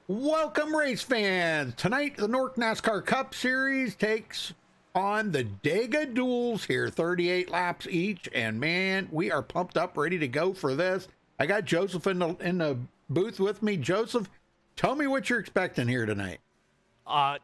Welcome, race fans. Tonight, the Nork NASCAR Cup Series takes on the Dega Duels here, 38 laps each. And man, we are pumped up, ready to go for this. I got Joseph in the booth with me. Joseph, tell me what you're expecting here tonight. I'm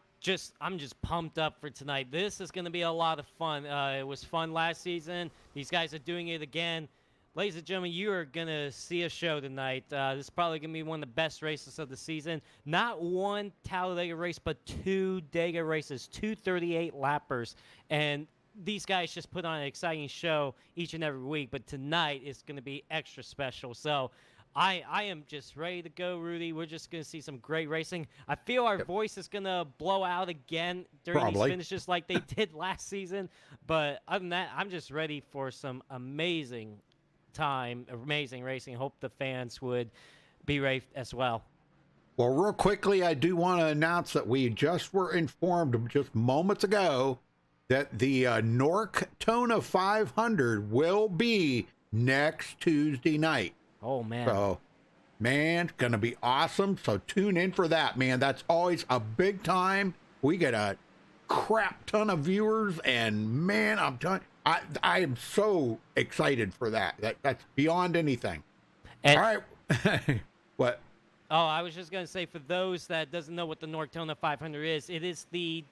just pumped up for tonight. This is going to be a lot of fun. It was fun last season. These guys are doing it again. Ladies and gentlemen, you are going to see a show tonight. This is probably going to be one of the best races of the season. Not one Talladega race, but two Dega races, two 38-lappers. And these guys just put on an exciting show each and every week. But tonight is going to be extra special. So I am just ready to go, Rudy. We're just going to see some great racing. I feel our voice is going to blow out again during these finishes like they did last season. But other than that, I'm just ready for some amazing racing. Hope the fans would be ready as well. Well, real quickly, I do want to announce that we just were informed just moments ago that the Nork-Tona 500 will be next Tuesday night. Oh, man. So, man, going to be awesome. So tune in for that, man. That's always a big time. We get a crap ton of viewers, and man, I'm telling you, I am so excited for that. That's beyond anything. And, all right. What? Oh, I was just going to say, for those that doesn't know what the Nork-Tona 500 is, it's the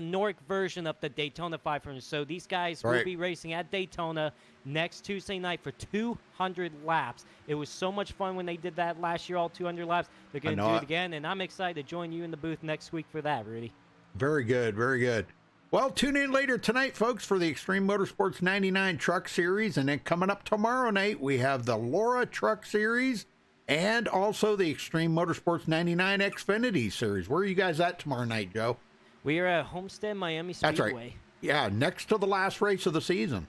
Nork version of the Daytona 500. So these guys will be racing at Daytona next Tuesday night for 200 laps. It was so much fun when they did that last year, all 200 laps. They're going to do it again, and I'm excited to join you in the booth next week for that, Rudy. Very good, very good. Well, tune in later tonight, folks, for the Extreme Motorsports 99 Truck Series. And then coming up tomorrow night, we have the Laura Truck Series and also the Extreme Motorsports 99 Xfinity Series. Where are you guys at tomorrow night, Joe? We are at Homestead Miami Speedway. That's right. Yeah, next to the last race of the season.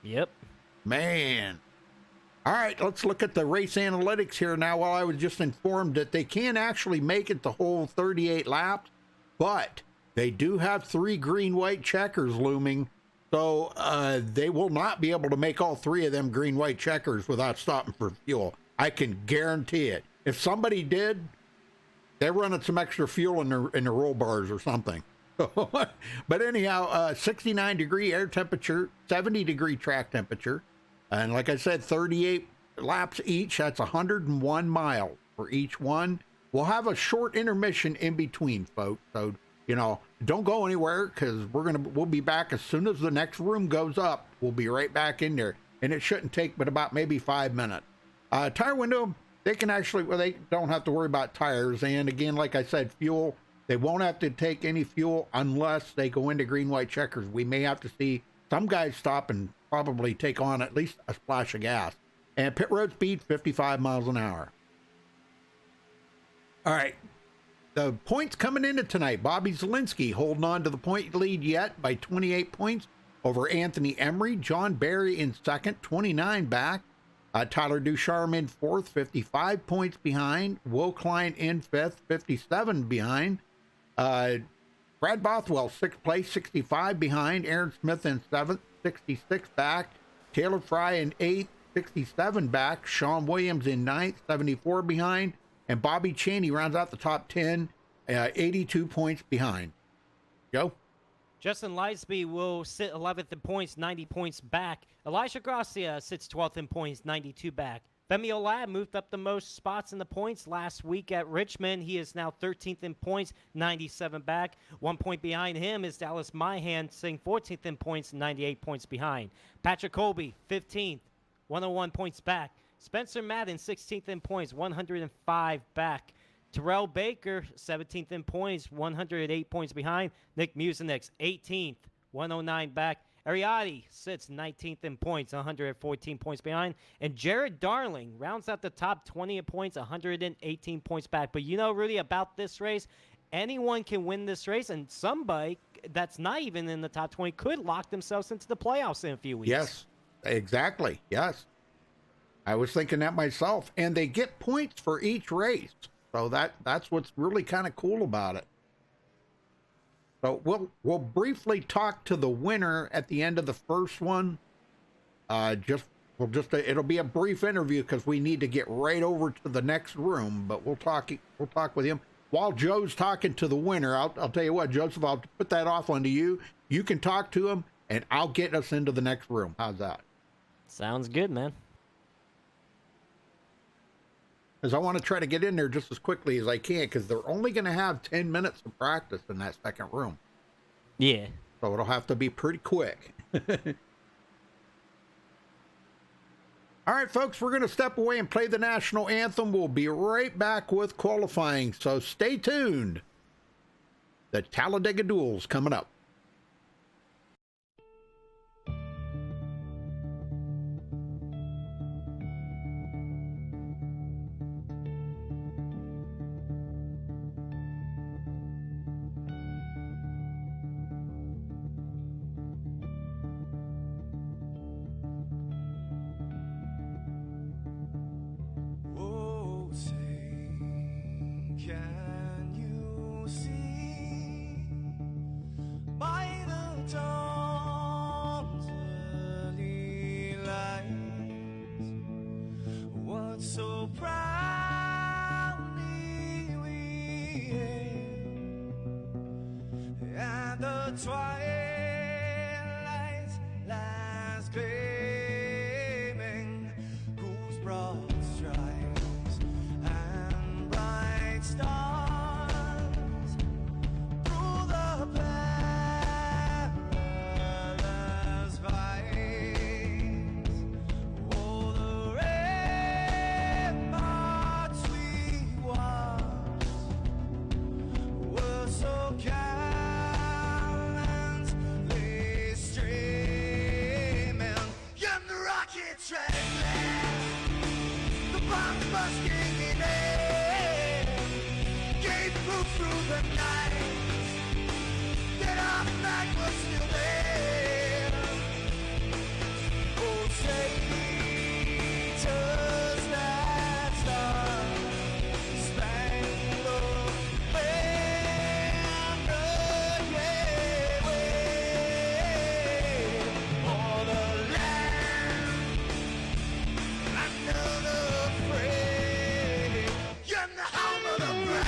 Yep. Man. All right, let's look at the race analytics here now. While I was just informed that they can't actually make it the whole 38 laps, but they do have 3 green-white checkers looming, so they will not be able to make all 3 of them green-white checkers without stopping for fuel. I can guarantee it. If somebody did, they're running some extra fuel in the roll bars or something. But anyhow, 69-degree air temperature, 70-degree track temperature, and like I said, 38 laps each. That's 101 miles for each one. We'll have a short intermission in between, folks, so you know, don't go anywhere, because we'll be back as soon as the next room goes up. We'll be right back in there, and it shouldn't take but about maybe 5 minutes. Tire window, they can actually, well, they don't have to worry about tires. And again, like I said, fuel, they won't have to take any fuel unless they go into green-white checkers. We may have to see some guys stop and probably take on at least a splash of gas. And pit road speed, 55 miles an hour. All right. The points coming into tonight. Bobby Zielinski holding on to the point lead yet by 28 points over Anthony Emery. John Barry in second, 29 back. Tyler Ducharme in fourth, 55 points behind. Will Klein in fifth, 57 behind. Brad Bothwell, sixth place, 65 behind. Aaron Smith in seventh, 66 back. Taylor Fry in eighth, 67 back. Sean Williams in ninth, 74 behind. And Bobby Chaney rounds out the top 10, 82 points behind. Joe? Justin Lisby will sit 11th in points, 90 points back. Elijah Gracia sits 12th in points, 92 back. Femi Olad moved up the most spots in the points last week at Richmond. He is now 13th in points, 97 back. 1 point behind him is Dallas Myhan, sitting 14th in points, 98 points behind. Patrick Colby, 15th, 101 points back. Spencer Madden, 16th in points, 105 back. Terrell Baker, 17th in points, 108 points behind. Nick Musinix, 18th, 109 back. Ariati sits 19th in points, 114 points behind. And Jared Darling rounds out the top 20 in points, 118 points back. But you know, Rudy, about this race, anyone can win this race, and somebody that's not even in the top 20 could lock themselves into the playoffs in a few weeks. Yes, exactly. Yes. I was thinking that myself. And they get points for each race. So that's what's really kind of cool about it. So we'll briefly talk to the winner at the end of the first one. It'll be a brief interview because we need to get right over to the next room, but we'll talk with him. while Joe's talking to the winner, I'll tell you what, Joseph, I'll put that off onto you. You can talk to him, and I'll get us into the next room. How's that? Sounds good, man. Because I want to try to get in there just as quickly as I can, because they're only going to have 10 minutes of practice in that second room. Yeah. So it'll have to be pretty quick. All right, folks, we're going to step away and play the national anthem. We'll be right back with qualifying, so stay tuned. The Talladega Duel's coming up. So proudly we hailed, and the twilight's last gleaming, whose broad stripes and bright stars through the perilous fights, oh, the ramparts we watched were so gallantly streaming, and the rockets red, the bomb busting in air, gave proof through the night that our flag was still there. Oh, say does that star-spangled banner yet wave for the land under the free, and the home of the brave.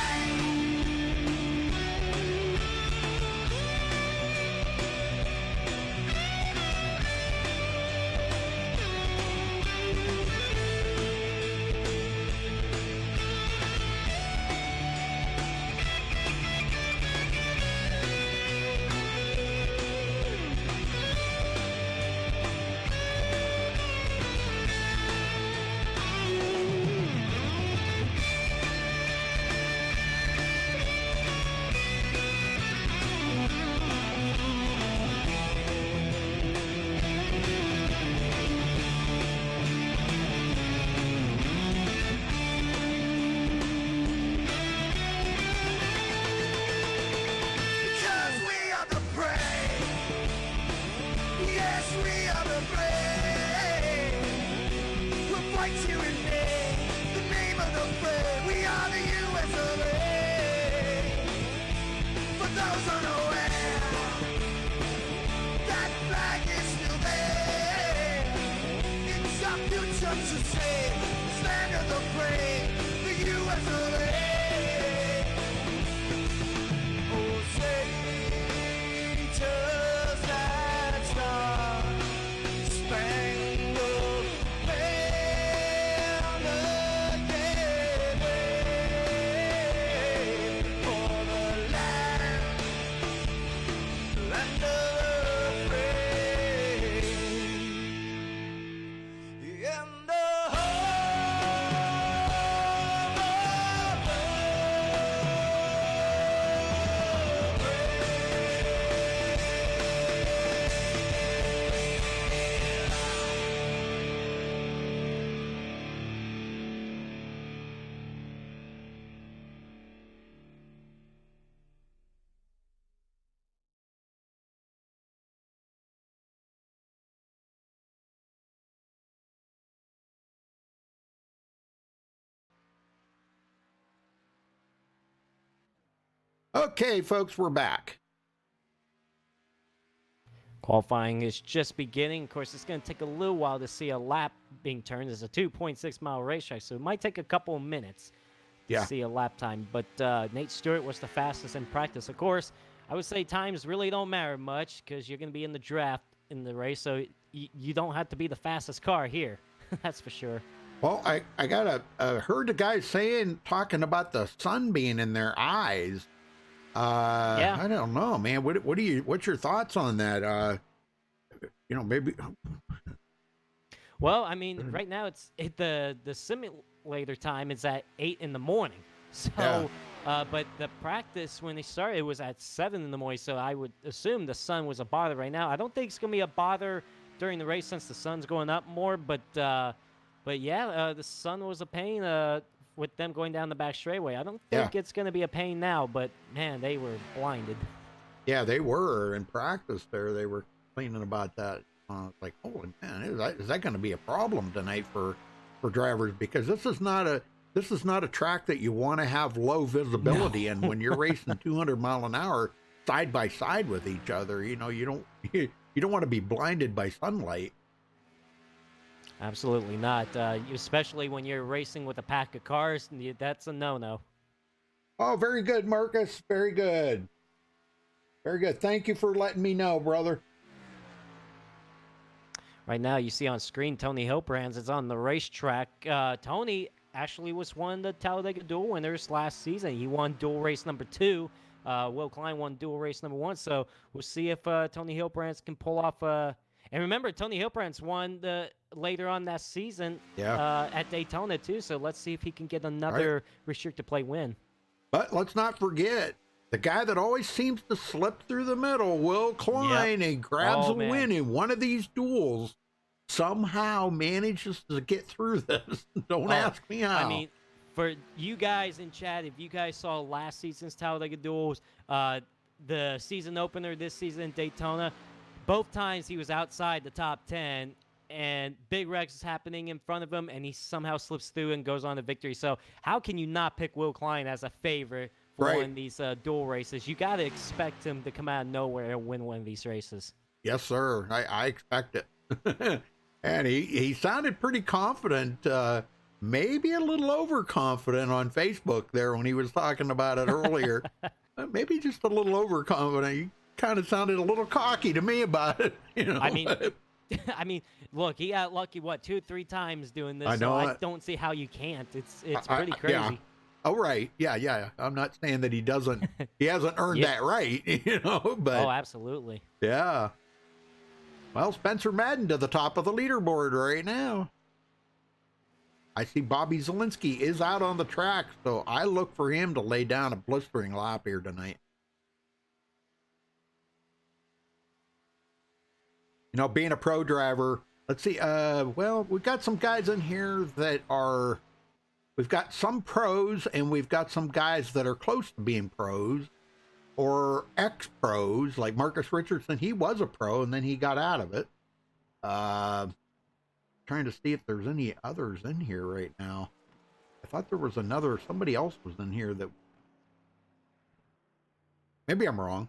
Because we are the brave. Yes, we are the brave. We'll fight to invade the name of the brave. We are the U.S. of A. For those unaware, that flag is still there. It's our future to save. Stand of the brave, the U.S. of A. Oh, say does that star-spangled banner yet wave for the land of the free, and the Okay, folks, we're back. Qualifying is just beginning. Of course, it's going to take a little while to see a lap being turned. It's a 2.6 mile racetrack, so it might take a couple of minutes. Yeah. see a lap time. But Nate Stewart was the fastest in practice. Of course, I would say times really don't matter much because you're going to be in the draft in the race, so you don't have to be the fastest car here. That's for sure. Well, I got heard the guys talking about the sun being in their eyes. Yeah. I don't know, man. What's your thoughts on that? Maybe. Well, I mean, right now the simulator time is at 8 in the morning. So, Yeah. but the practice when they started, it was at 7 in the morning. So I would assume the sun was a bother right now. I don't think it's gonna be a bother during the race since the sun's going up more. But yeah, the sun was a pain with them going down the back straightaway. I don't think it's gonna be a pain now. But man, they were blinded. Yeah, they were in practice there. They were complaining about that. Like, holy man, is that going to be a problem tonight for drivers? Because this is not a track that you want to have low visibility in when you're racing 200 mile an hour side by side with each other. You don't want to be blinded by sunlight. Absolutely not. Especially when you're racing with a pack of cars, that's a no-no. Oh, very good, Marcus. Very good. Very good. Thank you for letting me know, brother. Right now, you see on screen Tony Hilbrands is on the racetrack. Tony actually was one of the Talladega Duel winners last season. He won Duel race number 2. Will Klein won Duel race number 1. So we'll see if Tony Hilbrands can pull off. And remember, Tony Hilbrands won later on that season at Daytona too. So let's see if he can get another restricted plate win. But let's not forget the guy that always seems to slip through the middle, Will Klein, and grabs a win in one of these duels, somehow manages to get through this. Don't ask me how. I mean, for you guys in chat, if you guys saw last season's Talladega Duels, the season opener this season in Daytona, both times he was outside the top 10, and big wrecks is happening in front of him, and he somehow slips through and goes on to victory. So how can you not pick Will Klein as a favorite for one of these duel races? You got to expect him to come out of nowhere and win one of these races. Yes, sir. I expect it. And he sounded pretty confident, maybe a little overconfident on Facebook there when he was talking about it earlier. Maybe just a little overconfident. He kind of sounded a little cocky to me about it. I mean, look, he got lucky, 2-3 times doing this. I know. So I don't see how you can't. It's pretty crazy. Yeah. Oh, right. Yeah. I'm not saying that he hasn't earned that right, but. Oh, absolutely. Yeah. Well, Spencer Madden to the top of the leaderboard right now. I see Bobby Zielinski is out on the track, so I look for him to lay down a blistering lap here tonight. Being a pro driver, let's see. Well, we've got some guys in here we've got some pros, and we've got some guys that are close to being pros or ex-pros, like Marcus Richardson. He was a pro, and then he got out of it. Trying to see if there's any others in here right now. I thought there was somebody else was in here that. Maybe I'm wrong.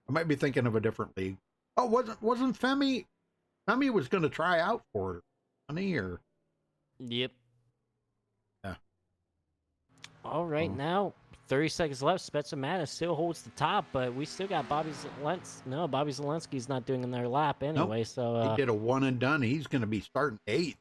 I might be thinking of a different league. Oh, wasn't Femi? Femi was going to try out for it, honey, or? Yep. Yeah. All right, now 30 seconds left. Spencer Madden still holds the top, but we still got Bobby Zelensky. No, Bobby Zelensky's not doing another lap anyway. Nope. So he did a one and done. He's going to be starting 8th.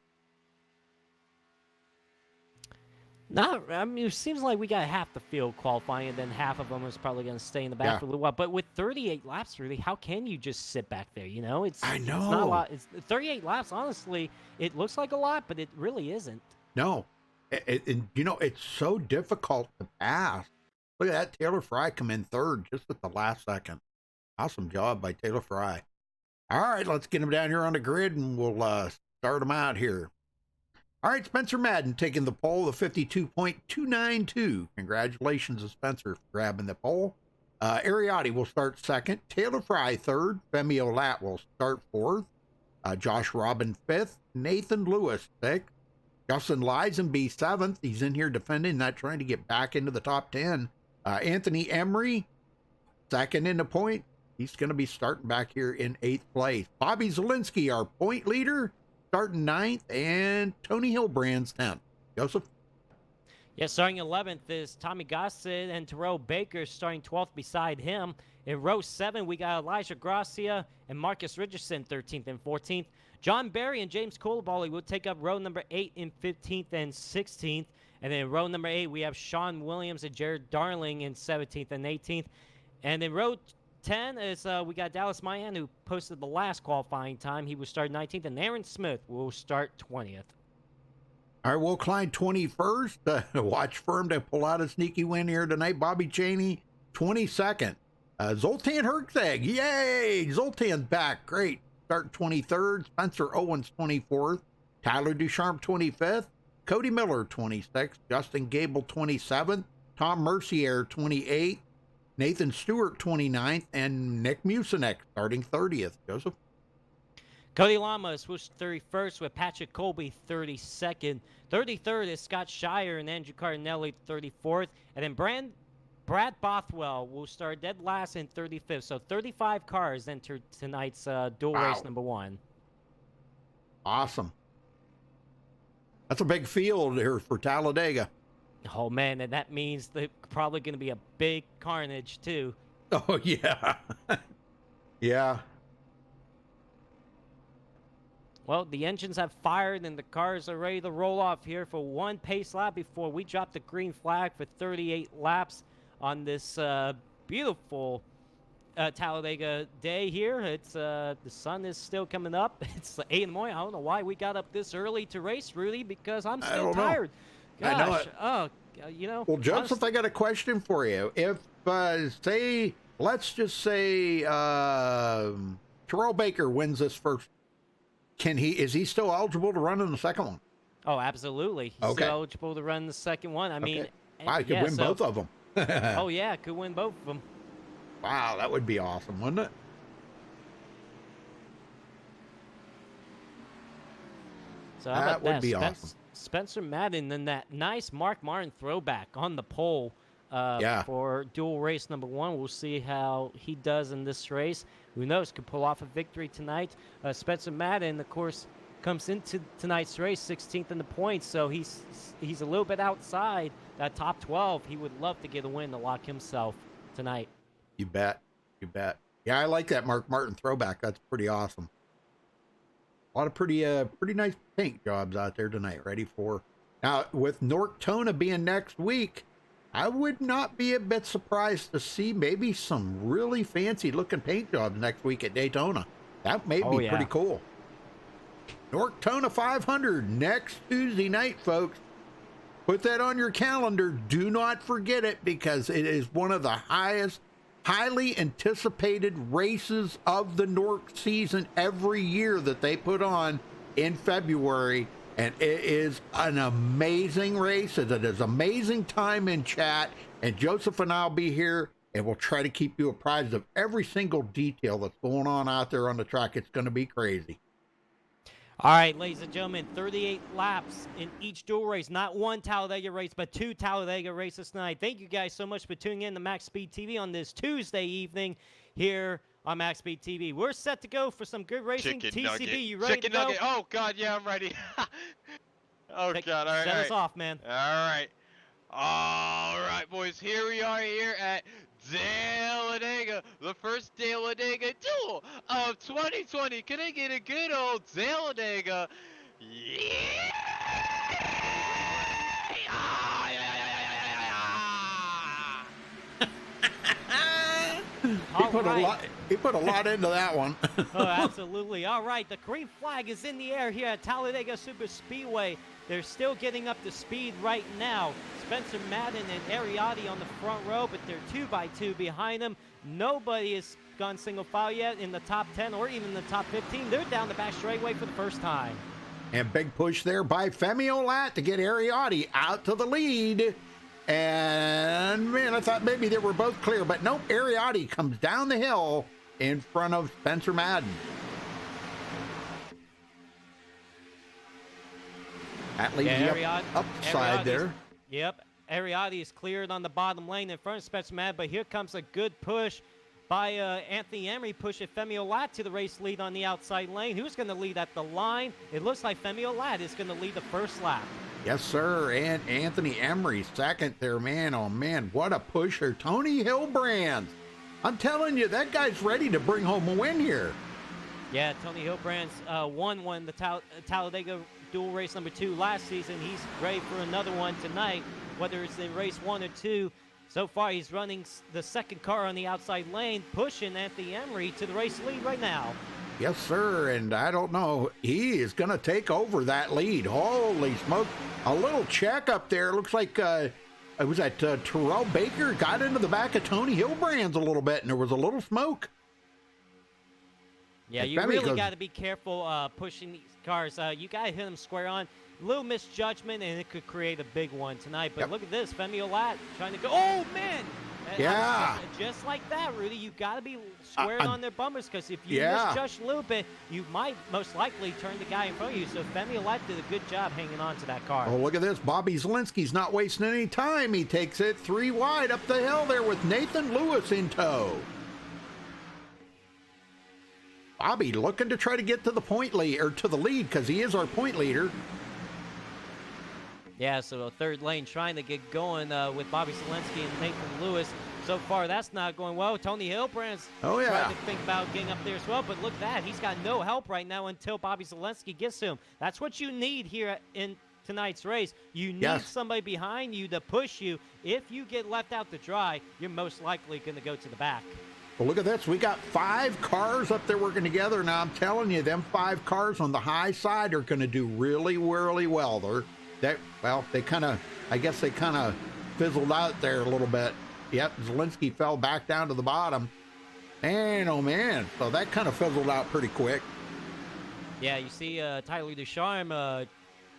It seems like we got half the field qualifying, and then half of them is probably going to stay in the back for a little while. But with 38 laps, really, how can you just sit back there? I know. It's not a lot. It's 38 laps. Honestly, it looks like a lot, but it really isn't. No, it's so difficult to pass. Look at that, Taylor Fry come in 3rd just at the last second. Awesome job by Taylor Fry. All right, let's get him down here on the grid, and we'll start him out here. All right, Spencer Madden taking the pole, the 52.292. Congratulations to Spencer for grabbing the pole. Ariotti will start 2nd. Taylor Fry 3rd. Femi Olat will start 4th. Josh Robin 5th. Nathan Lewis 6th. Justin Lisenby 7th. He's in here defending, not trying to get back into the top 10. Anthony Emery 2nd in the point. He's going to be starting back here in 8th place. Bobby Zielinski, our point leader, starting 9th, and Tony Hilbrands 10th. Joseph? Yeah, starting 11th is Tommy Gossett and Terrell Baker starting 12th beside him. In row 7, we got Elijah Gracia and Marcus Richardson 13th and 14th. John Barry and James Coulibaly will take up row number 8 in 15th and 16th. And then in row number 8, we have Sean Williams and Jared Darling in 17th and 18th. And in row 10 is we got Dallas Mayan, who posted the last qualifying time. He will start 19th, and Aaron Smith will start 20th. All right, Will Klein 21st. Watch Firm to pull out a sneaky win here tonight. Bobby Cheney 22nd. Zoltan Hertzeg, yay! Zoltan's back, great. Start 23rd. Spencer Owens 24th. Tyler Ducharme 25th. Cody Miller 26th. Justin Gable 27th. Tom Mercier 28th. Nathan Stewart 29th. And Nick Musinek starting 30th. Joseph? Cody Lama is switched 31st with Patrick Colby 32nd. 33rd is Scott Shire and Andrew Cardinelli 34th. And then Brad Bothwell will start dead last in 35th. So 35 cars entered tonight's dual race number 1. Awesome. That's a big field here for Talladega. Oh, man, and that means there's probably going to be a big carnage, too. Oh, yeah. Yeah. Well, the engines have fired and the cars are ready to roll off here for one pace lap before we drop the green flag for 38 laps on this beautiful Talladega day here. It's the sun is still coming up. It's 8 in the morning. I don't know why we got up this early to race, Rudy, because I'm still tired. Gosh, I know it. Oh, you know. Well, Joseph, I got a question for you. If, say, let's just say Terrell Baker wins this first, is he still eligible to run in the second one? Oh, absolutely. He's still eligible to run the second one. I mean, I could win both of them. Oh, yeah, could win both of them. Wow, that would be awesome, wouldn't it? So how about that would be awesome. Spencer Madden and that nice Mark Martin throwback on the pole for dual race number 1. We'll see how he does in this race. Who knows, could pull off a victory tonight. Spencer Madden, of course, comes into tonight's race 16th in the points, so he's a little bit outside that top 12. He would love to get a win to lock himself tonight. You bet. You bet. Yeah, I like that Mark Martin throwback. That's pretty awesome. A lot of pretty nice paint jobs out there tonight. Ready for now with Nortona being next week. I would not be a bit surprised to see maybe some really fancy looking paint jobs next week at Daytona. That may be pretty cool. Nortona 500 next Tuesday night, folks. Put that on your calendar. Do not forget it because it is one of the highly anticipated races of the Nork season every year that they put on in February. And it is an amazing race. It is amazing time in chat. And Joseph and I'll be here, and we'll try to keep you apprised of every single detail that's going on out there on the track. It's going to be crazy. All right, ladies and gentlemen, 38 laps in each dual race. Not one Talladega race, but 2 Talladega races tonight. Thank you guys so much for tuning in to Max Speed TV on this Tuesday evening here on Max Speed TV. We're set to go for some good racing. Chicken TCB, nugget. you ready Chicken to go? nugget. Oh, God, yeah, I'm ready. Oh, God, all right. Set us off, man. All right. All right, boys, here we are here at Talladega, the first Talladega Duel of 2020. Can I get a good old Talladega? Yeah! He put a lot into that one. Oh, absolutely. All right, the green flag is in the air here at Talladega Super Speedway. They're still getting up to speed right now. Spencer Madden and Ariotti on the front row, but they're 2x2 behind them. Nobody has gone single file yet in the top 10 or even the top 15. They're down the back straightaway for the first time. And big push there by Femi Olat to get Ariotti out to the lead. And, man, I thought maybe they were both clear, but nope, Ariotti comes down the hill in front of Spencer Madden. That leaves the upside there. Yep, Ariotti is cleared on the bottom lane in front of Spencer Madden, but here comes a good push by Anthony Emery pushing Femi Olat to the race lead on the outside lane. Who's going to lead at the line? It looks like Femi Olat is going to lead the first lap. Yes, sir. And Anthony Emery second there, man. Oh, man, what a pusher. Tony Hilbrand. I'm telling you, that guy's ready to bring home a win here. Yeah, Tony Hilbrand's won the Talladega Duel race number 2 last season. He's ready for another one tonight, whether it's in race 1 or 2. So far, he's running the second car on the outside lane, pushing Anthony Emery to the race lead right now. Yes, sir, and I don't know, he is going to take over that lead. Holy smoke. A little check up there. Looks like, it was that Terrell Baker got into the back of Tony Hilbrand's a little bit, and there was a little smoke. Yeah, you really got to be careful pushing these cars. You got to hit them square on. Little misjudgment, and it could create a big one tonight. But look at this. Femi Olat trying to go. Oh, man. Yeah. Just like that, Rudy, you got to be squaring on their bumpers, because if you misjudge a little bit, you might most likely turn the guy in front of you. So Femi Olat did a good job hanging on to that car. Oh, look at this. Bobby Zielinski's not wasting any time. He takes it 3 wide up the hill there with Nathan Lewis in tow. Bobby looking to try to get to the point lead, or to the lead, because he is our point leader. Yeah, so a third lane trying to get going with Bobby Zielinski and Nathan Lewis. So far, that's not going well. Tony Hilbrand's trying to think about getting up there as well. But look at that. He's got no help right now until Bobby Zielinski gets to him. That's what you need here in tonight's race. You need somebody behind you to push you. If you get left out to dry, you're most likely going to go to the back. Well, look at this. We got 5 cars up there working together. Now, I'm telling you, them 5 cars on the high side are going to do really, really well. They kind of, I guess they kind of fizzled out there a little bit. Yep, Zielinski fell back down to the bottom. And, oh, man, so that kind of fizzled out pretty quick. Yeah, you see Tyler Ducharme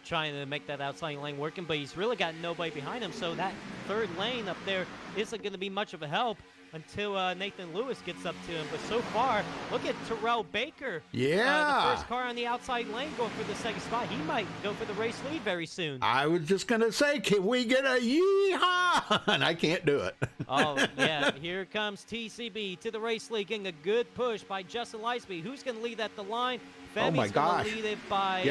trying to make that outside lane working, but he's really got nobody behind him, so that third lane up there isn't going to be much of a help until Nathan Lewis gets up to him. But so far, look at Terrell Baker. Yeah. The first car on the outside lane going for the second spot. He might go for the race lead very soon. I was just going to say, can we get a yeehaw? And I can't do it. Oh, yeah. Here comes TCB to the race lead, getting a good push by Justin Leisby. Who's going to lead at the line? Femi's going to lead it by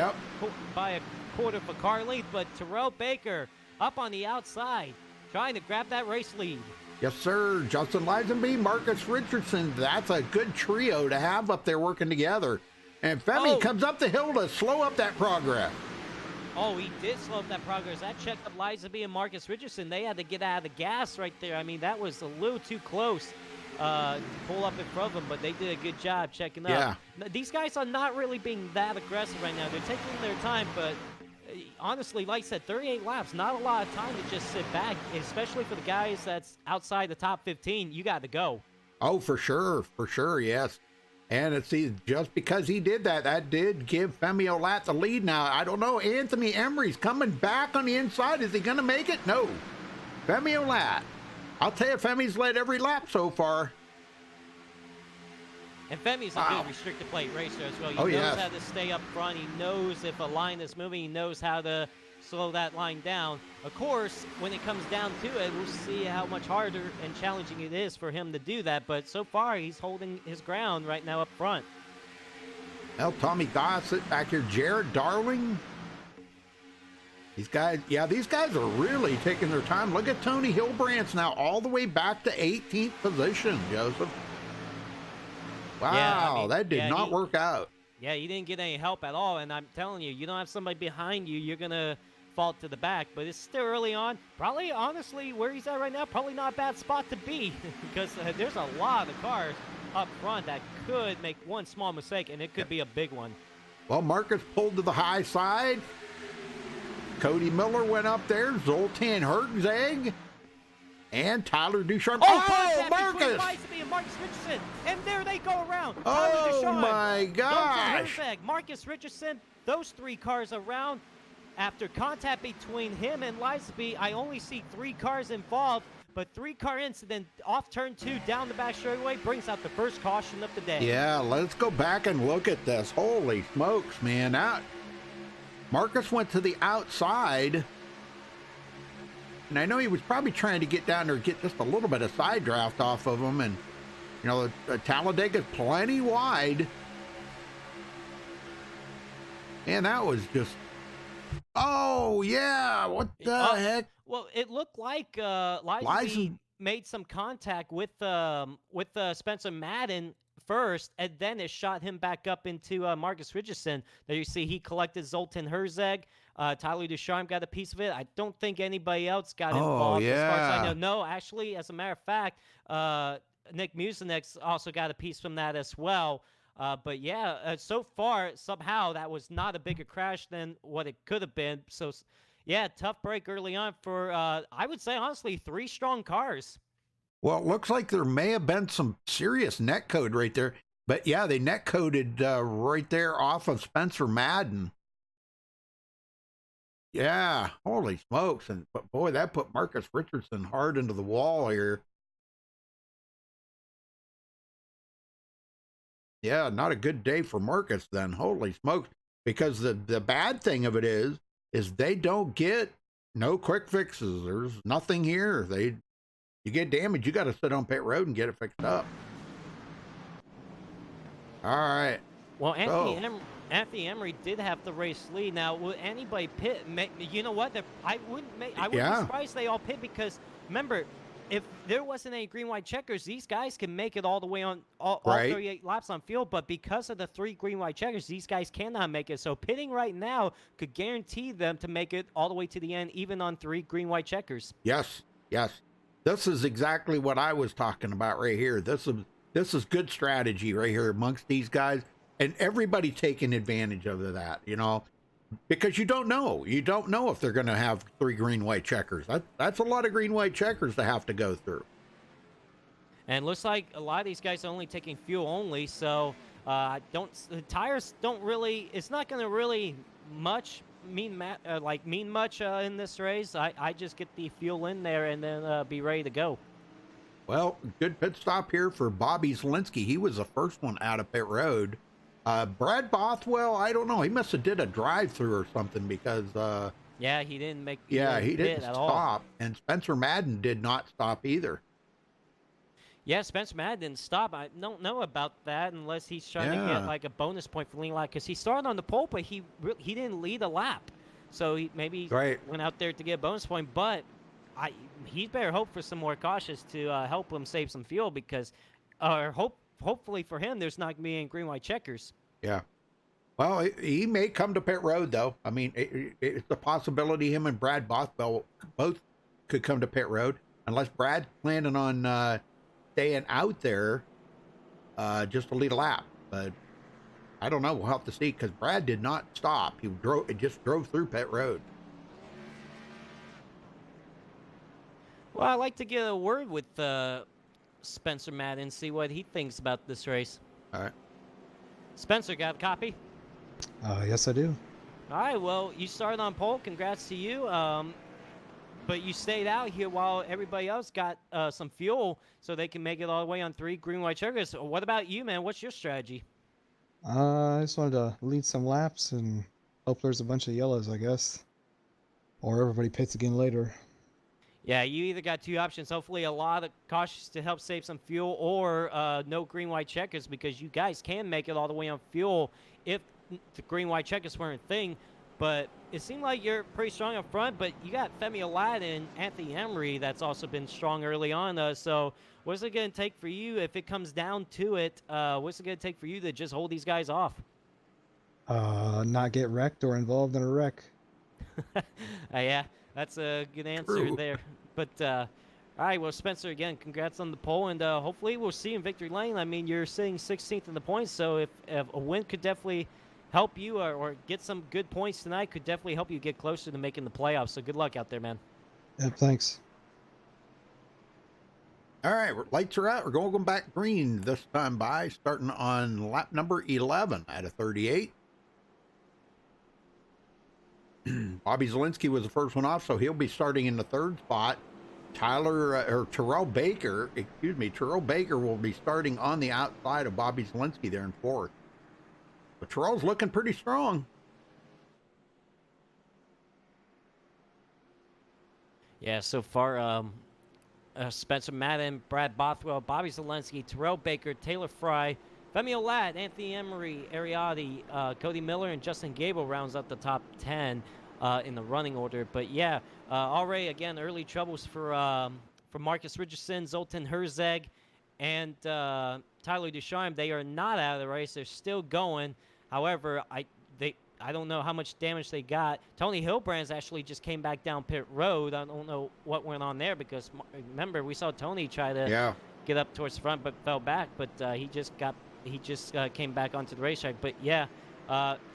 a quarter of a car lead, but Terrell Baker up on the outside trying to grab that race lead. Yes, sir. Justin Lisenby, Marcus Richardson. That's a good trio to have up there working together. And Femi comes up the hill to slow up that progress. Oh, he did slow up that progress. That checked up Lisenby and Marcus Richardson. They had to get out of the gas right there. I mean, that was a little too close to pull up in front of them, but they did a good job checking up. Yeah. These guys are not really being that aggressive right now. They're taking their time, but honestly, like I said, 38 laps, not a lot of time to just sit back, especially for the guys that's outside the top 15. You got to go. Oh, for sure, yes. And it's just because he did that, that did give Femi Olat the lead. Now, I don't know, Anthony Emery's coming back on the inside. Is he going to make it? No. Femi Olat. I'll tell you, Femi's led every lap so far. And Femi's a good restricted plate racer as well. He knows how to stay up front. He knows if a line is moving. He knows how to slow that line down. Of course, when it comes down to it, we'll see how much harder and challenging it is for him to do that. But so far, he's holding his ground right now up front. Well, Tommy Gossett back here. Jared Darling. These guys are really taking their time. Look at Tony Hilbrand's now all the way back to 18th position, Joseph. Wow, that did not work out. Yeah, you didn't get any help at all, and I'm telling you, you don't have somebody behind you, you're going to fall to the back. But it's still early on. Probably, honestly, where he's at right now, probably not a bad spot to be because there's a lot of cars up front that could make one small mistake, and it could be a big one. Well, Marcus pulled to the high side. Cody Miller went up there. Zoltan Herzeg. And Tyler Ducharme. Oh, Marcus! And Marcus Richardson. And there they go around. Oh, my gosh. Marcus Richardson, those 3 cars around. After contact between him and Leisby, I only see 3 cars involved, but 3-car incident off turn 2 down the back straightaway brings out the first caution of the day. Yeah, let's go back and look at this. Holy smokes, man. Marcus went to the outside. And I know he was probably trying to get down there and get just a little bit of side draft off of him. And You know, Talladega's plenty wide. And that was just, oh, yeah. What the heck? Well, it looked like Liza- Liza made some contact with Spencer Madden first, and then it shot him back up into Marcus Richardson. There you see he collected Zoltan Herzeg. Tyler Ducharme got a piece of it. I don't think anybody else got involved as far as I know. No, actually, as a matter of fact, Nick Mucinex also got a piece from that as well. But yeah, so far, somehow, that was not a bigger crash than what it could have been. So, yeah, tough break early on for, I would say, honestly, 3 strong cars. Well, it looks like there may have been some serious net code right there. But yeah, they net coded right there off of Spencer Madden. Yeah, holy smokes. And but boy, that put Marcus Richardson hard into the wall here. Yeah, not a good day for Marcus then. Holy smokes. Because the bad thing of it is they don't get no quick fixes. There's nothing here. You get damaged, you got to sit on pit road and get it fixed up. All right. Well, Anthony Emery did have the race lead. Now, will anybody pit? You know what? I wouldn't be surprised they all pit because, remember, if there wasn't any green-white checkers, these guys can make it all the way on all 38 laps on field. But because of the 3 green-white checkers, these guys cannot make it. So pitting right now could guarantee them to make it all the way to the end, even on 3 green-white checkers. Yes, yes. This is exactly what I was talking about right here. This is good strategy right here amongst these guys, and everybody taking advantage of that, you know, because you don't know if they're going to have 3 green-white checkers. That's a lot of green-white checkers to have to go through. And looks like a lot of these guys are only taking fuel only, so the tires don't really. It's not going to really mean much in this race. I just get the fuel in there and then be ready to go. Well, good pit stop here for Bobby Zielinski. He was the first one out of pit road. Brad Bothwell, I don't know. He must have did a drive-through or something because yeah, he didn't make. He didn't stop, and Spencer Madden did not stop either. Yeah, Spencer Madden didn't stop. I don't know about that unless he's trying to get like a bonus point for leading lap because he started on the pole, but he didn't lead a lap, so he went out there to get a bonus point. But he better hope for some more cautious to help him save some fuel because, hopefully for him, there's not going to be any green-white checkers. Yeah. Well, he may come to pit road, though. I mean, it's a possibility him and Brad Bothwell both could come to pit road, unless Brad's planning on staying out there just to lead a lap. But I don't know. We'll have to see because Brad did not stop. He just drove through pit road. Well, I'd like to get a word with Spencer Madden, see what he thinks about this race. All right. Spencer, got a copy? Yes, I do. All right, well, you started on pole. Congrats to you. But you stayed out here while everybody else got some fuel so they can make it all the way on 3 green-white checkers. What about you, man? What's your strategy? I just wanted to lead some laps and hope there's a bunch of yellows, I guess. Or everybody pits again later. Yeah, you either got 2 options. Hopefully a lot of cautious to help save some fuel or no green-white checkers because you guys can make it all the way on fuel if the green-white checkers weren't a thing. But it seemed like you're pretty strong up front, but you got Femi Aladdin, Anthony Emery that's also been strong early on. So what's it going to take for you if it comes down to it? What's it going to take for you to just hold these guys off? Not get wrecked or involved in a wreck. Yeah, that's a good answer there. But, all right, well, Spencer, again, congrats on the pole, and hopefully we'll see you in victory lane. I mean, you're sitting 16th in the points, so if a win could definitely help you or get some good points tonight, could definitely help you get closer to making the playoffs. So good luck out there, man. Yep, thanks. All right, lights are out. We're going back green this time by, starting on lap number 11 out of 38. Bobby Zielinski was the first one off, so he'll be starting in the 3rd spot. Terrell Baker will be starting on the outside of Bobby Zielinski there in 4th. But Terrell's looking pretty strong. Yeah, so far, Spencer Madden, Brad Bothwell, Bobby Zelensky, Terrell Baker, Taylor Fry, Femi Olat, Anthony Emery, Ariati, Cody Miller, and Justin Gable rounds up the top 10 in the running order. But yeah, already again early troubles for Marcus Richardson, Zoltan Herzeg, and Tyler Ducharme. They are not out of the race. They're still going. However, I don't know how much damage they got. Tony Hilbrand's actually just came back down pit road. I don't know what went on there because remember we saw Tony try to get up towards the front but fell back. But he just came back onto the racetrack. But yeah,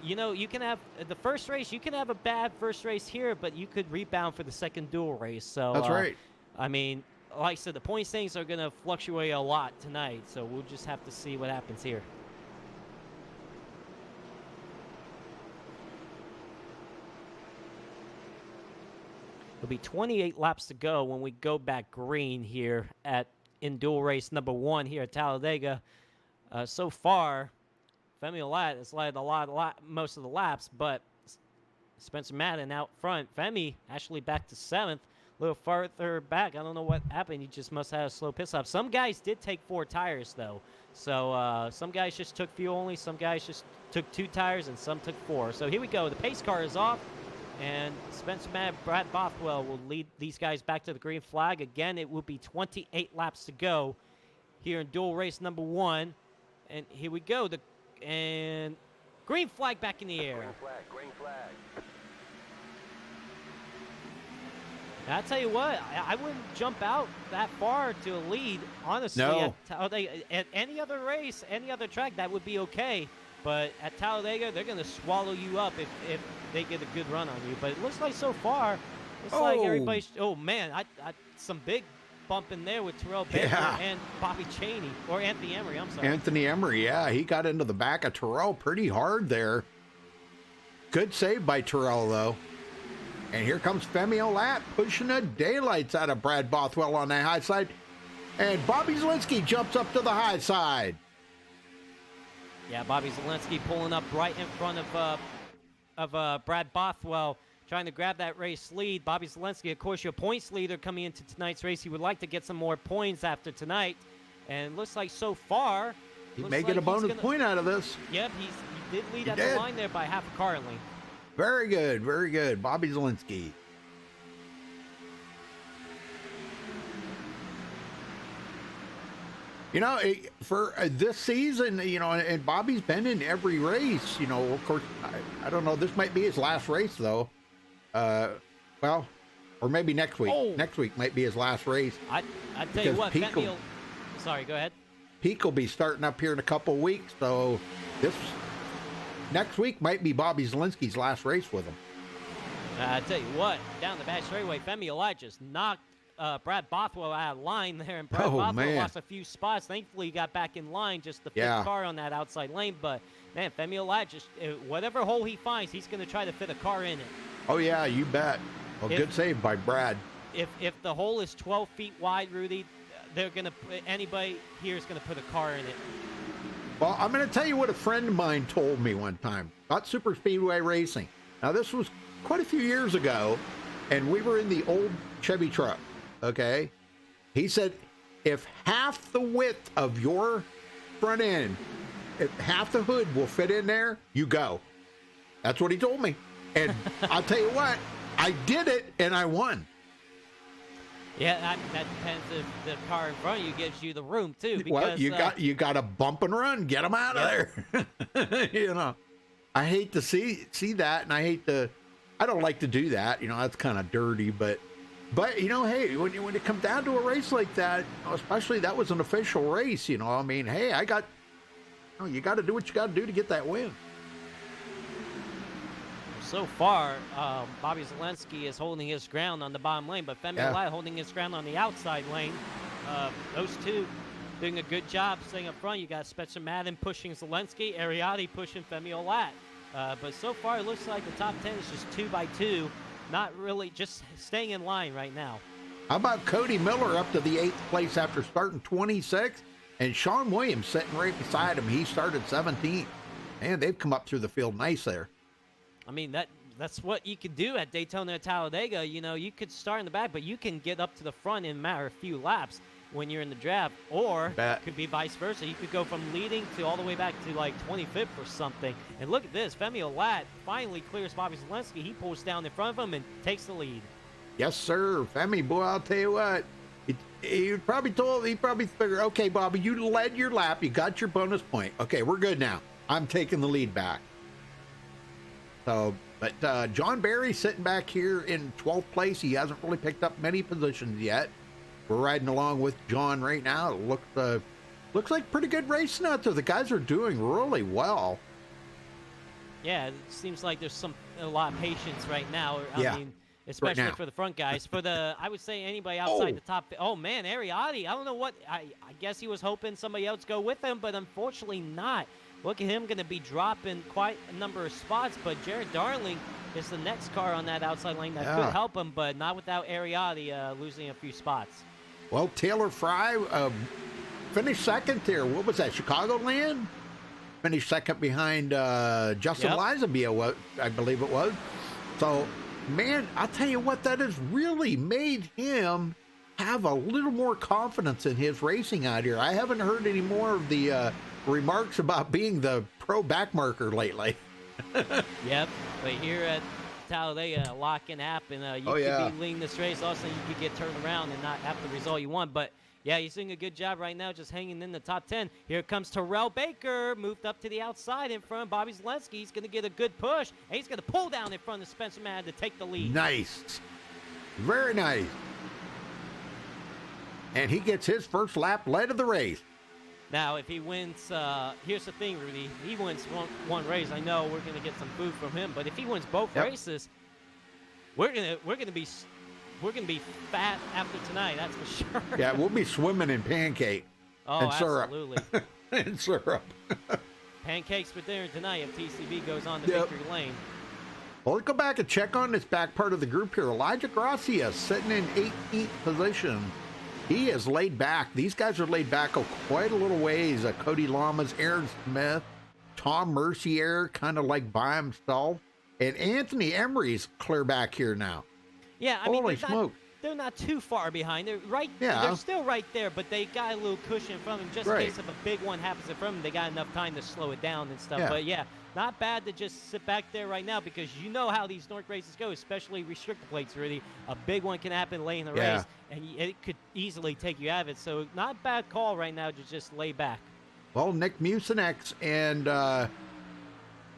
you know, you can have the first race. You can have a bad first race here, but you could rebound for the second dual race. So that's right. I mean, like I said, the point standings are going to fluctuate a lot tonight. So we'll just have to see what happens here. It'll be 28 laps to go when we go back green here in dual race number 1 here at Talladega. So far, Femi Olat has led most of the laps, but Spencer Madden out front. Femi actually back to 7th, a little farther back. I don't know what happened. He just must have a slow pit stop. Some guys did take 4 tires, though. So some guys just took fuel only. Some guys just took 2 tires, and some took 4. So here we go. The pace car is off. And Spencer Madden, Brad Bothwell will lead these guys back to the green flag. Again, it will be 28 laps to go here in dual race number 1. And here we go. And green flag back in the air. Green flag. Now, I'll tell you what, I wouldn't jump out that far to a lead, honestly. No. At any other race, any other track, that would be okay. But at Talladega, they're going to swallow you up if they get a good run on you. But it looks like so far, it's like everybody's... Oh, man, some big bump in there with Terrell Baker and Bobby Chaney. Or Anthony Emery, I'm sorry. Anthony Emery, yeah. He got into the back of Terrell pretty hard there. Good save by Terrell, though. And here comes Femi Olat pushing the daylights out of Brad Bothwell on the high side. And Bobby Zelensky jumps up to the high side. Yeah, Bobby Zelensky pulling up right in front of Brad Bothwell, trying to grab that race lead. Bobby Zelensky, of course, your points leader coming into tonight's race. He would like to get some more points after tonight. And it looks like so far... He may get a bonus point out of this. Yep, he did lead at the line there by half a car length. Very good, very good. Bobby Zelensky. You know, for this season, you know, and Bobby's been in every race, you know, of course, I don't know, this might be his last race, though. Well, or maybe next week. Oh. Next week might be his last race. I tell you what, sorry, go ahead. Peak will be starting up here in a couple weeks, so next week might be Bobby Zelensky's last race with him. I tell you what, down the back straightaway, Femi Olat just knocked Brad Bothwell out of line there, and Brad Bothwell lost a few spots. Thankfully, he got back in line, just the fifth car on that outside lane. But, man, Femi Olat, just whatever hole he finds, he's going to try to fit a car in it. Oh, yeah, you bet. Well, good save by Brad. If the hole is 12 feet wide, Rudy, anybody here is going to put a car in it. Well, I'm going to tell you what a friend of mine told me one time about super speedway racing. Now, this was quite a few years ago, and we were in the old Chevy truck, okay? He said, if half the width of your front end, if half the hood will fit in there, you go. That's what he told me. And I'll tell you what, I did it, and I won. Yeah, that depends if the car in front of you gives you the room too. Because, well, you got to bump and run, get them out of there. You know, I hate to see that, and I don't like to do that. You know, that's kind of dirty, but you know, hey, when it comes down to a race like that, especially that was an official race. You know, I mean, hey, you got to do what you got to do to get that win. So far, Bobby Zelensky is holding his ground on the bottom lane, but Femi Olat holding his ground on the outside lane. Those two doing a good job staying up front. You got Spencer Madden pushing Zelensky, Ariati pushing Femi Olat. But so far, it looks like the top 10 is just 2 by 2, not really just staying in line right now. How about Cody Miller up to the 8th place after starting 26th, and Sean Williams sitting right beside him. He started 17th. Man, they've come up through the field nice there. I mean, that that's what you could do at Daytona and Talladega. You know, you could start in the back, but you can get up to the front in a matter of a few laps when you're in the draft, or it could be vice versa. You could go from leading to all the way back to like 25th or something. And look at this, Femi Olat finally clears Bobby Zalenski. He pulls down in front of him and takes the lead. Yes, sir. Femi, boy, I'll tell you what. He probably figured, okay, Bobby, you led your lap. You got your bonus point. Okay, we're good now. I'm taking the lead back. So, but John Barry sitting back here in 12th place. He hasn't really picked up many positions yet. We're riding along with John right now. It looks like pretty good racing out there. The guys are doing really well. Yeah, it seems like there's a lot of patience right now. Yeah. I mean, especially right for the front guys. For the, I would say anybody outside the top. Oh man, Ariati. I don't know what. I guess he was hoping somebody else go with him, but unfortunately not. Look at him going to be dropping quite a number of spots, but Jared Darling is the next car on that outside lane that could help him, but not without Ariati losing a few spots. Well, Taylor Fry finished second there. What was that, Chicagoland? Finished second behind Justin Lisenby, I believe it was. So, man, I'll tell you what, that has really made him have a little more confidence in his racing out here. I haven't heard any more of the remarks about being the pro backmarker lately. Yep, but here at Talladega, a lock can happen. You could be leading this race, also you could get turned around and not have the result you want. But yeah, he's doing a good job right now, just hanging in the top 10. Here comes Terrell Baker, moved up to the outside in front of Bobby Zalenski. He's going to get a good push, and he's going to pull down in front of Spencer Mann to take the lead. Nice. Very nice. And he gets his first lap led of the race. Now, if he wins, here's the thing, Rudy. If he wins one race, I know we're going to get some food from him. But if he wins both races, we're gonna be fat after tonight. That's for sure. Yeah, we'll be swimming in pancake and syrup. Absolutely. And syrup. Pancakes for dinner tonight if TCB goes on to victory lane. Well, let's go back and check on this back part of the group here. Elijah Gracia sitting in 18th position. He is laid back. These guys are laid back quite a little ways. Cody Lamas, Aaron Smith, Tom Mercier, kind of like by himself. And Anthony Emery's clear back here now. Yeah, I mean, holy smoke. They're not too far behind. They're right. Yeah. They're still right there, but they got a little cushion in front of them just in case if a big one happens in front of them. They got enough time to slow it down and stuff. Yeah. But yeah, not bad to just sit back there right now because you know how these North races go, especially restrictor plates. Really, a big one can happen late in the race, and it could easily take you out of it. So not a bad call right now to just lay back. Well, Nick Mucinex and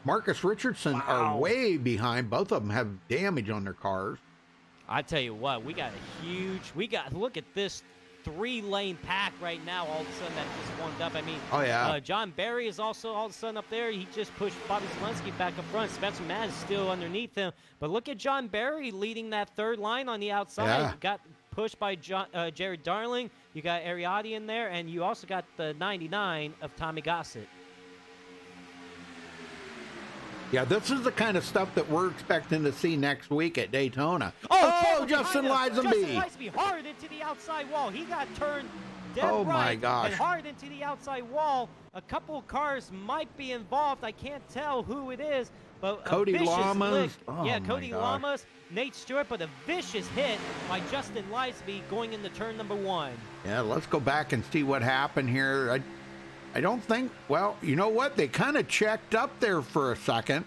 Marcus Richardson are way behind. Both of them have damage on their cars. I tell you what, we got look at this 3-lane pack right now all of a sudden that just warmed up. I mean, John Barry is also all of a sudden up there. He just pushed Bobby Zalenski back up front. Spencer Mann is still underneath him. But look at John Barry leading that third line on the outside. Yeah. Got pushed by Jared Darling. You got Ariati in there, and you also got the 99 of Tommy Gossett. Yeah, this is the kind of stuff that we're expecting to see next week at Daytona. Justin Lisenby. Justin Lisenby hard into the outside wall. He got turned dead my gosh. and hard into the outside wall. A couple of cars might be involved. I can't tell who it is, but Cody a vicious Lamas. lick. Oh yeah, my Cody gosh. Lamas, Nate Stewart, but a vicious hit by Justin Lisenby going into turn number 1. Yeah, let's go back and see what happened here. I don't think, well, you know what? They kind of checked up there for a second.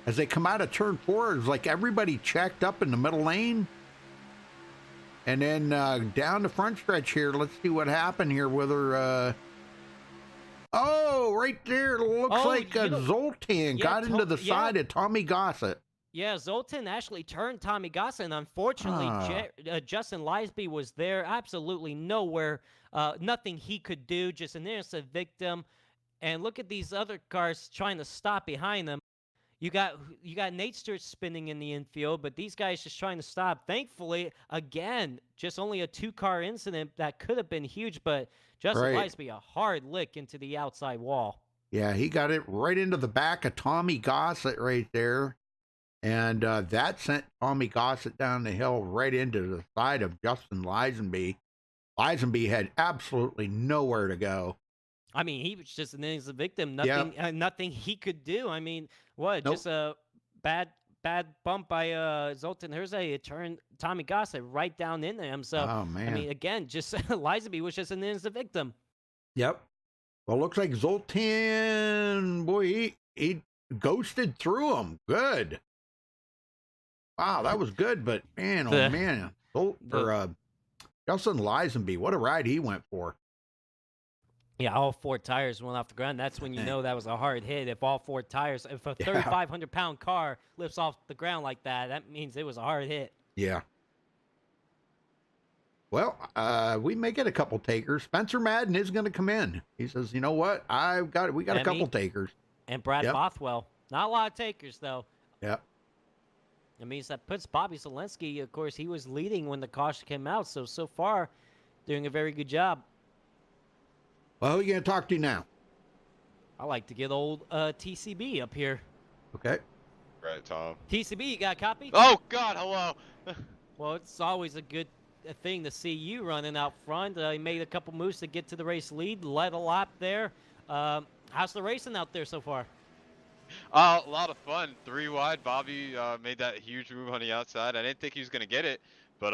As they come out of turn 4, it's like everybody checked up in the middle lane. And then down the front stretch here, let's see what happened here with her. Right there, it looks like Zoltan got into the side of Tommy Gossett. Yeah, Zoltan actually turned Tommy Gossett, and unfortunately, Justin Lisenby was there. Absolutely nowhere, nothing he could do, just an innocent victim. And look at these other cars trying to stop behind them. You got Nate Stewart spinning in the infield, but these guys just trying to stop. Thankfully, again, just only a 2-car incident that could have been huge, but Justin Lisenby, a hard lick into the outside wall. Yeah, he got it right into the back of Tommy Gossett right there. And that sent Tommy Gossett down the hill right into the side of Justin Lisenby. Lisenby had absolutely nowhere to go. I mean, he was just an innocent victim. Nothing he could do. I mean, what? Nope. Just a bad bump by Zoltan Herzey. It turned Tommy Gossett right down into him. So, Oh, man. I mean, again, just Lizaby was just an innocent victim. Yep. Well, looks like Zoltan, boy, he ghosted through him. Good. Wow, that was good, but man, oh man. Justin Lisenby, what a ride he went for. Yeah, all 4 tires went off the ground. That's when you know that was a hard hit. If all 4 tires, if a 3,500-pound car lifts off the ground like that, that means it was a hard hit. Yeah. Well, we may get a couple takers. Spencer Madden is going to come in. He says, "You know what? We got a couple takers." And Brad Bothwell. Not a lot of takers though. Yep. It means that puts Bobby Zelensky. Of course, he was leading when the caution came out. So far, doing a very good job. Well, who are you going to talk to now? I like to get old TCB up here. Okay. Right, Tom. TCB, you got a copy? Oh, God, hello. Well, it's always a good thing to see you running out front. He made a couple moves to get to the race lead, led a lap there. How's the racing out there so far? A lot of fun. 3 wide. Bobby made that huge move on the outside. I didn't think he was going to get it, but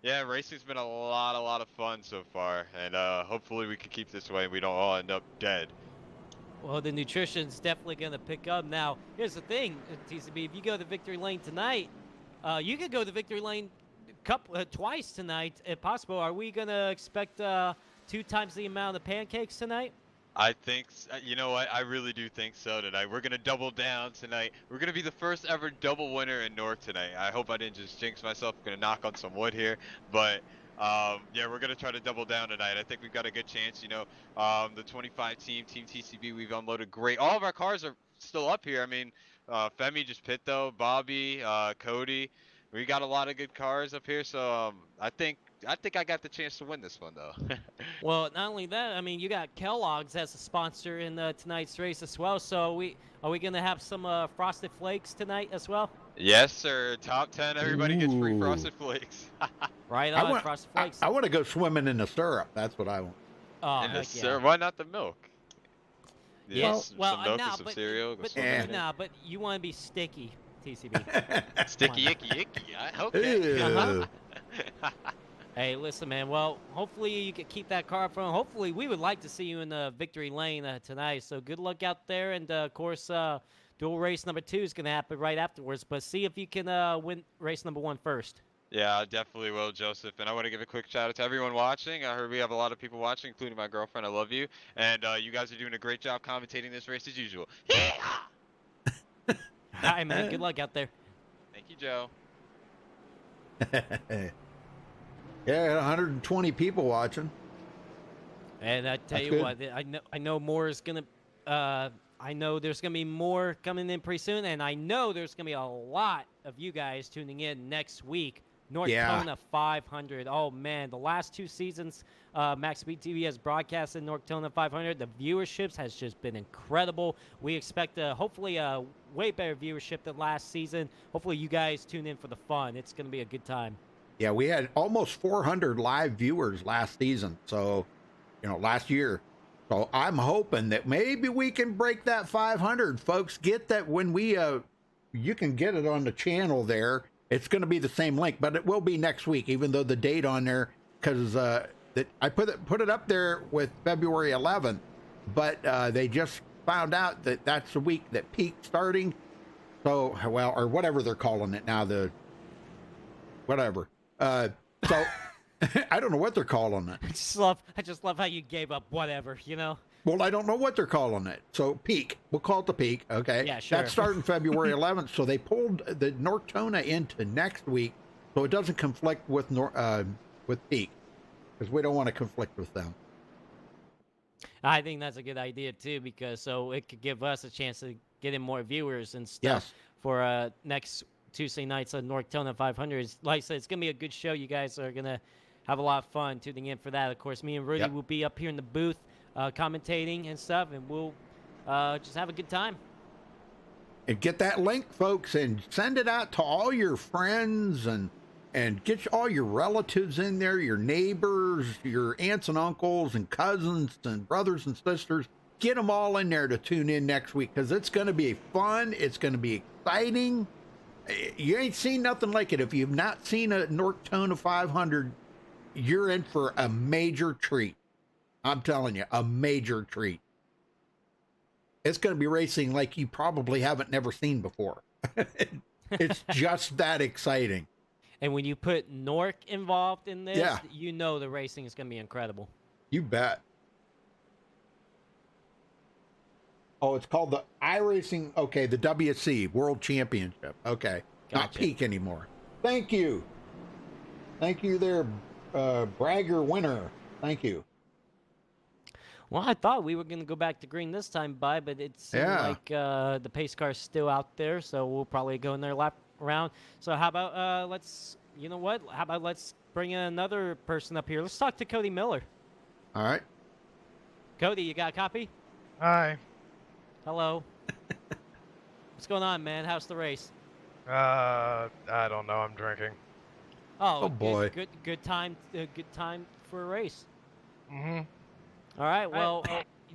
yeah, racing's been a lot of fun so far, and hopefully we can keep this way and we don't all end up dead. Well, the nutrition's definitely going to pick up. Now, here's the thing, TCB, if you go to victory lane tonight, you could go to victory lane twice tonight, if possible. Are we going to expect 2 times the amount of pancakes tonight? I think, you know what, I really do think so tonight. We're going to double down tonight. We're going to be the first ever double winner in North tonight. I hope I didn't just jinx myself. I'm going to knock on some wood here. But, yeah, we're going to try to double down tonight. I think we've got a good chance. You know, the 25 Team TCB, we've unloaded great. All of our cars are still up here. I mean, Femi just pit, though. Bobby, Cody. We got a lot of good cars up here. So I think I got the chance to win this one, though. Well, not only that, I mean, you got Kellogg's as a sponsor in tonight's race as well. So are we going to have some Frosted Flakes tonight as well? Yes, sir. Top 10, everybody gets free Frosted Flakes. Right on, Frosted Flakes. I want to go swimming in the syrup. That's what I want. Oh, And heck sir, why not the milk? Yes. Some milk and some but, cereal. but you want to be sticky, TCB. Sticky, icky. Okay. Ew. Hey, listen, man. Well, hopefully you can keep that car up front. Hopefully, we would like to see you in the victory lane tonight. So good luck out there. And, of course, dual race number 2 is going to happen right afterwards. But see if you can win race number 1 first. Yeah, I definitely will, Joseph. And I want to give a quick shout out to everyone watching. I heard we have a lot of people watching, including my girlfriend. I love you. And you guys are doing a great job commentating this race as usual. All right, man. Good luck out there. Thank you, Joe. Yeah, 120 people watching. And I tell That's you good. what, I know more is gonna. I know there's gonna be more coming in pretty soon, and I know there's gonna be a lot of you guys tuning in next week. North Kona 500. Oh man, the last 2 seasons, MaxSpeedTV has broadcasted North Kona 500. The viewerships has just been incredible. We expect hopefully a way better viewership than last season. Hopefully you guys tune in for the fun. It's gonna be a good time. Yeah, we had almost 400 live viewers last season. So, last year. So I'm hoping that maybe we can break that 500, folks. Get that when we, you can get it on the channel there. It's going to be the same link, but it will be next week, even though the date on there, because that I put it up there with February 11th, but they just found out that that's the week that peak's starting. So, well, or whatever they're calling it now, whatever. So I don't know what they're calling it. I just love how you gave up whatever, Well, I don't know what they're calling it. So peak, we'll call it the peak. Okay. Yeah, sure. That's starting February 11th. So they pulled the North Kona into next week, so it doesn't conflict with peak, because we don't want to conflict with them. I think that's a good idea too, because so it could give us a chance to get in more viewers and stuff for next Tuesday nights on North Kona 500. Like I said, it's gonna be a good show. You guys are gonna have a lot of fun tuning in for that. Of course, me and Rudy will be up here in the booth commentating and stuff, and we'll just have a good time. And get that link, folks, and send it out to all your friends and get all your relatives in there, your neighbors, your aunts and uncles and cousins and brothers and sisters. Get them all in there to tune in next week, because it's going to be fun. It's going to be exciting. You ain't seen nothing like it. If you've not seen a Nortona 500, you're in for a major treat. I'm telling you, a major treat. It's going to be racing like you probably haven't never seen before. It's just that exciting. And when you put Nork involved in this, Yeah. you know the racing is going to be incredible. You bet. Oh, it's called the iRacing. Okay, the WC World Championship. Okay, not Gotcha. Peak anymore. Thank you. Thank you there, bragger winner. Thank you. Well, I thought we were going to go back to green this time, but it seemed Yeah. like the pace car's still out there, so we'll probably go in there lap around. So how about let's, you know what? How about let's bring in another person up here. Let's talk to Cody Miller. All right. Cody, you got a copy? Hi. Hello. What's going on, man? How's the race? I don't know. I'm drinking. Oh, boy. Good time for a race. Mm-hmm. All right. Well,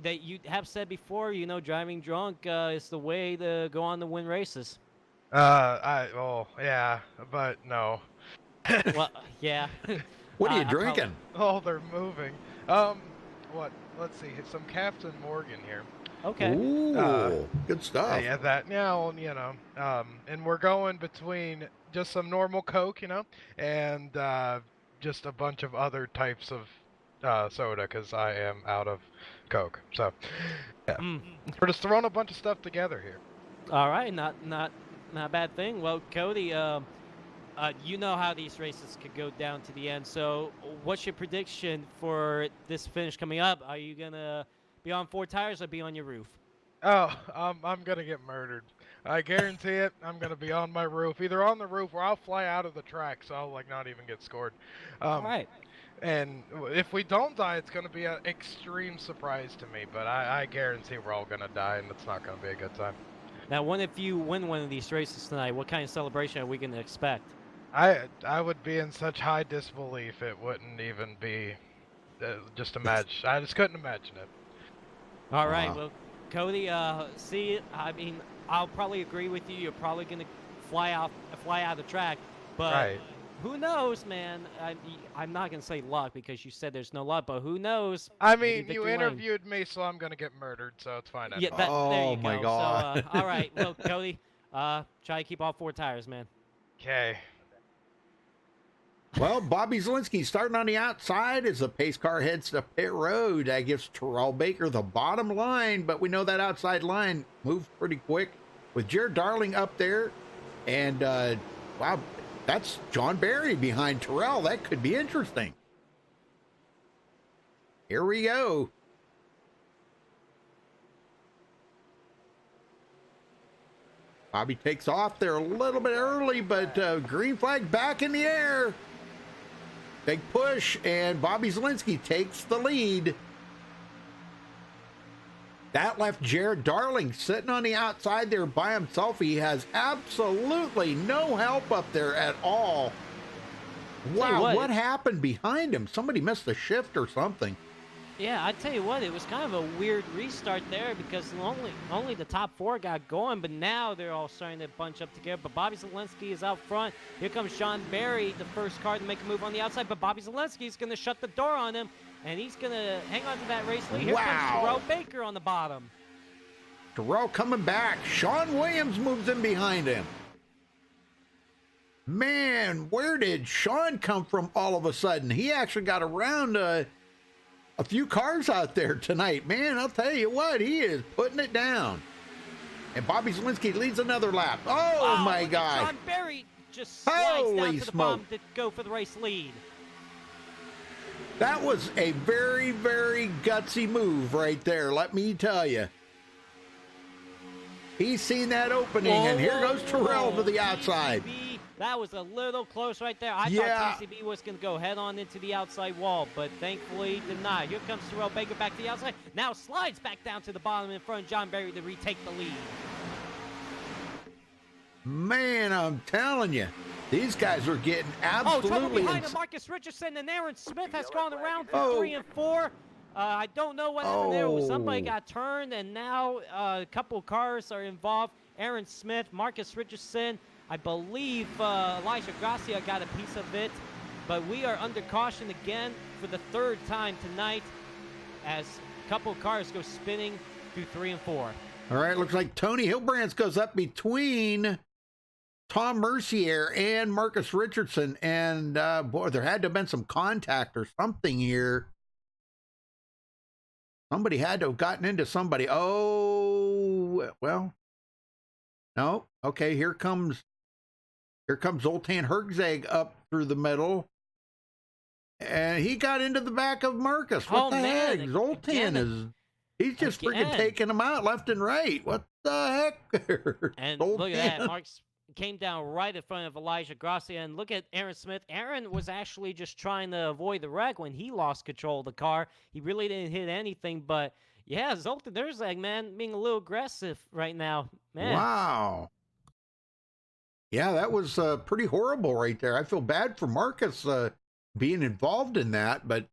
that you have said before, you know, driving drunk is the way to go on to win races. Yeah, but no. Well, yeah. What are you I probably- drinking? Oh, they're moving. What? Let's see. Some Captain Morgan here. Okay. Ooh, good stuff. Yeah, that. Yeah, well, you know. And we're going between just some normal Coke, you know, and just a bunch of other types of soda because I am out of Coke. So, yeah, we're just throwing a bunch of stuff together here. All right. Not a bad thing. Well, Cody, you know how these races could go down to the end. So, what's your prediction for this finish coming up? Are you gonna be on 4 tires or be on your roof? Oh, I'm gonna get murdered. I guarantee it. I'm gonna be on my roof, either on the roof or I'll fly out of the track, so I'll like not even get scored. All right. And if we don't die, it's gonna be an extreme surprise to me. But I guarantee we're all gonna die, and it's not gonna be a good time. Now, what if you win one of these races tonight? What kind of celebration are we gonna expect? I would be in such high disbelief it wouldn't even be. Just imagine. I just couldn't imagine it. All right. Wow. Well, Cody, see, I mean, I'll probably agree with you. You're probably gonna fly out the track, but Right. who knows, man? I'm not gonna say luck because you said there's no luck, but who knows? I Maybe mean, you victory lane. interviewed me, so I'm gonna get murdered. So it's fine. Yeah, there Oh, you my go. God. So, all right. Well, Cody, try to keep all 4 tires, man. Okay. Well, Bobby Zielinski starting on the outside as the pace car heads to pit road. That gives Terrell Baker the bottom line, but we know that outside line moves pretty quick with Jared Darling up there. And, wow, that's John Barry behind Terrell. That could be interesting. Here we go. Bobby takes off there a little bit early, but green flag back in the air. Big push, and Bobby Zielinski takes the lead. That left Jared Darling sitting on the outside there by himself. He has absolutely no help up there at all. Tell you Wow, what, what happened behind him? Somebody missed a shift or something. Yeah, I tell you what, it was kind of a weird restart there because only the top 4 got going, but now they're all starting to bunch up together. But Bobby Zielinski is out front. Here comes Sean Barry, the first car to make a move on the outside, but Bobby Zielinski is going to shut the door on him, and he's going to hang on to that race lead. Here Wow. comes Terrell Baker on the bottom. Terrell coming back. Sean Williams moves in behind him. Man, where did Sean come from all of a sudden? He actually got around a few cars out there tonight. Man, I'll tell you what, he is putting it down. And Bobby Zielinski leads another lap. Oh, my look at God. Sean Barry just slides down Holy to the smoke. bottom to go for the race lead. That was a very, very gutsy move right there, let me tell you. He's seen that opening, and here goes Terrell to the outside. TCB, that was a little close right there. I Yeah. thought TCB was going to go head on into the outside wall, but thankfully did not. Here comes Terrell Baker back to the outside. Now slides back down to the bottom in front of John Barry to retake the lead. Man, I'm telling you, these guys are getting Oh, trouble absolutely behind him. Marcus Richardson and Aaron Smith has gone around for 3 and 4. I don't know what happened there. Somebody Oh. got turned, and now a couple cars are involved. Aaron Smith, Marcus Richardson. I believe Elijah Gracia got a piece of it. But we are under caution again for the third time tonight as a couple cars go spinning through 3 and 4. All right, looks like Tony Hilbrands goes up between Tom Mercier and Marcus Richardson. And, boy, there had to have been some contact or something here. Somebody had to have gotten into somebody. Oh, well, no. Okay, here comes Zoltan Herzog up through the middle. And he got into the back of Marcus. What the heck? Zoltan he's just freaking taking him out left and right. What the heck? And look at that. Marks came down right in front of Elijah Gracia. And look at Aaron Smith. Aaron was actually just trying to avoid the wreck when he lost control of the car. He really didn't hit anything. But, yeah, Zoltan Herzog, man, being a little aggressive right now. Man. Wow. Yeah, that was pretty horrible right there. I feel bad for Marcus being involved in that. But,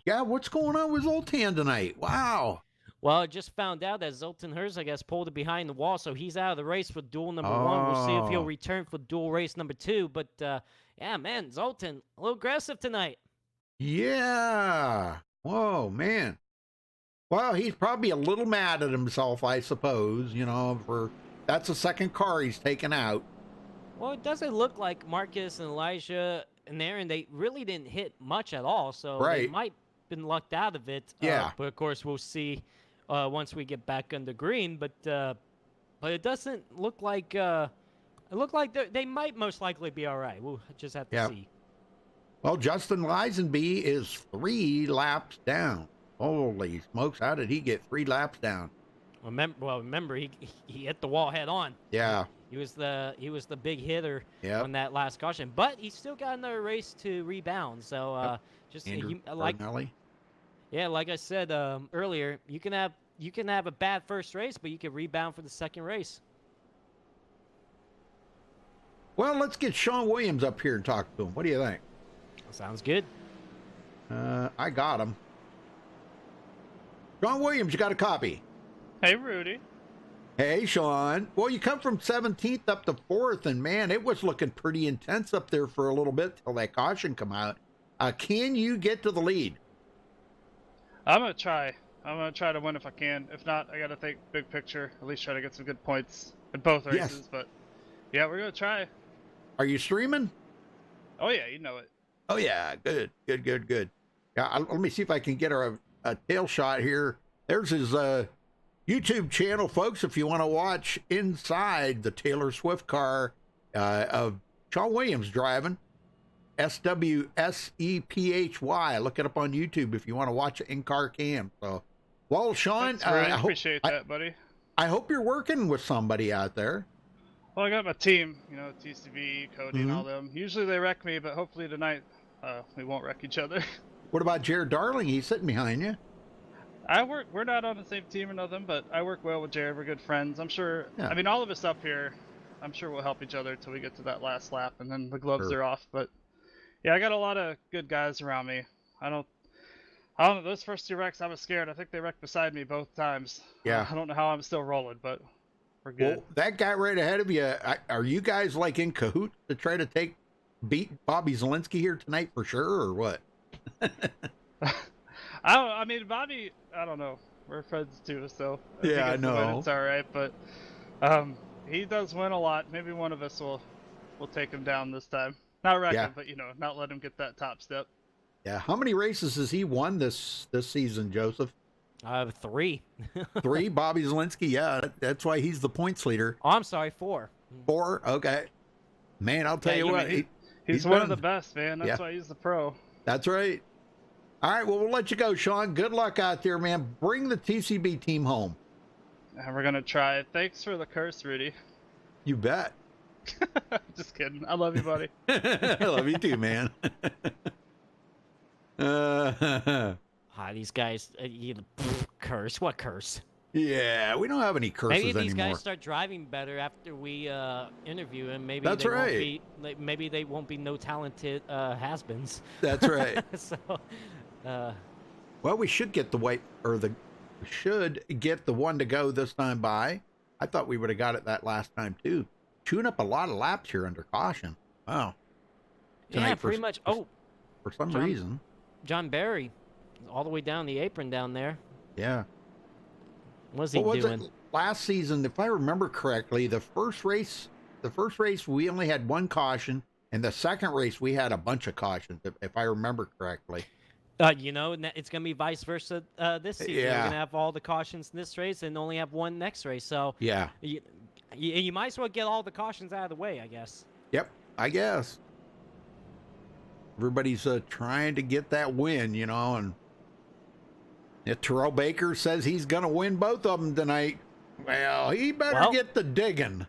yeah, what's going on with Zoltan tonight? Wow. Well, I just found out that Zoltan Herzog has pulled it behind the wall, so he's out of the race for duel number 1. We'll see if he'll return for duel race number 2. But, yeah, man, Zoltan, a little aggressive tonight. Yeah. Whoa, man. Well, he's probably a little mad at himself, I suppose, for that's the second car he's taken out. Well, it doesn't look like Marcus and Elijah and Aaron, they really didn't hit much at all, so they might have been lucked out of it. Yeah. But, of course, we'll see once we get back under green. But it doesn't look like they might most likely be all right. We'll just have to see. Well, Justin Lisenby is 3 laps down. Holy smokes, how did he get 3 laps down? Remember he hit the wall head on. Yeah. He was the big hitter on that last caution, but he still got another race to rebound. So like I said earlier, you can have a bad first race, but you can rebound for the second race. Well, let's get Sean Williams up here and talk to him. What do you think? Sounds good. I got him. Sean Williams, you got a copy? Hey, Rudy. Hey, Sean. Well, you come from 17th up to 4th, and, man, it was looking pretty intense up there for a little bit till that caution come out. Can you get to the lead? I'm going to try. I'm going to try to win if I can. If not, I got to think big picture, at least try to get some good points in both races. Yes. But, yeah, we're going to try. Are you streaming? Oh, yeah, you know it. Oh, yeah. Good. Yeah, let me see if I can get a tail shot here. There's his YouTube channel, folks, if you want to watch inside the Taylor Swift car of Sean Williams driving. SWSEPHY. Look it up on YouTube if you want to watch it in-car cam. So, well, Sean, I appreciate that, buddy. I hope you're working with somebody out there. Well, I got my team, TCB, Cody, and all them. Usually they wreck me, but hopefully tonight we won't wreck each other. What about Jared Darling? He's sitting behind you. We're not on the same team or nothing, but I work well with Jared. We're good friends. I'm sure, all of us up here, I'm sure we'll help each other until we get to that last lap, and then the gloves are off. But, yeah, I got a lot of good guys around me. I don't know, those first 2 wrecks, I was scared. I think they wrecked beside me both times. Yeah. I don't know how I'm still rolling, but we're good. Well, that guy right ahead of you, are you guys, like, in cahoots to try to beat Bobby Zielinski here tonight for sure, or what? Bobby, I don't know. We're friends too, so I know. It's all right, but he does win a lot. Maybe one of us will take him down this time. Not wreck him, but not let him get that top step. Yeah. How many races has he won this season, Joseph? 3. 3. Bobby Zielinski. Yeah, that's why he's the points leader. Oh, I'm sorry, 4. 4. Okay. Man, I'll tell you what. He's one of the best, man. That's why he's the pro. That's right. All right, well, we'll let you go, Sean. Good luck out there, man. Bring the TCB team home. And we're going to try. Thanks for the curse, Rudy. You bet. Just kidding. I love you, buddy. I love you too, man. These guys, curse. What curse? Yeah, we don't have any curses anymore. Maybe these guys start driving better after we interview him. Maybe that's right. Maybe they won't be no talented has-beens. That's right. Well, we should get the one to go this time by. I thought we would have got it that last time too. Chewing up a lot of laps here under caution. Wow. Yeah, pretty much. Oh, for some reason. John Barry, all the way down the apron down there. Yeah. What's he doing? Last season, if I remember correctly, the first race we only had one caution, and the second race we had a bunch of cautions, if I remember correctly. You know, it's going to be vice versa this season. Yeah. We're going to have all the cautions in this race and only have one next race. So yeah, you might as well get all the cautions out of the way, I guess. Yep, I guess. Everybody's trying to get that win, you know, and if Terrell Baker says he's going to win both of them tonight, well, he better get the digging.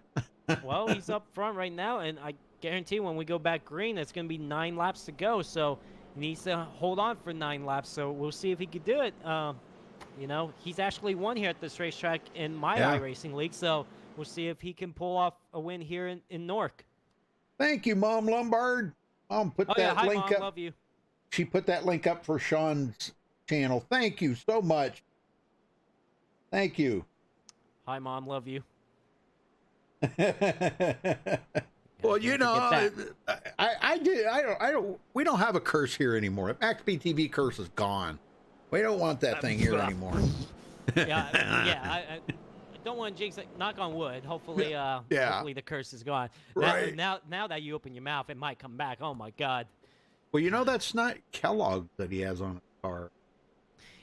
Well, he's up front right now, and I guarantee when we go back green, it's going to be 9 laps to go. So he needs to hold on for 9 laps. So we'll see if he can do it. You know, he's actually won here at this racetrack in my iRacing League. So we'll see if he can pull off a win here in Newark. Thank you, Mom Lombard. Mom put that hi, link Mom, up. Love you. She put that link up for Sean's channel. Thank you so much. Thank you. Hi, Mom. Love you. Well, you know, we don't have a curse here anymore. MaxSpeedTV curse is gone. We don't want that thing here anymore. I don't want to jinx it. Knock on wood. Hopefully, hopefully the curse is gone. Right. Now that you open your mouth, it might come back. Oh my God. Well, you know, that's not Kellogg that he has on his car.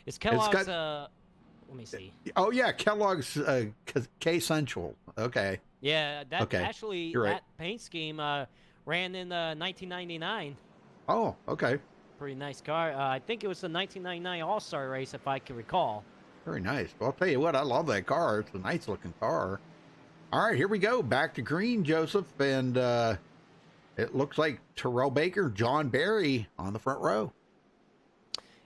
It's Kellogg's. Let me see. Oh yeah, Kellogg's K Central. Okay. Yeah, that actually You're right. that paint scheme ran in 1999. Oh, okay. Pretty nice car. I think it was the 1999 All-Star race, if I can recall. Very nice. Well, I'll tell you what, I love that car. It's a nice looking car. All right, here we go. Back to green, Joseph, and it looks like Terrell Baker, John Barry on the front row.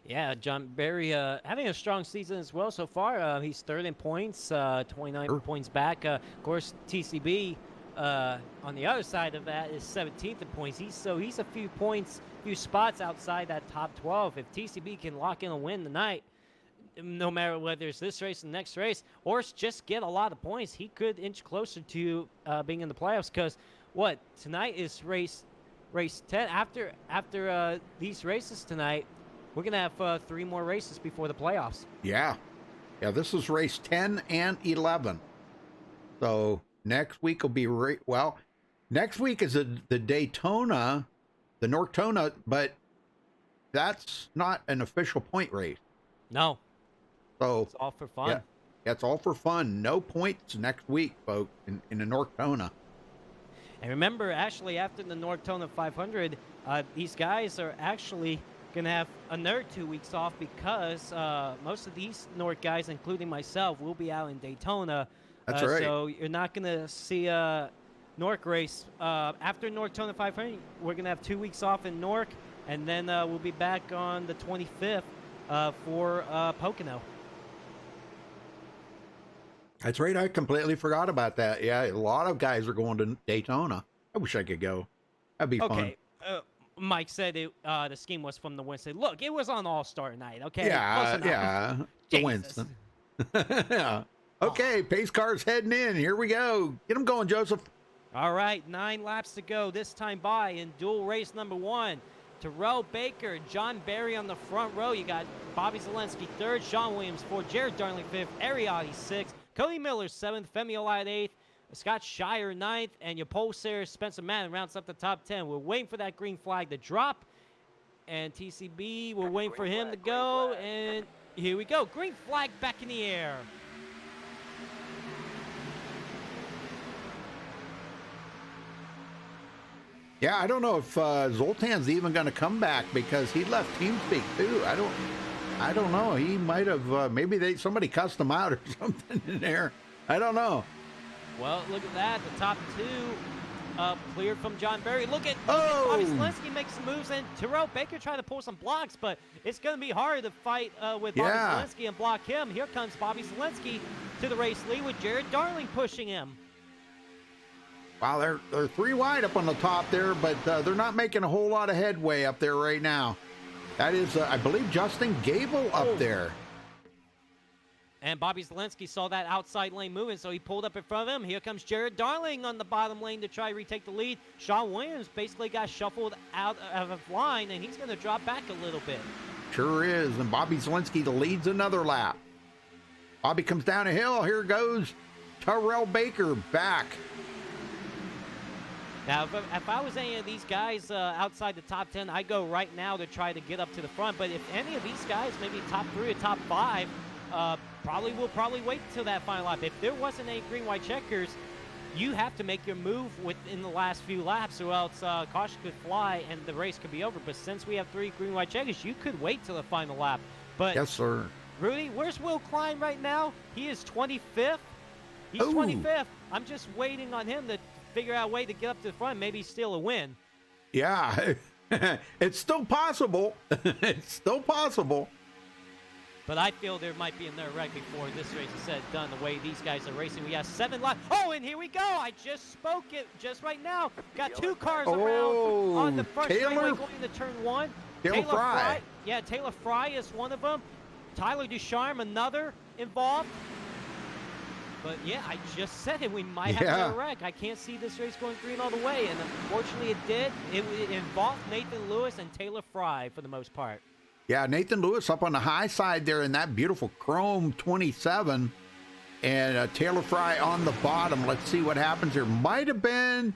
Yeah, John Barry having a strong season as well so far. He's third in points, 29 points back. Of course, TCB on the other side of that is 17th in points. He's a few spots outside that top 12. If TCB can lock in a win tonight, no matter whether it's this race or the next race, or just get a lot of points, he could inch closer to being in the playoffs. Because tonight is race 10. After these races tonight, we're going to have 3 more races before the playoffs. Yeah, this is race 10 and 11. So next week will be, next week is the Daytona, the Nortona, but that's not an official point race. No. So it's all for fun. Yeah, it's all for fun. No points next week, folks, in the Nortona. And remember, actually, after the Nortona 500, these guys are actually going to have another 2 weeks off because most of these North guys, including myself, will be out in Daytona. That's right. So you're not going to see a Newark race. After Nortona 500, we're going to have 2 weeks off in Newark, and then we'll be back on the 25th for Pocono. That's right. I completely forgot about that. Yeah, a lot of guys are going to Daytona. I wish I could go. That'd be fun. Okay. Mike said the scheme was from the Winston. Look, it was on All-Star night, okay? Yeah. The Winston. Yeah. Okay, pace car's heading in. Here we go. Get them going, Joseph. All right, 9 laps to go. This time by in dual race number 1. Terrell Baker, John Barry on the front row. You got Bobby Zelensky 3rd, Sean Williams 4th, Jared Darling 5th, Ariotti 6th, Cody Miller 7th, Femi Olad 8th, Scott Shire 9th, and your pole sitter Spencer Madden rounds up the top 10. We're waiting for that green flag to drop, and TCB, we're waiting for him to go, and here we go. Green flag back in the air. Yeah, I don't know if Zoltan's even going to come back because he left TeamSpeak too. I don't know. He might have. Maybe somebody cussed him out or something in there. I don't know. Well, look at that. The top 2 cleared from John Barry. Look at Bobby Zelensky make some moves, and Terrell Baker trying to pull some blocks, but it's going to be hard to fight with Bobby Zelensky and block him. Here comes Bobby Zelensky to the race lead with Jared Darling pushing him. Wow, they're 3 wide up on the top there, but they're not making a whole lot of headway up there right now. That is, I believe, Justin Gable up there. And Bobby Zelensky saw that outside lane moving, so he pulled up in front of him. Here comes Jared Darling on the bottom lane to try to retake the lead. Sean Williams basically got shuffled out of line, and he's going to drop back a little bit. Sure is. And Bobby Zelensky leads another lap. Bobby comes down a hill. Here goes Terrell Baker back. Now, if I was any of these guys outside the top 10, I'd go right now to try to get up to the front. But if any of these guys, maybe top 3 or top 5, probably wait until that final lap. If there wasn't any green-white checkers, you have to make your move within the last few laps, or else caution could fly and the race could be over. But since we have 3 green-white checkers, you could wait till the final lap. But yes, sir. Rudy, where's Will Klein right now? He is 25th. He's Ooh. 25th. I'm just waiting on him to figure out a way to get up to the front, maybe steal a win. Yeah, it's still possible. It's still possible. But I feel there might be another wreck before this race is said and done, the way these guys are racing. We have 7 laps. Oh, and here we go. I just spoke it just right now. Got 2 cars around on the front straightaway going to turn 1. Taylor Fry. Yeah, Taylor Fry is one of them. Tyler Ducharme, another involved. But yeah, I just said it. We might have another wreck. I can't see this race going green all the way. And unfortunately, it did. It involved Nathan Lewis and Taylor Fry for the most part. Yeah, Nathan Lewis up on the high side there in that beautiful chrome 27. And Taylor Fry on the bottom. Let's see what happens here. Might have been,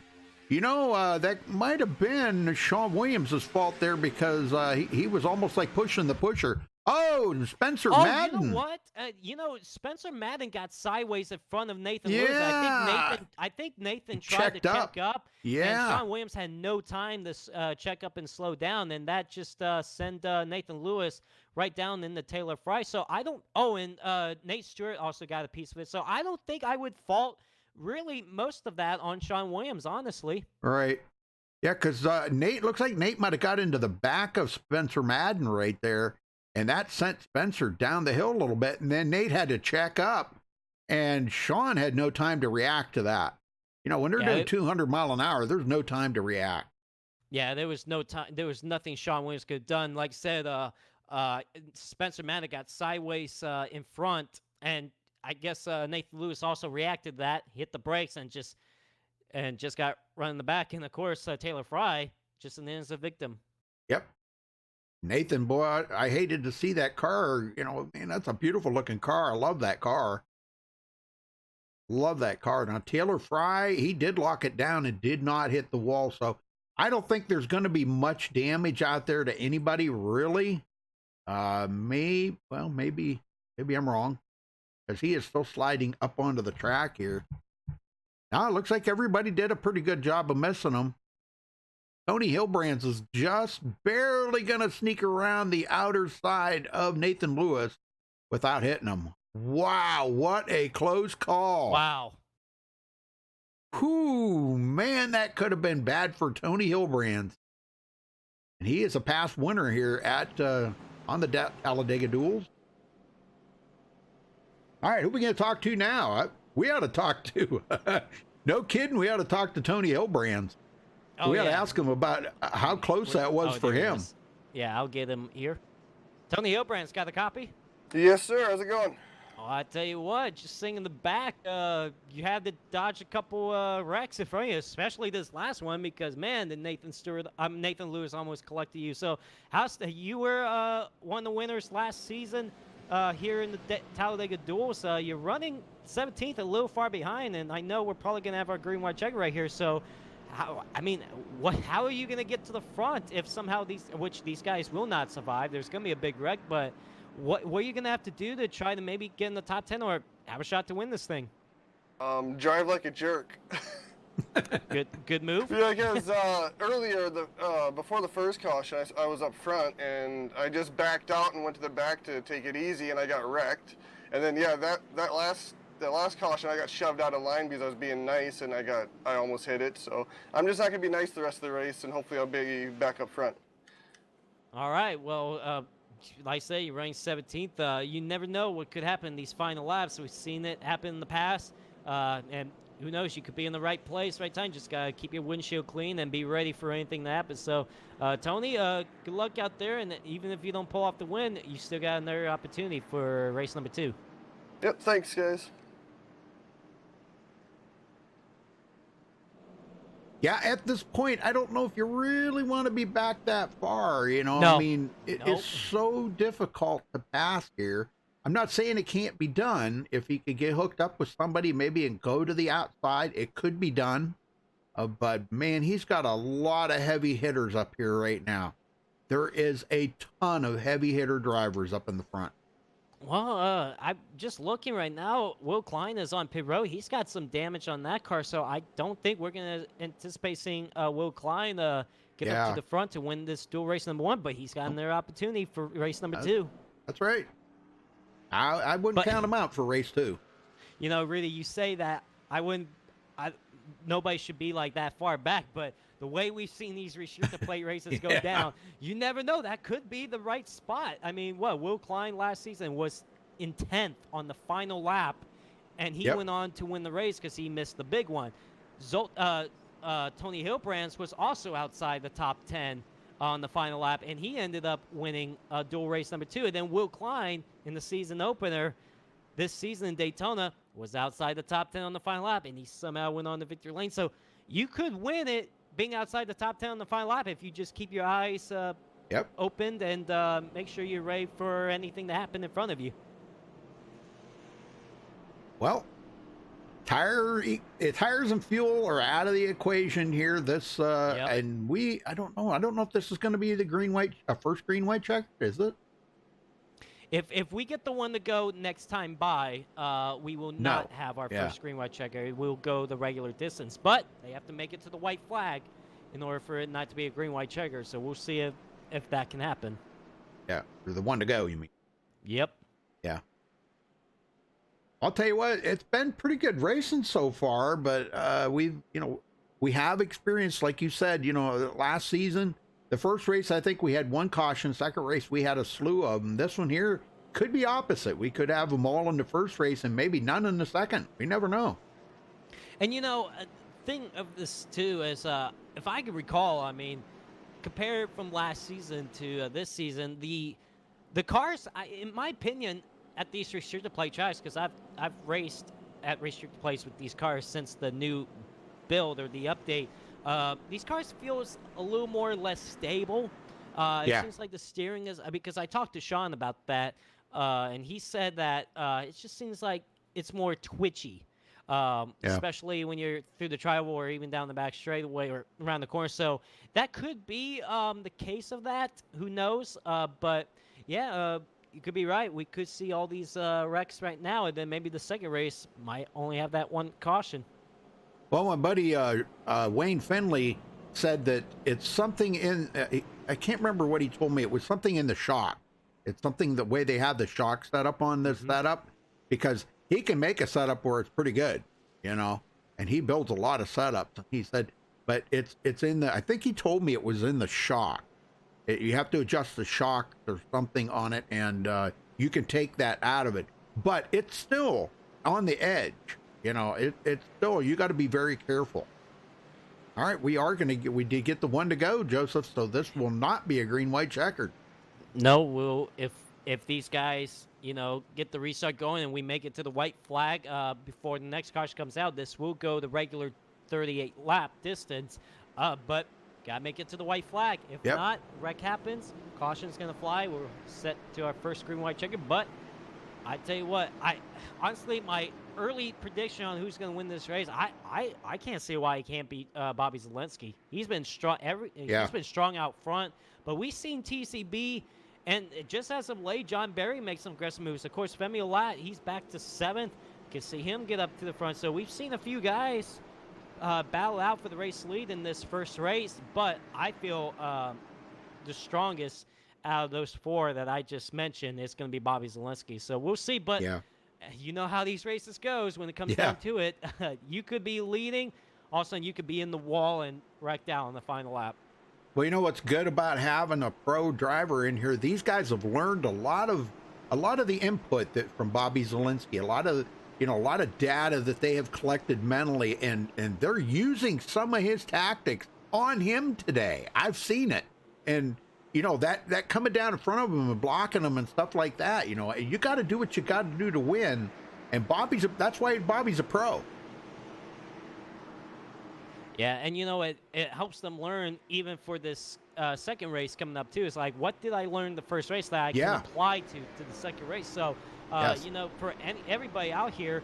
that might have been Sean Williams' fault there, because he was almost like pushing the pusher. Oh, Spencer Madden. You know what? Spencer Madden got sideways in front of Nathan Yeah. Lewis. I think Nathan tried to check up. Yeah. And Sean Williams had no time to check up and slow down, and that just sent Nathan Lewis right down into Taylor Fry. So I don't. Oh, and Nate Stewart also got a piece of it. So I don't think I would fault really most of that on Sean Williams, honestly. Right. Yeah, because Nate, looks like Nate might have got into the back of Spencer Madden right there. And that sent Spencer down the hill a little bit. And then Nate had to check up. And Sean had no time to react to that. When they're doing 200 mile an hour, there's no time to react. Yeah, there was no time. There was nothing Sean Williams could have done. Like I said, Spencer Madden got sideways in front. And I guess Nathan Lewis also reacted to that, hit the brakes, and just got run in the back. And, of course, Taylor Fry just an innocent victim. Yep. Nathan, boy, I hated to see that car. Man, that's a beautiful looking car. I love that car. Love that car. Now, Taylor Fry, he did lock it down and did not hit the wall. So I don't think there's going to be much damage out there to anybody, really. Maybe I'm wrong, because he is still sliding up onto the track here. Now, it looks like everybody did a pretty good job of missing him. Tony Hilbrands is just barely going to sneak around the outer side of Nathan Lewis without hitting him. Wow, what a close call. Wow. Whew, man, that could have been bad for Tony Hilbrands. And he is a past winner here at on the Talladega Duels. All right, who are we going to talk to now? We ought to talk to, no kidding, we ought to talk to Tony Hilbrands. Oh, we got to ask him about how close that was for him. Yeah, I'll get him here. Tony Hilbrand's got a copy? Yes, sir. How's it going? Oh, I tell you what, just seeing in the back, you had to dodge a couple wrecks in front of you, especially this last one, because, man, the Nathan Lewis almost collected you. So you were one of the winners last season here in the Talladega Duels. You're running 17th, a little far behind, and I know we're probably going to have our green-white checker right here. So, how are you going to get to the front if somehow these guys will not survive? There's going to be a big wreck, but what are you going to have to do to try to maybe get in the top 10 or have a shot to win this thing? Drive like a jerk. Good move. Yeah, because earlier, before the first caution, I was up front, and I just backed out and went to the back to take it easy, and I got wrecked. And then, yeah, that last caution, I got shoved out of line because I was being nice, and I almost hit it. So I'm just not going to be nice the rest of the race, and hopefully I'll be back up front. All right. Well, like I say, you're running 17th. You never know what could happen in these final laps. We've seen it happen in the past. And who knows? You could be in the right place, right time. Just got to keep your windshield clean and be ready for anything to happen. So, Tony, good luck out there. And even if you don't pull off the win, you still got another opportunity for race number 2. Yep, thanks, guys. Yeah, at this point, I don't know if you really want to be back that far. You know, No. I mean, it's so difficult to pass here. I'm not saying it can't be done. If he could get hooked up with somebody, maybe, and go to the outside, it could be done. But man, he's got a lot of heavy hitters up here right now. There is a ton of heavy hitter drivers up in the front. Well, I'm just looking right now. Will Klein is on pit road. He's got some damage on that car, so I don't think we're going to anticipate seeing Will Klein get up to the front to win this dual race number 1, but he's got another opportunity for race number 2. That's right. I wouldn't count him out for race 2. You know, really, you say that. Nobody should be like that far back, but the way we've seen these restrictor plate races go down, you never know. That could be the right spot. I mean, Will Klein last season was in 10th on the final lap, and he went on to win the race because he missed the big one. Tony Hilbrands was also outside the top 10 on the final lap, and he ended up winning dual race number 2. And then Will Klein in the season opener this season in Daytona was outside the top 10 on the final lap, and he somehow went on the victory lane. So you could win it being outside the top 10 on the final lap if you just keep your eyes opened and make sure you're ready for anything to happen in front of you. Well, tires and fuel are out of the equation here. This and I don't know if this is going to be the first green white check, is it? If we get the one to go next time by, we will not have our first green white checker. We'll go the regular distance, but they have to make it to the white flag in order for it not to be a green white checker. So we'll see if that can happen. Yeah, or the one to go, you mean? Yep. Yeah. I'll tell you what, it's been pretty good racing so far, but we have experienced, like you said, last season. The first race, I think we had one caution. Second race, we had a slew of them. This one here could be opposite. We could have them all in the first race and maybe none in the second. We never know. And, a thing of this, too, is if I can recall, I mean, compare from last season to this season, the cars, in my opinion, at these restricted plate tracks, because I've raced at restricted plates with these cars since the new build or the update, these cars feels a little more or less stable. It seems like the steering is, because I talked to Sean about that, and he said that it just seems like it's more twitchy, especially when you're through the tri-oval or even down the back straightaway or around the corner. So that could be the case of that. Who knows? But yeah, you could be right. We could see all these wrecks right now, and then maybe the second race might only have that one caution. Well, my buddy Wayne Finley said that it's something in, I can't remember what he told me. It was something in the shock. It's something the way they have the shock set up on this setup, because he can make a setup where it's pretty good, and he builds a lot of setups. He said, but it's in the, I think he told me it was in the shock. You have to adjust the shock or something on it, and you can take that out of it. But it's still on the edge. It's still, you got to be very careful. All right, we did get the one to go, Joseph, so this will not be a green-white checkered. No, if these guys, get the restart going and we make it to the white flag before the next caution comes out, this will go the regular 38-lap distance, but got to make it to the white flag. If not, wreck happens, caution's going to fly, we're set to our first green-white checker, but I tell you what, honestly, my early prediction on who's going to win this race, I can't see why he can't beat Bobby Zelensky. He's been strong. He's been strong out front. But we've seen TCB, and just as of late, John Berry makes some aggressive moves. Of course, Femi Olat, he's back to 7th. You can see him get up to the front. So we've seen a few guys battle out for the race lead in this first race. But I feel the strongest out of those 4 that I just mentioned is going to be Bobby Zelensky. So we'll see. But you know how these races goes when it comes down to it. You could be leading, all of a sudden you could be in the wall and wrecked out on the final lap. Well, you know what's good about having a pro driver in here? These guys have learned a lot of the input from Bobby Zelensky, a lot of data that they have collected mentally, and they're using some of his tactics on him today. I've seen it, and that coming down in front of him and blocking him and stuff like that. You got to do what you got to do to win. And that's why Bobby's a pro. Yeah, and you know, it helps them learn even for this second race coming up too. It's like, what did I learn the first race that I can apply to the second race? So, you know, for everybody out here,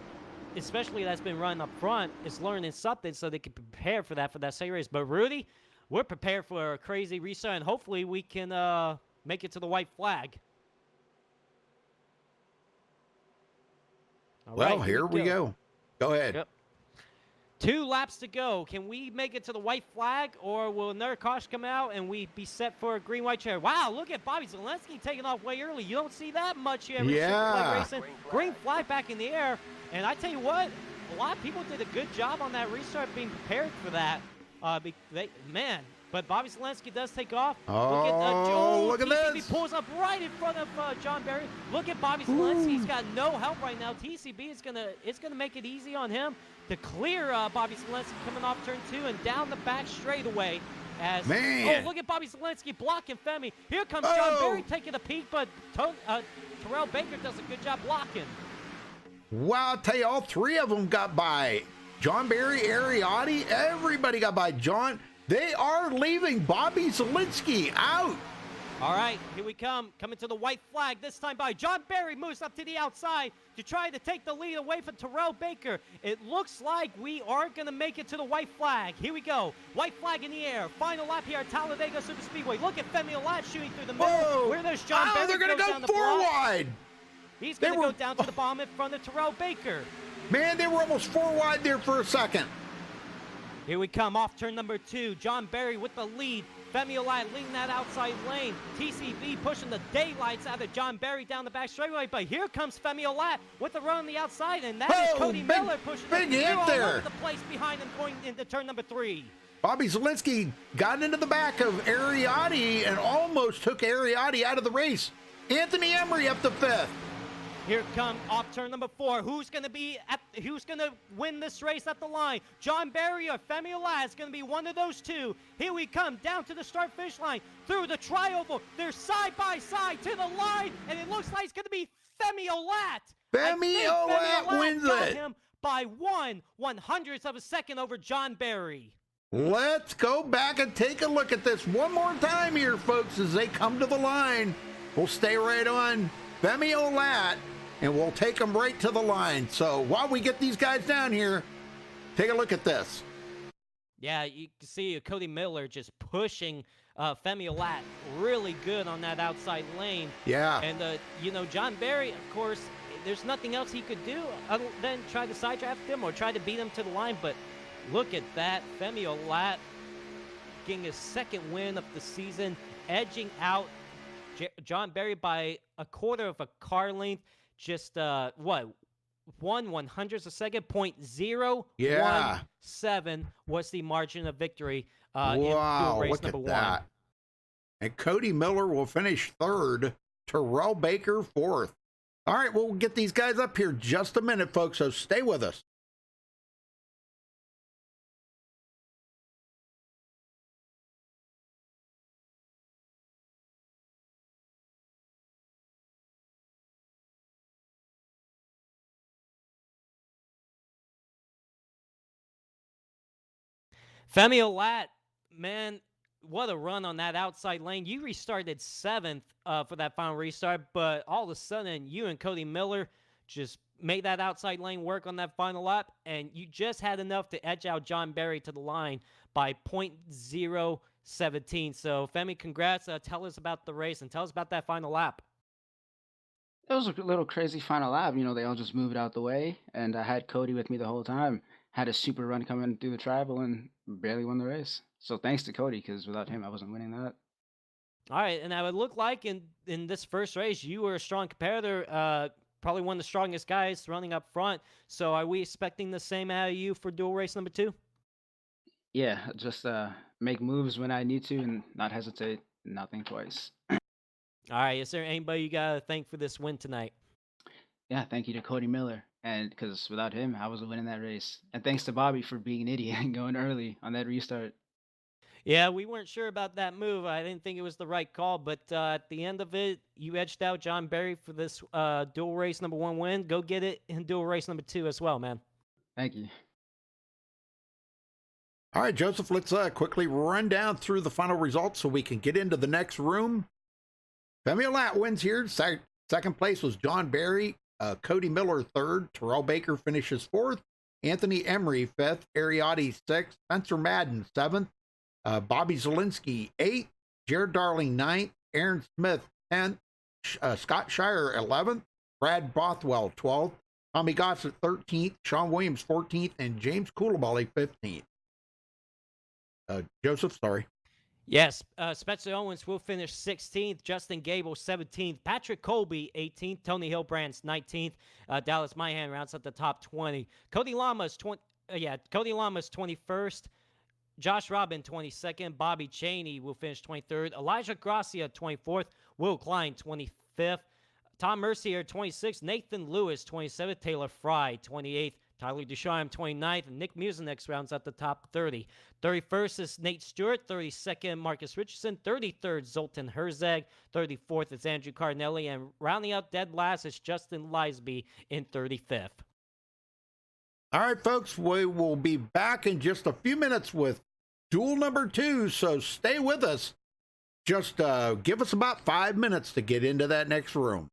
especially that's been running up front, is learning something so they can prepare for that second race. But Rudy, we're prepared for a crazy restart, and hopefully we can make it to the white flag. All well, right, here we go. Go ahead. Yep. 2 laps to go. Can we make it to the white flag, or will another caution come out and we be set for a green-white chair? Wow, look at Bobby Zalenski taking off way early. You don't see that much here. Racing. Green flag back in the air. And I tell you what, a lot of people did a good job on that restart, being prepared for that. But Bobby Zalenski does take off. Look at TCB this. pulls up right in front of John Barry. Look at Bobby Zalenski. He's got no help right now. TCB is gonna make it easy on him to clear Bobby Zalenski coming off turn 2 and down the back straightaway. Look at Bobby Zalenski blocking Femi. Here comes John Barry taking a peek, but Terrell Baker does a good job blocking. Wow, I'll tell you, all 3 of them got by. John Barry, Ariotti, everybody got by. John, they are leaving Bobby Zalenski out. All right, here we come. Coming to the white flag, this time by John Barry moves up to the outside to try to take the lead away from Terrell Baker. It looks like we are going to make it to the white flag. Here we go. White flag in the air. Final lap here at Talladega Superspeedway. Look at Femi Olat shooting through the middle. Where there's John Barry. They're going to go 4 wide. He's going to go down to the bottom in front of Terrell Baker. Man, they were almost 4 wide there for a second. Here we come off turn number 2. John Barry with the lead. Femi Olat leading that outside lane. TCB pushing the daylights out of John Barry down the back straightaway. But here comes Femi Olat with the run on the outside, and that is Cody Miller pushing hit all there. over the place behind him going into turn number 3. Bobby Zalenski got into the back of Ariotti and almost took Ariotti out of the race. Anthony Emery up to 5th. Here come off turn number 4. Who's going to win this race at the line? John Barry or Femi Olat? It's going to be one of those two. Here we come down to the start finish line through the tri-oval. They're side by side to the line, and it looks like it's going to be Femi Olat. Femi Olat wins it him by 1/100th of a second over John Barry. Let's go back and take a look at this one more time here, folks, as they come to the line. We'll stay right on Femi Olat, and we'll take them right to the line. So while we get these guys down here, take a look at this. Yeah, you can see Cody Miller just pushing Femi Olat really good on that outside lane. Yeah. And, John Barry, of course, there's nothing else he could do other than try to side draft him or try to beat him to the line. But look at that. Femi Olat getting his second win of the season, edging out John Barry by a quarter of a car length. Just 1/100th a second, 0.017 was the margin of victory in Duel race look number at 1. that. And Cody Miller will finish 3rd, Terrell Baker 4th. All right, we'll get these guys up here just a minute, folks, so stay with us. Femi Olat, man, what a run on that outside lane. You restarted 7th for that final restart, but all of a sudden, you and Cody Miller just made that outside lane work on that final lap, and you just had enough to edge out John Barry to the line by 0.017. So, Femi, congrats. Tell us about the race and tell us about that final lap. It was a little crazy final lap. They all just moved out the way, and I had Cody with me the whole time. Had a super run coming through the tribal and barely won the race. So thanks to Cody, because without him, I wasn't winning that. All right, and it would look like in this first race, you were a strong competitor, probably one of the strongest guys running up front. So are we expecting the same out of you for Duel race number 2? Yeah, just make moves when I need to and not hesitate, not think twice. All right, is there anybody you got to thank for this win tonight? Yeah, thank you to Cody Miller. And because without him, I wasn't winning that race. And thanks to Bobby for being an idiot and going early on that restart. Yeah, we weren't sure about that move. I didn't think it was the right call, but at the end of it, you edged out John Barry for this dual race number 1 win. Go get it in dual race number 2 as well, man. Thank you. All right, Joseph, let's quickly run down through the final results so we can get into the next room. Femi Lat wins here. Second place was John Barry. Cody Miller third. Terrell Baker finishes fourth. Anthony Emery fifth. Ariotti sixth. Spencer Madden seventh. Bobby Zielinski 8th, Jared Darling 9th, Aaron Smith 10th, Scott Shire 11th, Brad Bothwell 12th, Tommy Gossett 13th, Sean Williams 14th, and James Coulibaly 15th. Joseph, sorry. Yes, Spencer Owens will finish 16th, Justin Gable 17th, Patrick Colby 18th, Tony Hilbrands 19th, Dallas Myhan rounds up the top 20. Cody Lamas 21st. Josh Robin, 22nd. Bobby Cheney will finish 23rd. Elijah Gracia, 24th. Will Klein, 25th. Tom Mercier, 26th. Nathan Lewis, 27th. Taylor Fry, 28th. Tyler Ducharme, 29th. And Nick Mucinex rounds out the top 30. 31st is Nate Stewart. 32nd, Marcus Richardson. 33rd, Zoltan Herzeg. 34th is Andrew Cardinelli. And rounding out dead last is Justin Lisby in 35th. All right, folks, we will be back in just a few minutes with duel number 2, so stay with us. Just give us about 5 minutes to get into that next room.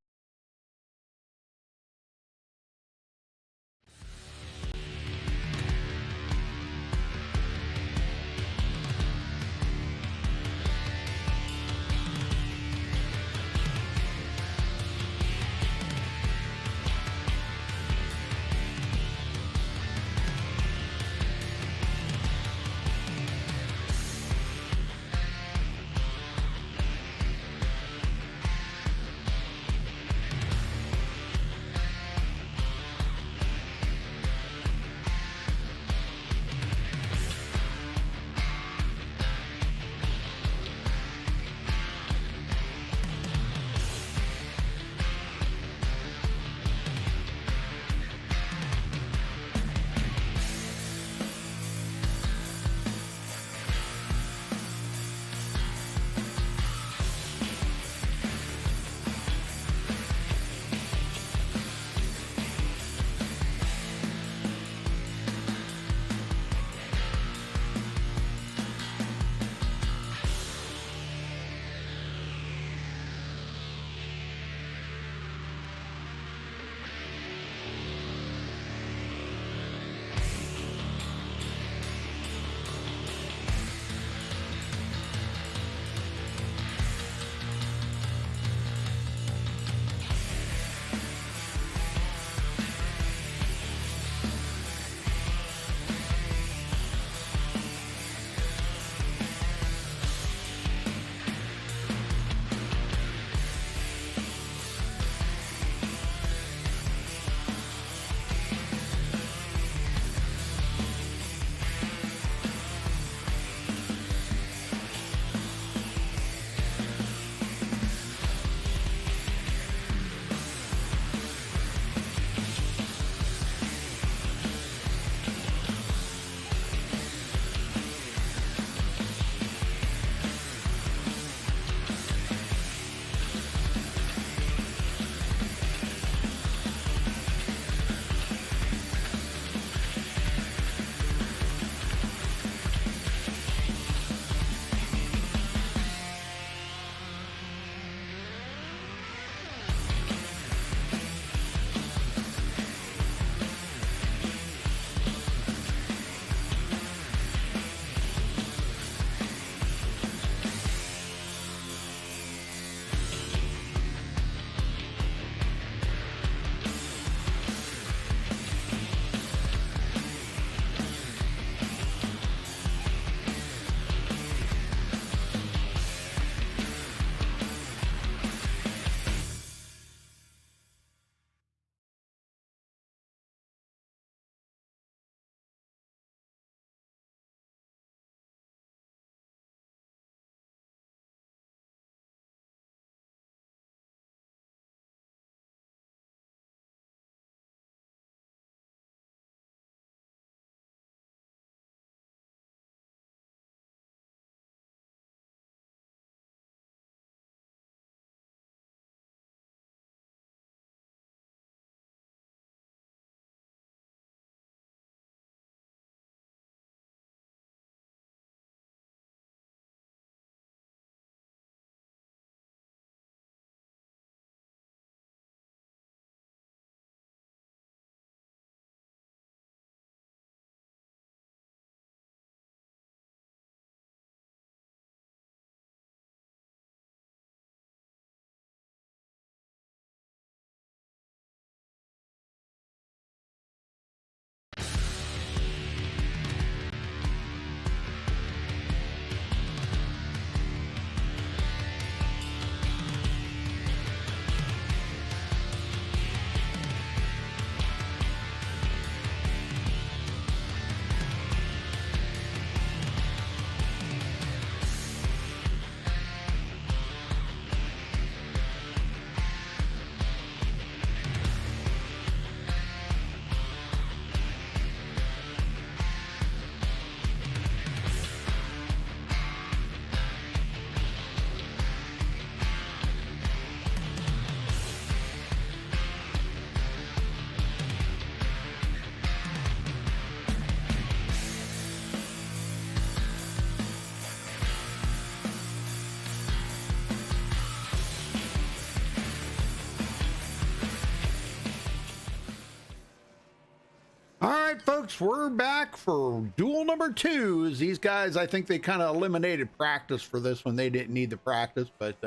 folks, we're back for duel number 2. These guys, I think they kind of eliminated practice for this one. They didn't need the practice, but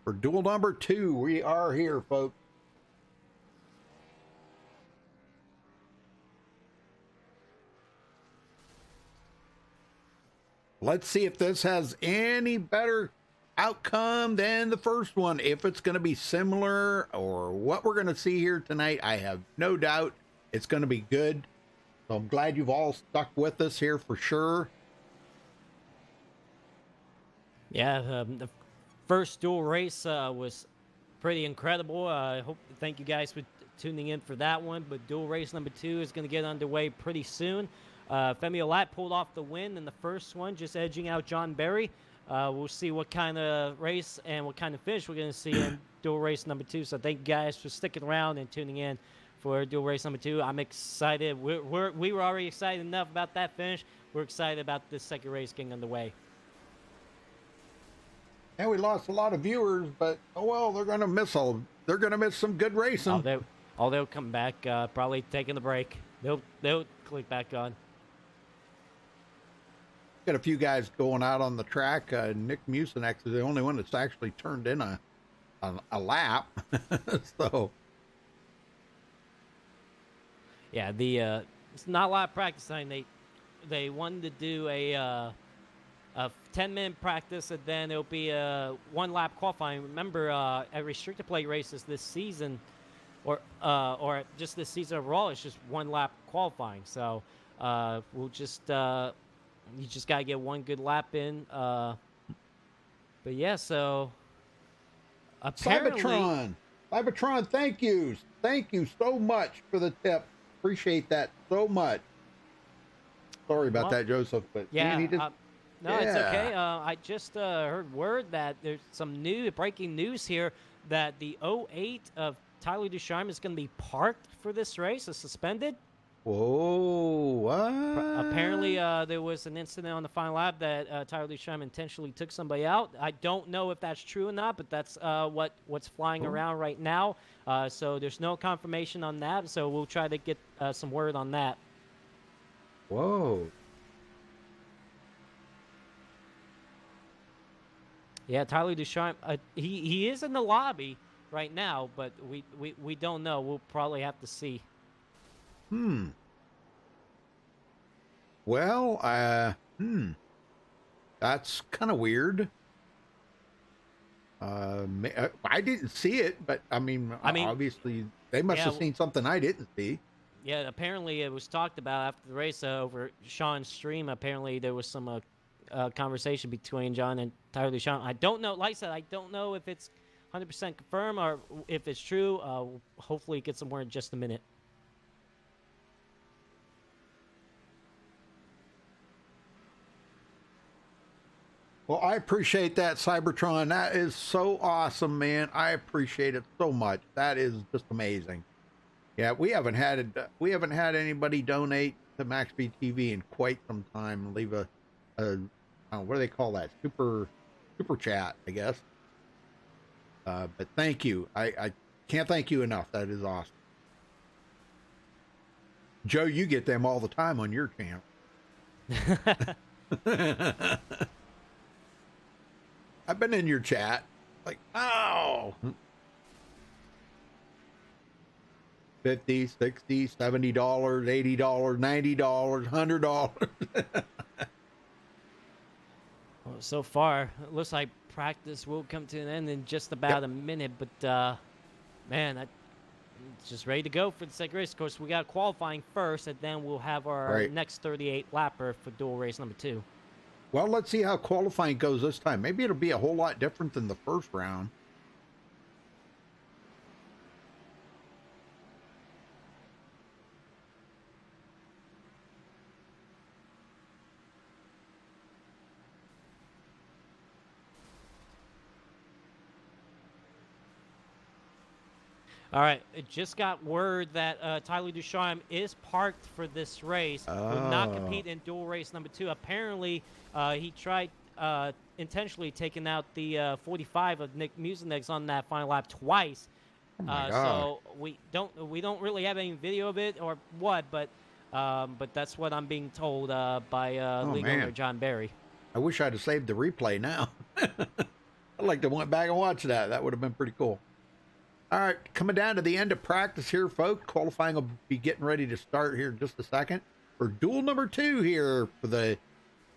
for duel number 2, we are here, folks. Let's see if this has any better outcome than the first one. If it's going to be similar or what we're going to see here tonight, I have no doubt it's going to be good. So I'm glad you've all stuck with us here for sure. Yeah, the first duel race was pretty incredible. Thank you guys for tuning in for that one. But duel race number 2 is going to get underway pretty soon. Femi Olat pulled off the win in the first one, just edging out John Berry. We'll see what kind of race and what kind of finish we're going to see in duel race number 2. So thank you guys for sticking around and tuning in for duel race number 2. I'm excited. We were already excited enough about that finish. We're excited about this second race getting underway. And we lost a lot of viewers, but oh well, they're going to miss some good racing. They'll come back, probably taking the break. They'll click back on. Got a few guys going out on the track. Nick Mucinex is the only one that's actually turned in a lap. So yeah, it's not a lot of practice time. They wanted to do a 10-minute practice, and then it'll be a 1-lap qualifying. Remember, at restricted plate races this season, or just this season overall, it's just 1-lap qualifying. So we'll just you just gotta get one good lap in. But yeah, so apparently, Cybertron, thank you so much for the tip. Appreciate that so much. Sorry about that, Joseph, but yeah, man, no, it's okay. I just heard word that there's some breaking news here that the 08 of Tyler Ducharme is going to be parked for this race, is suspended. Whoa, what? Apparently, there was an incident on the final lap that Tyler Ducharme intentionally took somebody out. I don't know if that's true or not, but that's what's flying around right now. So there's no confirmation on that. So we'll try to get some word on that. Whoa. Yeah, Tyler Ducharme, he is in the lobby right now, but we don't know. We'll probably have to see. Well, that's kind of weird. I didn't see it, but I mean obviously they must have seen something I didn't see. Yeah, apparently it was talked about after the race over Sean's stream. Apparently there was some conversation between John and Tyler Ducharme. I don't know. Like I said, I don't know if it's 100% confirmed or if it's true. We'll hopefully get some word in just a minute. Well, I appreciate that, Cybertron. That is so awesome, man. I appreciate it so much. That is just amazing. Yeah, we haven't had anybody donate to MaxSpeedTV in quite some time. Leave a what do they call that? Super chat, I guess. But thank you. I can't thank you enough. That is awesome. Joe, you get them all the time on your channel. I've been in your chat. Like, oh. $50, $60, $70, $80, $90, $100. Well, so far, it looks like practice will come to an end in just about a minute. But, man, it's just ready to go for the second race. Of course, we got qualifying first, and then we'll have our next 38-lapper for dual race number 2. Well, let's see how qualifying goes this time. Maybe it'll be a whole lot different than the first round. All right, it just got word that Tyler Ducharme is parked for this race. Will not compete in dual race number 2. Apparently, he tried intentionally taking out the 45 of Nick Mucinex on that final lap twice. Oh my God. So we don't really have any video of it or what, but that's what I'm being told by league owner man. John Barry. I wish I'd have saved the replay now. I'd like to went back and watch that. That would have been pretty cool. All right, coming down to the end of practice here, folks. Qualifying will be getting ready to start here in just a second for duel number 2 here for the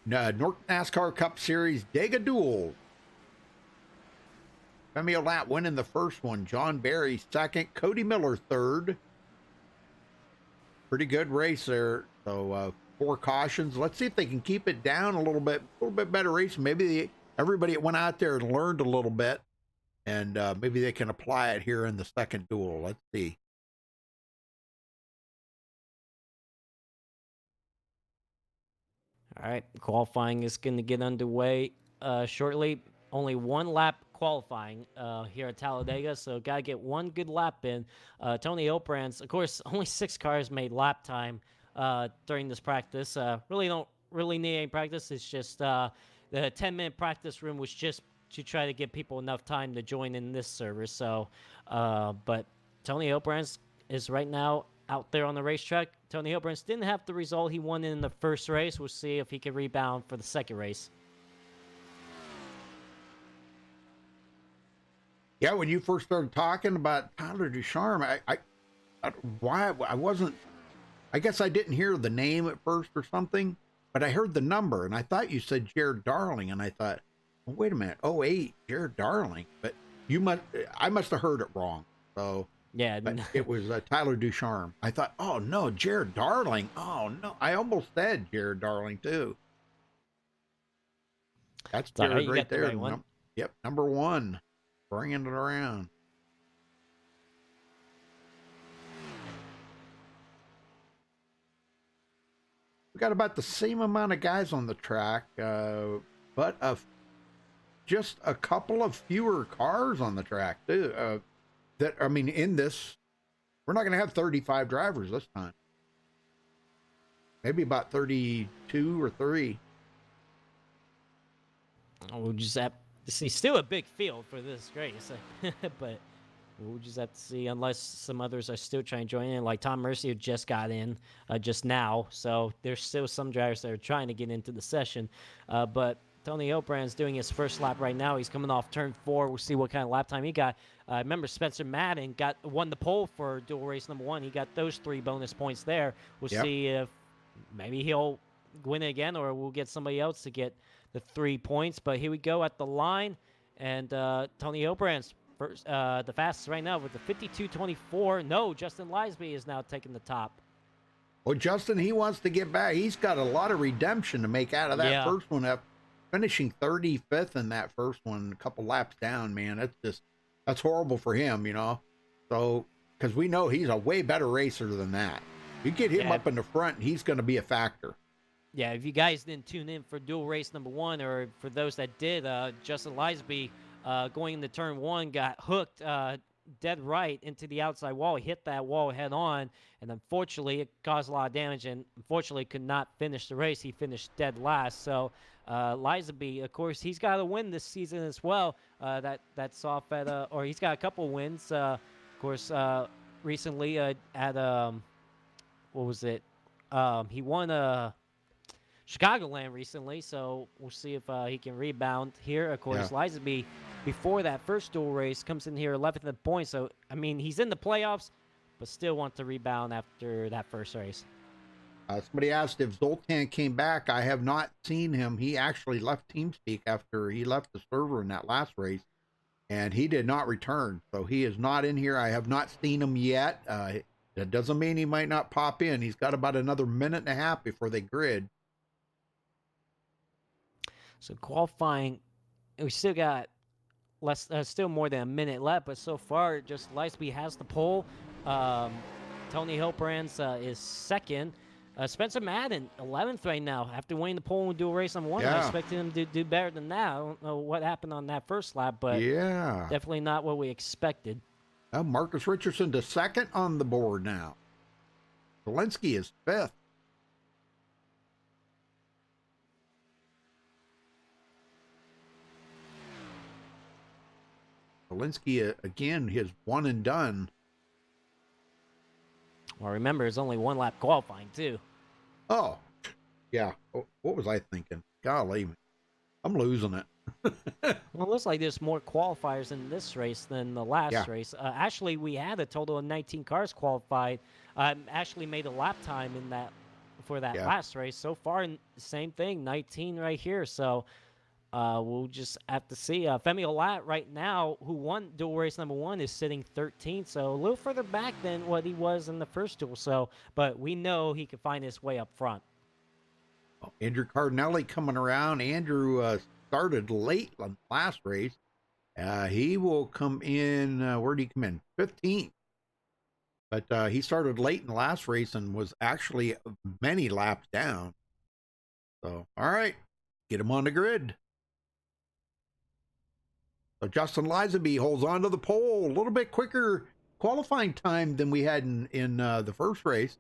North NASCAR Cup Series Dega Duel. Femi Olat winning the first one. John Barry second. Cody Miller third. Pretty good race there. So 4 cautions. Let's see if they can keep it down a little bit better race. Maybe everybody that went out there and learned a little bit, and maybe they can apply it here in the second duel. Let's see. All right, qualifying is going to get underway shortly. Only 1 lap qualifying here at Talladega, so got to get 1 good lap in. Tony Oprans, of course, only 6 cars made lap time during this practice. Really don't need any practice. It's just the 10-minute practice room was just to try to give people enough time to join in this service. So, but Tony Oprans is right now out there on the racetrack. Tony Oprans didn't have the result he won in the first race. We'll see if he can rebound for the second race. Yeah, when you first started talking about Tyler Ducharme, I guess I didn't hear the name at first or something, but I heard the number, and I thought you said Jared Darling, and I thought, well, wait a minute, 08, Jared Darling, but I must have heard it wrong. So yeah, it was Tyler Ducharme. I thought, oh no, Jared Darling. Oh no, I almost said Jared Darling too. That's Jared right there. The right Yep, number 1. Bringing it around. We got about the same amount of guys on the track, but just a couple of fewer cars on the track too. In this, we're not going to have 35 drivers this time. Maybe about 32 or 3. We'll just have to see. Still a big field for this race, but we'll just have to see, unless some others are still trying to join in, like Tom Mercy, who just got in just now. So there's still some drivers that are trying to get into the session. But Tony Oprand's doing his first lap right now. He's coming off turn 4. We'll see what kind of lap time he got. Remember, Spencer Madden won the pole for dual race number 1. He got those 3 bonus points there. We'll see if maybe he'll win it again, or we'll get somebody else to get the 3 points. But here we go at the line, and Tony Oprand's first, the fastest right now with the 52.24. No, Justin Lisby is now taking the top. Well, Justin, he wants to get back. He's got a lot of redemption to make out of that first one up. Finishing 35th in that first one, a couple laps down, man. That's horrible for him, you know. So, because we know he's a way better racer than that. You get him up in the front, he's going to be a factor. Yeah, if you guys didn't tune in for dual race number 1, or for those that did, Justin Lisby going into turn 1 got hooked dead right into the outside wall. He hit that wall head on, and unfortunately it caused a lot of damage, and unfortunately could not finish the race. He finished dead last. So Lisby, of course, he's got a win this season as well. That's off at or he's got a couple wins. Of course, recently at what was it? He won Chicagoland recently, so we'll see if he can rebound here. Of course, Lisby, before that first dual race, comes in here 11th in points. So, I mean, he's in the playoffs, but still wants to rebound after that first race. Somebody asked if Zoltan came back. I have not seen him. He actually left TeamSpeak after he left the server in that last race, and he did not return. So he is not in here. I have not seen him yet. That doesn't mean he might not pop in. He's got about another minute and a half before they grid. So qualifying, we still got still more than a minute left, but so far, just Lisby has the pole. Tony Hilbrands is second. Spencer Madden, 11th right now, after winning the pole and dual race on 1. I expected him to do better than that. I don't know what happened on that first lap, but definitely not what we expected. Marcus Richardson to second on the board now. Zelensky is 5th. Zielinski, again, his one and done. Well, remember, it's only 1 lap qualifying, too. Oh, yeah. What was I thinking? Golly, I'm losing it. Well, it looks like there's more qualifiers in this race than the last race. Actually, we had a total of 19 cars qualified. Actually made a lap time in that for that last race. So far, same thing, 19 right here. So we'll just have to see. Femi Olat right now, who won dual race number 1, is sitting 13th. So a little further back than what he was in the first duel. So, but we know he can find his way up front. Andrew Cardinelli coming around. Andrew started late on the last race. He will come in, where did he come in? 15th. But he started late in the last race and was actually many laps down. So, all right, get him on the grid. So Justin Lisaby holds on to the pole. A little bit quicker qualifying time than we had in the first race.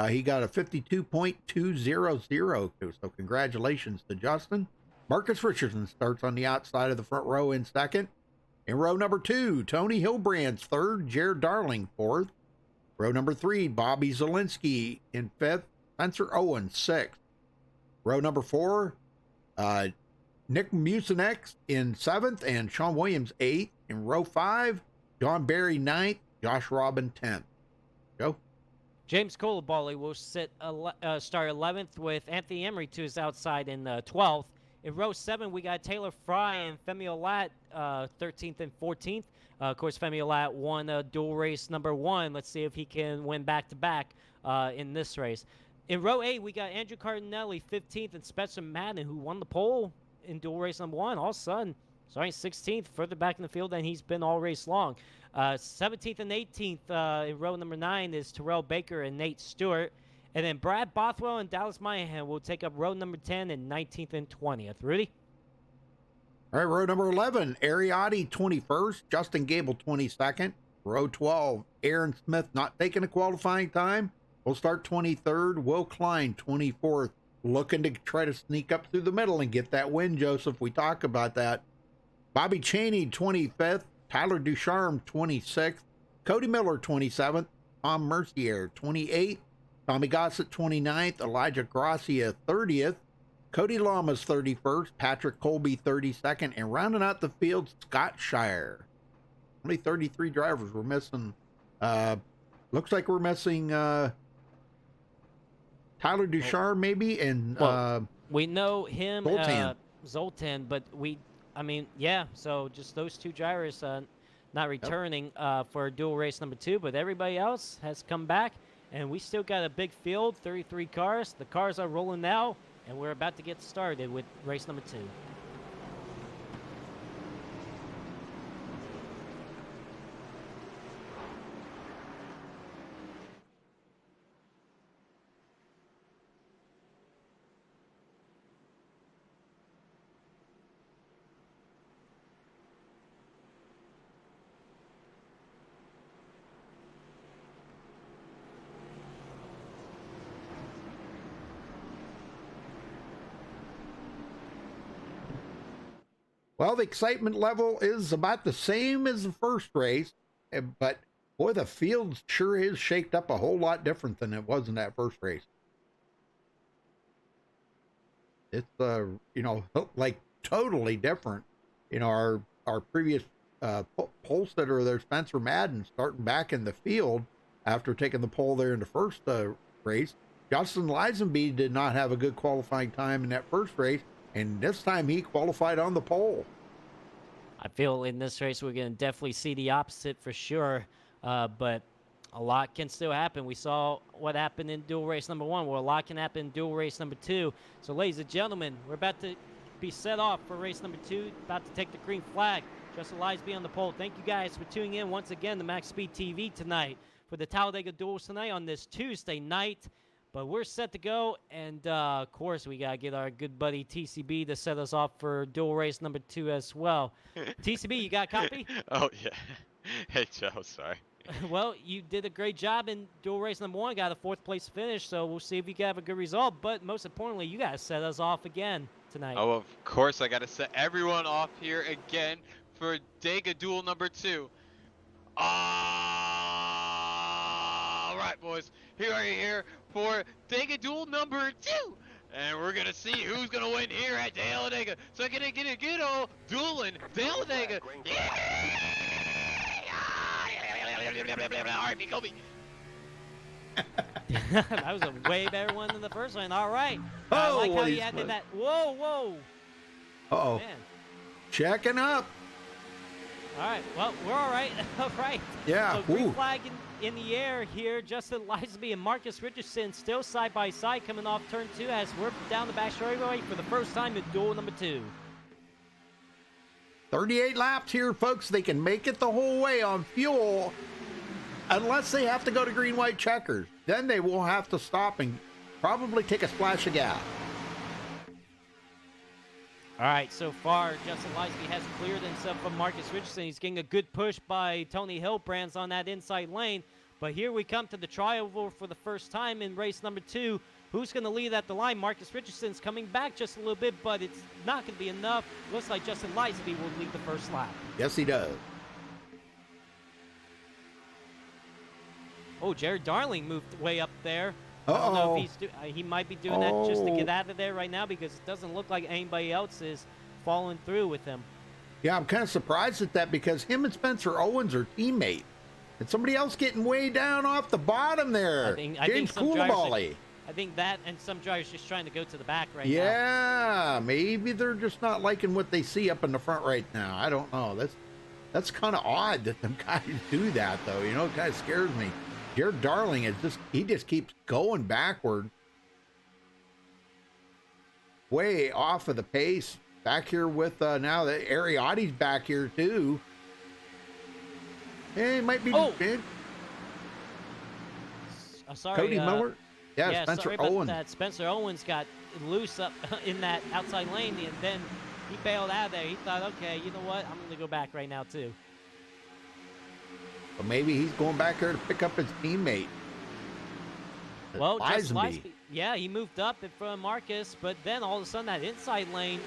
He got a 52.200. So congratulations to Justin. Marcus Richardson starts on the outside of the front row in second. In row number 2, Tony Hilbrand's third, Jared Darling fourth. Row number 3, Bobby Zielinski in 5th, Spencer Owen 6th. Row number 4, Nick Mucinex in 7th and Sean Williams 8th. In row 5, John Barry 9th, Josh Robin 10th. Joe? James Coulibaly will start 11th with Anthony Emery to his outside in 12th. In row 7, we got Taylor Fry and Femi Olat 13th and 14th. Of course, Femi Olat won dual race number 1. Let's see if he can win back-to-back in this race. In row 8, we got Andrew Cardinelli 15th and Spencer Madden, who won the pole in dual race number 1. All of a sudden, starting 16th, further back in the field than he's been all race long. 17th and 18th in row number 9 is Terrell Baker and Nate Stewart. And then Brad Bothwell and Dallas Mayahan will take up row number 10 and 19th and 20th. Rudy? All right, row number 11, Ariotti 21st, Justin Gable 22nd. Row 12, Aaron Smith not taking a qualifying time. We'll start 23rd. Will Klein 24th, looking to try to sneak up through the middle and get that win, Joseph. We talk about that. Bobby Chaney 25th, Tyler Ducharme 26th, Cody Miller 27th, Tom Mercier 28th, Tommy Gossett 29th, Elijah Gracia 30th, Cody Lamas 31st, Patrick Colby 32nd, and rounding out the field, Scott Shire. Only 33 drivers we're missing. Looks like we're missing Tyler Ducharme maybe, and we know him, Zoltan. but so just those 2 drivers not returning for dual race number 2, but everybody else has come back, and we still got a big field, 33 cars. The cars are rolling now, and we're about to get started with race number 2. Well, the excitement level is about the same as the first race, but boy, the field sure is shaped up a whole lot different than it was in that first race. It's, like totally different. Our previous pole sitter there, Spencer Madden, starting back in the field after taking the pole there in the first race. Justin Lisenby did not have a good qualifying time in that first race, and this time he qualified on the pole. I feel in this race we're going to definitely see the opposite for sure, but a lot can still happen. We saw what happened in dual race number 1. Well, a lot can happen in dual race number 2. So, ladies and gentlemen, we're about to be set off for race number 2, about to take the green flag. Justin Lisenby on the pole. Thank you guys for tuning in once again to MaxSpeedTV tonight for the Talladega Duels tonight on this Tuesday night. But we're set to go, and of course, we got to get our good buddy TCB to set us off for dual race number 2 as well. TCB, you got a copy? Oh, yeah. Hey, Joe, sorry. Well, you did a great job in dual race number 1, got a 4th place finish, so we'll see if you can have a good result. But most importantly, you got to set us off again tonight. Oh, of course, I got to set everyone off here again for Dega Duel number 2. All right, boys. Here are you here for Dega Duel number 2. And we're going to see who's going to win here at Talladega. So I'm going to get a good old dueling Talladega. RP Kobe. That was a way better one than the first one. All right. I like how you added that. Whoa, whoa. Uh-oh. Man. Checking up. All right. Well, we're all right. All right. Yeah. So green flag in the air here. Justin Lisby and Marcus Richardson still side by side coming off turn 2 as we're down the back straightaway for the first time in duel number 2. 38 laps here, folks. They can make it the whole way on fuel unless they have to go to green-white checkers. Then they will have to stop and probably take a splash of gas. All right, so far, Justin Lisby has cleared himself from Marcus Richardson. He's getting a good push by Tony Hillbrands on that inside lane. But here we come to the trioval for the first time in race number 2. Who's going to lead at the line? Marcus Richardson's coming back just a little bit, but it's not going to be enough. Looks like Justin Lisby will lead the first lap. Yes, he does. Oh, Jared Darling moved way up there. Uh-oh. I don't know if he might be doing that just to get out of there right now because it doesn't look like anybody else is following through with him. Yeah, I'm kind of surprised at that because him and Spencer Owens are teammates. And somebody else getting way down off the bottom there. I think some Koulibaly. I think that and some drivers just trying to go to the back right now. Yeah, maybe they're just not liking what they see up in the front right now. I don't know. That's kind of odd that them guys do that, though. You know, it kind of scares me. Jared Darling is he just keeps going backward. Way off of the pace. Back here with now that Ariadne's back here too. Hey, it might be sorry, Cody Miller. Yeah, Spencer sorry Owens. about that. Spencer Owens got loose up in that outside lane, and then he bailed out of there. He thought, okay, you know what? I'm going to go back right now too. But maybe he's going back there to pick up his teammate. Well, just Lisenby. yeah, he moved up in front of Marcus, but then all of a sudden that inside lane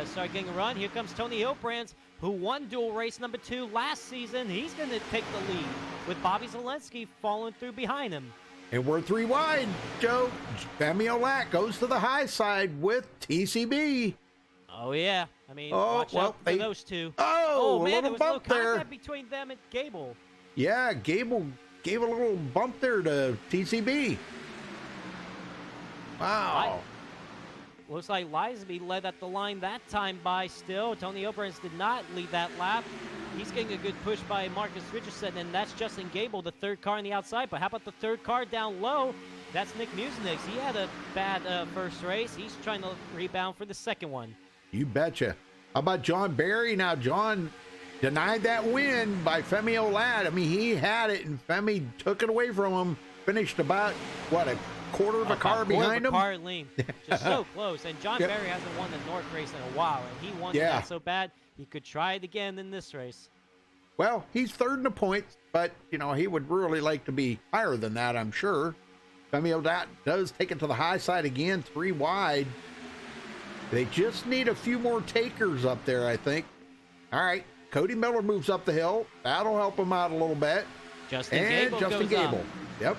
started getting a run. Here comes Tony Hillbrands, who won dual race number 2 last season. He's going to take the lead with Bobby Zelensky following through behind him. And we're 3 wide, Joe. Femi Olat goes to the high side with TCB. Oh, yeah. I mean, watch out for those two. Oh, man, there little was a little bump there. contact between them and Gable. Yeah, Gable gave a little bump there to TCB. Wow. Looks like Lisby led at the line that time by still. Tony Hillbrands did not lead that lap. He's getting a good push by Marcus Richardson, and that's Justin Gable, the third car on the outside. But how about the third car down low? That's Nick Musenix. He had a bad first race. He's trying to rebound for the second one. You betcha. How about John Barry? Now, John denied that win by Femi Olat. I mean, he had it, and Femi took it away from him. Finished about, what, a quarter of a car behind him? Car lean. Just so close. And John Barry hasn't won the North race in a while, and he wanted that so bad he could try it again in this race. Well, he's third in the points, but, you know, he would really like to be higher than that, I'm sure. Femi Olat does take it to the high side again, 3 wide. They just need a few more takers up there, I think. All right, Cody Miller moves up the hill. That'll help him out a little bit. Justin Gable goes up. Yep.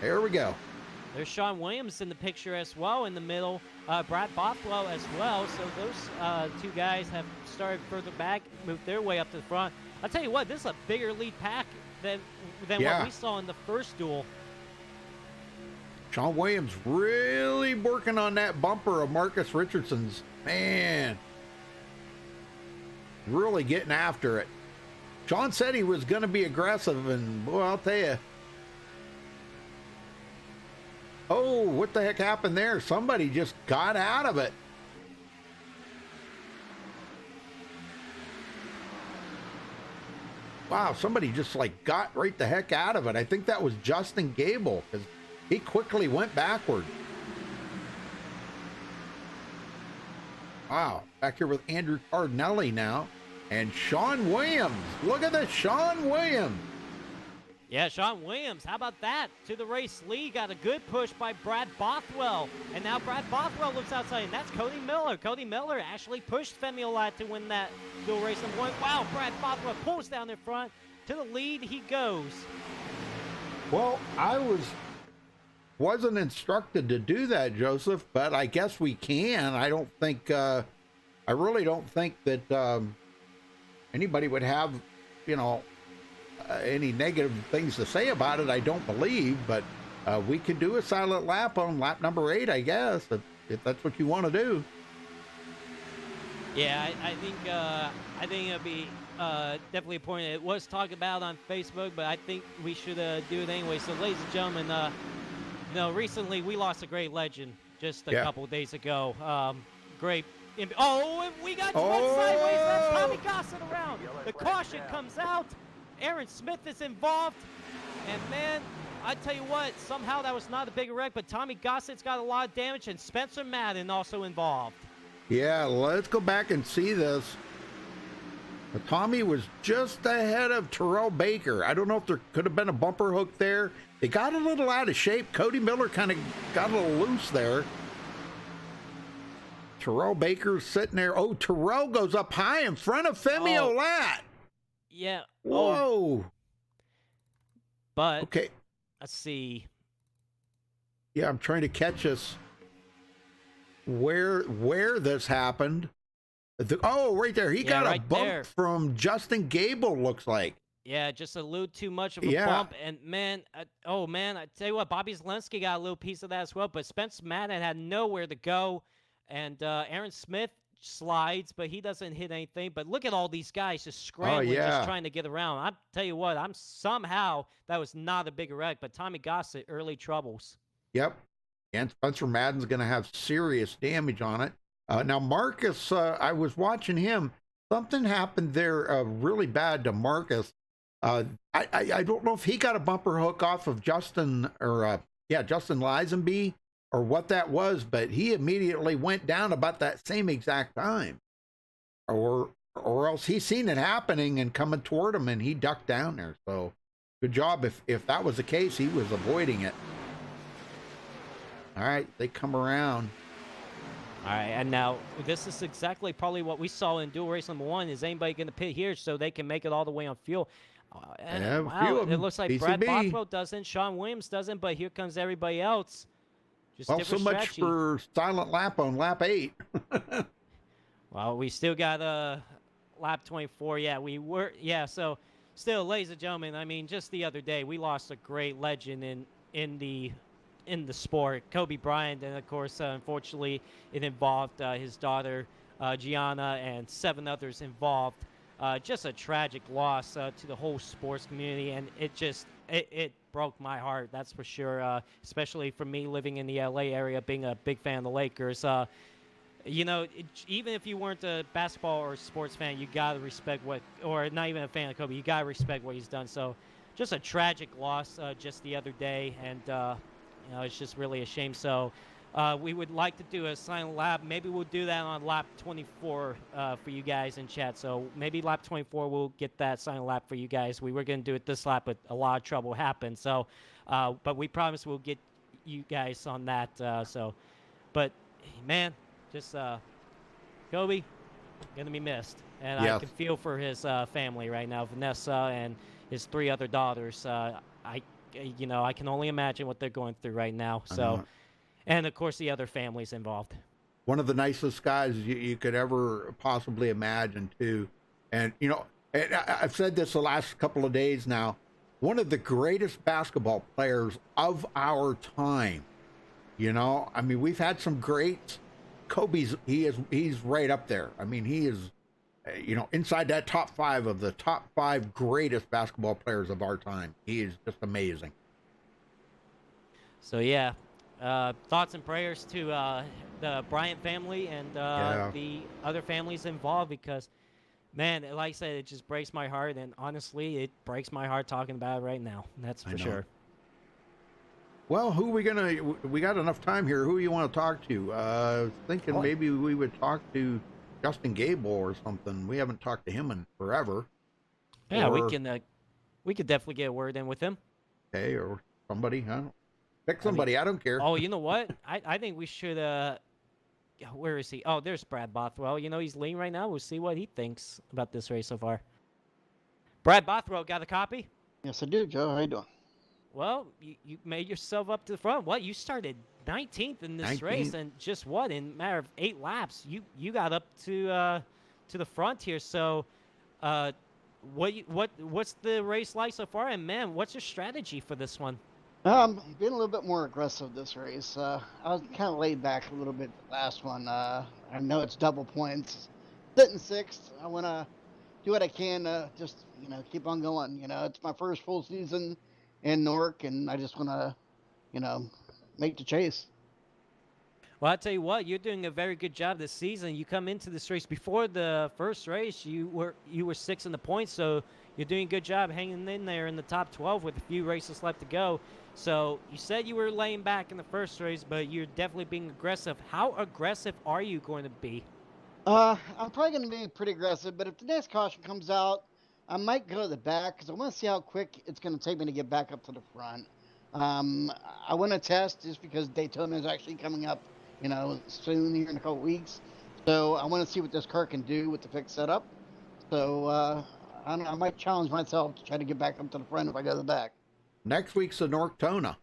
There we go. There's Sean Williams in the picture as well in the middle. Brad Bothwell as well. So those 2 guys have started further back, moved their way up to the front. I'll tell you what, this is a bigger lead pack than what we saw in the first duel. Sean Williams really working on that bumper of Marcus Richardson's. Man, really getting after it. Sean said he was going to be aggressive, and boy, I'll tell you. Oh, what the heck happened there? Somebody just got out of it. Wow, somebody just like got right the heck out of it. I think that was Justin Gable, because he quickly went backward. Wow, back here with Andrew Cardinelli now. And Sean Williams. Look at this, Sean Williams. Yeah, Sean Williams, how about that? To the race lead, got a good push by Brad Bothwell. And now Brad Bothwell looks outside, and that's Cody Miller. Cody Miller actually pushed Femi Olat to win that dual race number 1. Wow, Brad Bothwell pulls down in front. To the lead he goes. Well, I wasn't instructed to do that, Joseph, but I guess we can. I don't think, I really don't think that anybody would have, you know, any negative things to say about it. I don't believe, but we could do a silent lap on lap number 8, I guess, if that's what you want to do. Yeah, I think it'll be definitely important. It was talked about on Facebook, but I think we should do it anyway. So, ladies and gentlemen, you know, recently we lost a great legend just a couple of days ago. Great. Oh, we got one sideways. That's Tommy Gossett around. The caution comes out. Aaron Smith is involved. And, man, I tell you what, somehow that was not a big wreck, but Tommy Gossett's got a lot of damage, and Spencer Madden also involved. Yeah, let's go back and see this. Tommy was just ahead of Terrell Baker. I don't know if there could have been a bumper hook there. They got a little out of shape. Cody Miller kind of got a little loose there. Terrell Baker's sitting there. Oh, Terrell goes up high in front of Femi Olat. Yeah. Whoa. But, okay. Let's see. Yeah, I'm trying to catch us where this happened. Right there. He got a bump from Justin Gable, looks like. Yeah, just a little too much of a bump. And, man, I tell you what, Bobby Zelensky got a little piece of that as well. But Spence Madden had nowhere to go. And Aaron Smith slides, but he doesn't hit anything. But look at all these guys just scrambling, just trying to get around. I tell you what, somehow that was not a big wreck. But Tommy Gossett, early troubles. Yep. And Spencer Madden's going to have serious damage on it. Now, Marcus, I was watching him. Something happened there really bad to Marcus. I don't know if he got a bumper hook off of Justin Lisenby or what that was, but he immediately went down about that same exact time. Or else he seen it happening and coming toward him, and he ducked down there. So good job. If that was the case, he was avoiding it. All right, they come around. All right, and now this is exactly probably what we saw in dual race number 1. Is anybody going to pit here so they can make it all the way on fuel? Wow, it looks like Brad Bothwell doesn't, Sean Williams doesn't, but here comes everybody else. Just well, so much for silent lap on lap 8. Well, we still got lap 24. So still, ladies and gentlemen, I mean, just the other day we lost a great legend in the sport, Kobe Bryant, and of course, unfortunately, it involved his daughter Gianna and 7 others involved. Just a tragic loss to the whole sports community, and it broke my heart, that's for sure. Especially for me living in the LA area, being a big fan of the Lakers. You know, even if you weren't a basketball or sports fan, you gotta respect or not even a fan of Kobe, you gotta respect what he's done. So, just a tragic loss just the other day, and you know, it's just really a shame. So we would like to do a silent lap. Maybe we'll do that on lap 24 for you guys in chat. So maybe lap 24 we'll get that silent lap for you guys. We were going to do it this lap, but a lot of trouble happened. So, but we promise we'll get you guys on that. But man, just Kobe, gonna be missed, and I can feel for his family right now, Vanessa and his 3 other daughters. I can only imagine what they're going through right now. So, and of course the other families involved. One of the nicest guys you could ever possibly imagine too. And, you know, and I've said this the last couple of days now, one of the greatest basketball players of our time. You know, I mean, we've had some greats. Kobe's, he's right up there. I mean, he is, you know, inside that top 5 of the top 5 greatest basketball players of our time. He is just amazing. So, yeah, thoughts and prayers to the Bryant family and the other families involved, because, man, like I said, it just breaks my heart. And honestly, it breaks my heart talking about it right now. That's for sure. Well, we got enough time here. Who you want to talk to? Thinking maybe we would talk to Justin Gable or something. We haven't talked to him in forever. Yeah, we We could definitely get a word in with him. Okay, or somebody. I don't pick somebody. I don't care. Oh, you know what? I think we should. Where is he? Oh, there's Brad Bothwell. You know he's lean right now. We'll see what he thinks about this race so far. Brad Bothwell got a copy? Yes, I do, Joe. How you doing? Well, you made yourself up to the front. What? You started 19th in this race, and just what? In a matter of 8 laps, you got up to the front here. So, what's the race like so far? And man, what's your strategy for this one? Being a little bit more aggressive this race. I was kind of laid back a little bit the last one. I know it's double points. Sitting 6th. I want to do what I can to just, keep on going. It's my first full season in Newark, and I just want to, make the chase. Well, I'll tell you what, you're doing a very good job this season. You come into this race before the first race, you were 6th in the points, so you're doing a good job hanging in there in the top 12 with a few races left to go. So you said you were laying back in the first race, but you're definitely being aggressive. How aggressive are you going to be? I'm probably going to be pretty aggressive, but if the next caution comes out, I might go to the back because I want to see how quick it's going to take me to get back up to the front. I want to test just because Daytona is actually coming up, soon here in a couple weeks. So I want to see what this car can do with the fixed setup. So I might challenge myself to try to get back up to the front if I go to the back. Next week's the Nortona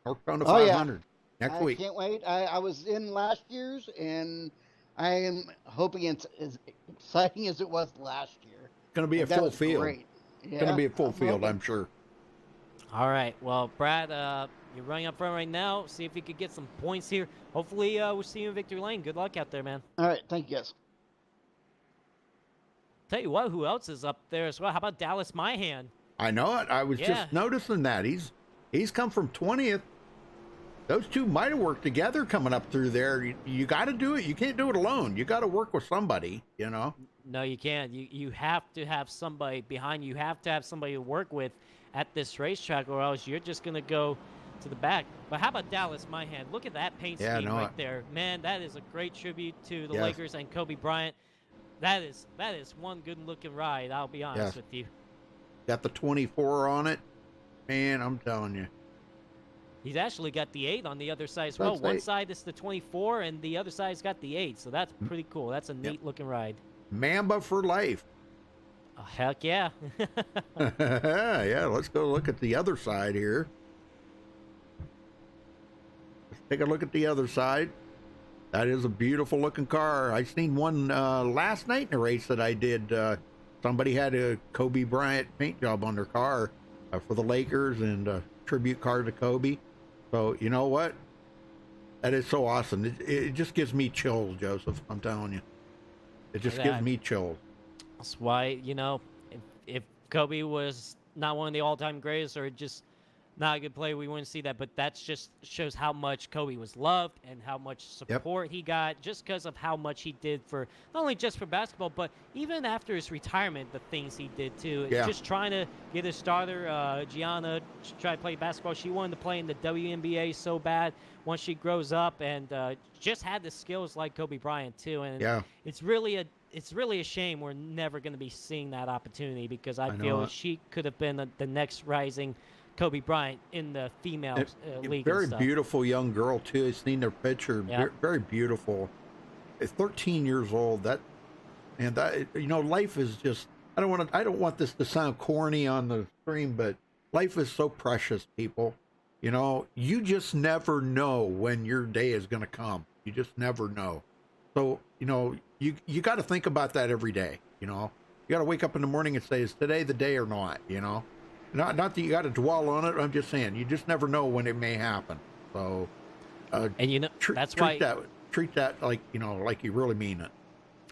500. Next week. I can't wait. I was in last year's, and I am hoping it's as exciting as it was last year. It's going to be a full field. Great. It's going to be a full field, I'm sure. All right. Well, Brad, you're running up front right now. See if you could get some points here. Hopefully, we'll see you in victory lane. Good luck out there, man. All right. Thank you, guys. Tell you what, who else is up there as well? How about Dallas Myhan? I know it. I was just noticing that. He's come from 20th. Those two might have worked together coming up through there. You got to do it. You can't do it alone. You got to work with somebody, No, you can't. You have to have somebody behind you. You have to have somebody to work with at this racetrack, or else you're just going to go to the back. But how about Dallas Myhan? Look at that paint scheme right there. Man, that is a great tribute to the Lakers and Kobe Bryant. That is one good-looking ride, I'll be honest with you. Got the 24 on it. Man, I'm telling you. He's actually got the 8 on the other side as well. One side is the 24, and the other side's got the 8. So that's pretty cool. That's a neat-looking ride. Mamba for life. Oh, heck yeah. Yeah, let's go look at the other side here. Let's take a look at the other side. That is a beautiful-looking car. I seen one last night in a race that I did. Somebody had a Kobe Bryant paint job on their car for the Lakers and a tribute car to Kobe. So, you know what? That is so awesome. It just gives me chills, Joseph. I'm telling you. It just gives me chills. That's why, if Kobe was not one of the all-time greatest or just not a good player, we wouldn't see that. But that just shows how much Kobe was loved and how much support he got just because of how much he did for not only just for basketball, but even after his retirement, the things he did too. Yeah. Just trying to get his daughter, Gianna, to try to play basketball. She wanted to play in the WNBA so bad once she grows up, and just had the skills like Kobe Bryant too. And it's really a shame we're never going to be seeing that opportunity, because I feel she could have been the next rising Kobe Bryant in the female league. Very beautiful young girl too. I've seen their picture. Very beautiful. At 13 years old. Life is just. I don't want this to sound corny on the stream, but life is so precious, people. You just never know when your day is going to come. You just never know. So you got to think about that every day. You got to wake up in the morning and say, is today the day or not? Not that you got to dwell on it. I'm just saying, you just never know when it may happen. So, and that's why treat that like you really mean it.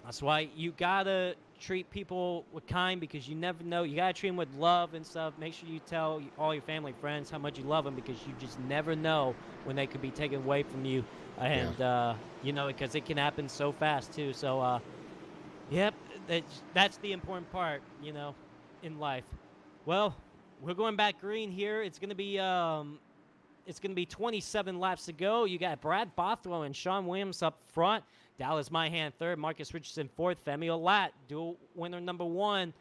That's why you gotta treat people with kind, because you never know. You gotta treat them with love and stuff. Make sure you tell all your family, friends how much you love them, because you just never know when they could be taken away from you, and because it can happen so fast too. So, that's the important part, in life. Well, we're going back green here. It's gonna be 27 laps to go. You got Brad Bothwell and Sean Williams up front. Dallas Myhan third. Marcus Richardson fourth. Femi Olat, dual winner number 1.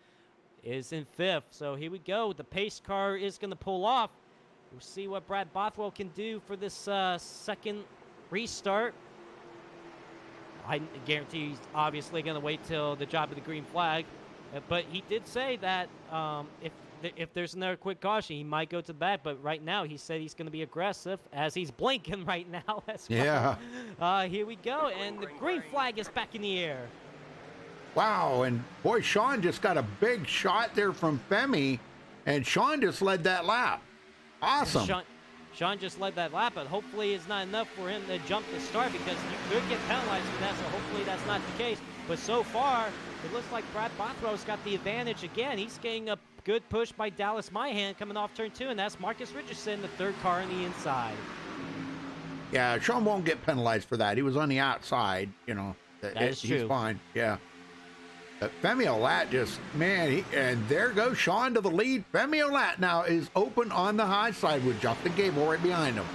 is in 5th. So here we go. The pace car is going to pull off. We'll see what Brad Bothwell can do for this second restart. I guarantee he's obviously going to wait till the job of the green flag. But he did say that if there's another quick caution, he might go to the back. But right now, he said he's going to be aggressive as he's blinking right now as well. Yeah. Here we go. And the green flag is back in the air. Wow. And boy, Sean just got a big shot there from Femi. And Sean just led that lap. Awesome. Sean just led that lap, but hopefully it's not enough for him to jump the start because you could get penalized for that, so hopefully that's not the case. But so far, it looks like Brad Bothwell's got the advantage again. He's getting a good push by Dallas Myhan coming off turn 2, and that's Marcus Richardson, the third car on the inside. Yeah, Sean won't get penalized for that. He was on the outside, you know. That is true. He's fine, yeah. Femi Olat just, man, and there goes Sean to the lead. Femi Olat now is open on the high side with Justin Gable right behind him.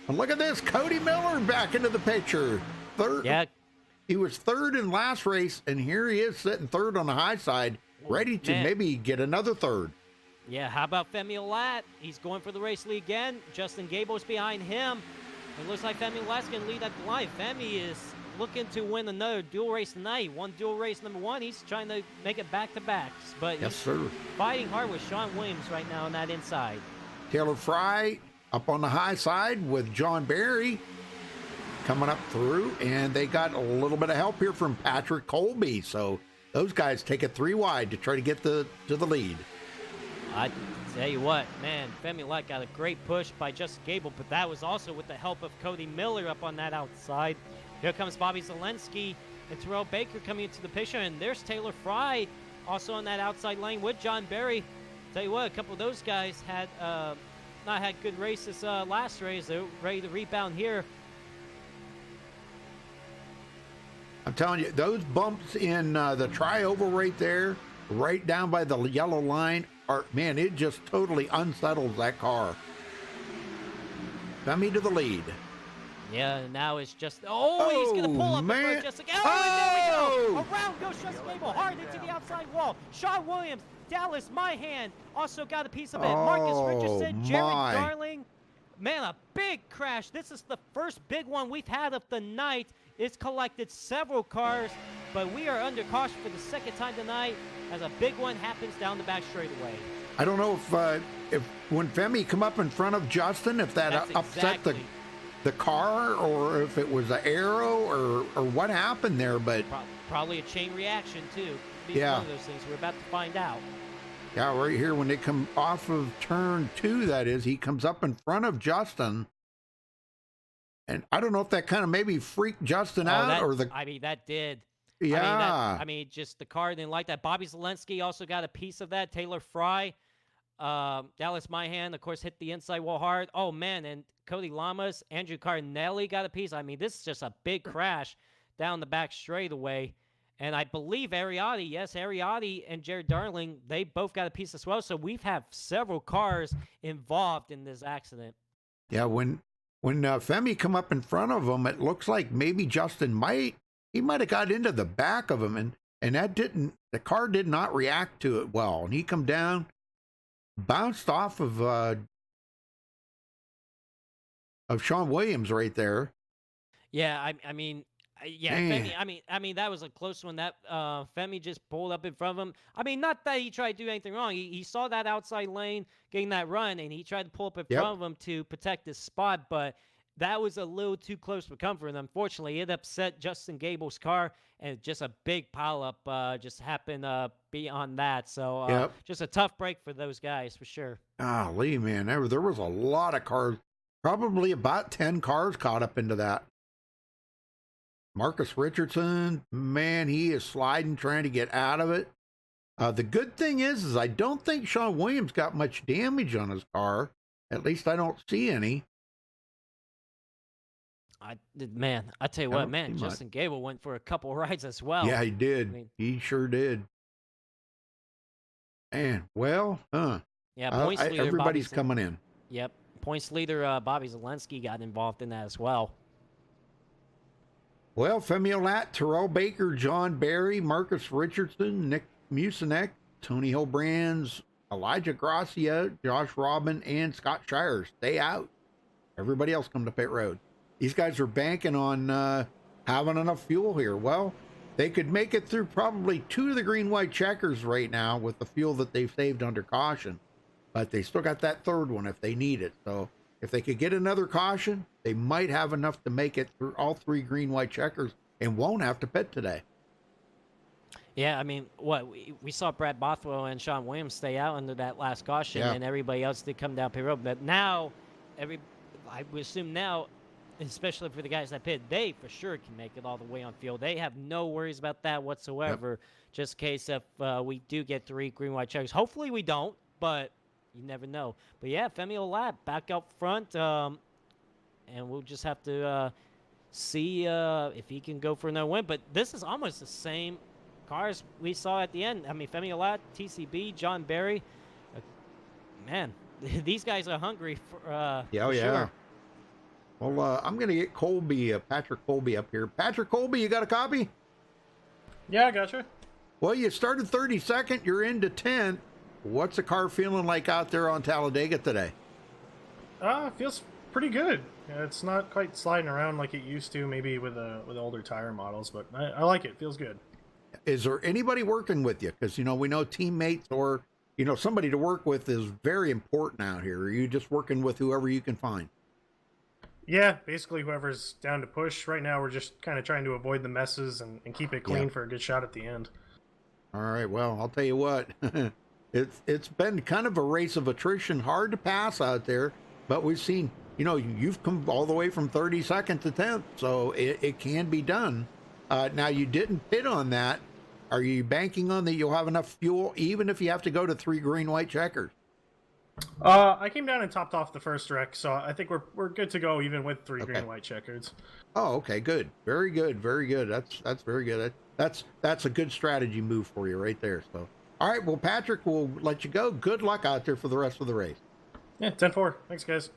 And look at this, Cody Miller back into the picture. Third. Yeah. He was third in last race, and here he is sitting third on the high side, ready to maybe get another third. Yeah, how about Femi Olat? He's going for the race lead again. Justin Gable's behind him. It looks like Femi Olat's going to lead at the line. Femi is looking to win another dual race tonight. One dual race number 1. He's trying to make it back-to-backs. But yes, sir. Fighting hard with Sean Williams right now on that inside. Taylor Fry up on the high side with John Barry coming up through. And they got a little bit of help here from Patrick Colby. So those guys take it 3 wide to try to get to the lead. I tell you what, man, Femi Olat got a great push by Justin Gable, but that was also with the help of Cody Miller up on that outside. Here comes Bobby Zelensky and Terrell Baker coming into the picture, and there's Taylor Fry also on that outside lane with John Barry. Tell you what, a couple of those guys had not had good races last race. They're ready to rebound here. I'm telling you, those bumps in the tri-oval right there, right down by the yellow line, are, man, it just totally unsettles that car. Femi to the lead. Yeah, now it's just, he's going to pull up in front of Justin Gable. Oh, and there we go. Around goes Justin Gable, hard into the outside wall. Sean Williams, Dallas Myhan also got a piece of it. Marcus Richardson, Jared Darling. Man, a big crash. This is the first big one we've had of the night. It's collected several cars, but we are under caution for the second time tonight as a big one happens down the back straightaway. I don't know if when Femi come up in front of Justin, if that upset the car or if it was an arrow or what happened there, but probably a chain reaction too. Yeah, one of those things we're about to find out. Yeah, right here when they come off of turn 2, that is, he comes up in front of Justin, and I don't know if that kind of maybe freaked Justin out or the. I mean, that did. Yeah. I mean, just the car didn't like that. Bobby Zelensky also got a piece of that. Taylor Fry, Dallas Myhan, of course, hit the inside wall hard. Oh man, and Cody Lamas, Andrew Cardinelli got a piece. I mean, this is just a big crash down the back straightaway. And I believe Ariotti and Jared Darling, they both got a piece as well. So we've had several cars involved in this accident. Yeah, when Femi come up in front of him, it looks like maybe Justin might have got into the back of him, and that the car did not react to it well. And he come down, bounced off of Sean Williams right there. Yeah, I mean, Femi, I mean, that was a close one. That Femi just pulled up in front of him. I mean, not that he tried to do anything wrong. He saw that outside lane getting that run, and he tried to pull up in front of him to protect his spot. But that was a little too close for comfort, and unfortunately, it upset Justin Gable's car, and just a big pileup just happened beyond that. So just a tough break for those guys for sure. Golly, man, there was a lot of cars. Probably about 10 cars caught up into that. Marcus Richardson, man, he is sliding, trying to get out of it. The good thing is I don't think Sean Williams got much damage on his car. At least I don't see any. I tell you what, man, Justin Gable went for a couple rides as well. Yeah, he did. I mean, he sure did. Man, well, yeah, points leader, everybody's coming in. Yep. Points leader Bobby Zelensky got involved in that as well. Well, Femi Olat, Terrell Baker, John Barry, Marcus Richardson, Nick Musinek, Tony Hilbrands, Elijah Gracia, Josh Robin, and Scott Shire stay out. Everybody else come to pit road. These guys are banking on having enough fuel here. Well, they could make it through probably 2 of the green-white checkers right now with the fuel that they've saved under caution. But they still got that third one if they need it. So if they could get another caution, they might have enough to make it through all 3 green-white checkers and won't have to pit today. Yeah, I mean, we saw Brad Bothwell and Sean Williams stay out under that last caution, and everybody else did come down pit road. But now, I would assume now, especially for the guys that pit, they for sure can make it all the way on field. They have no worries about that whatsoever. Just in case if we do get 3 green-white checkers. Hopefully we don't, but you never know. But yeah, Femi Olat back up front, and we'll just have to see if he can go for another win. But this is almost the same cars we saw at the end. I mean, Femi Olat, TCB, John Barry. Man, these guys are hungry for sure. Well, I'm going to get Colby, Patrick Colby up here. Patrick Colby, you got a copy? Yeah, I gotcha. Well, you started 32nd. You're into 10th. What's the car feeling like out there on Talladega today? Feels pretty good. It's not quite sliding around like it used to, maybe with older tire models, but I like it. Feels good. Is there anybody working with you? Because, we know teammates or, somebody to work with is very important out here. Are you just working with whoever you can find? Yeah, basically whoever's down to push. Right now, we're just kind of trying to avoid the messes and keep it clean for a good shot at the end. All right, well, I'll tell you what. It's been kind of a race of attrition, hard to pass out there, but we've seen, you've come all the way from 32nd to 10th, so it can be done. Now, you didn't pit on that. Are you banking on that you'll have enough fuel, even if you have to go to 3 green-white checkers? I came down and topped off the first wreck, so I think we're good to go even with 3 green-white checkers. Oh, okay, good. Very good, very good. That's very good. That's a good strategy move for you right there. So, all right, well, Patrick, we'll let you go. Good luck out there for the rest of the race. Yeah, 10-4. Thanks, guys.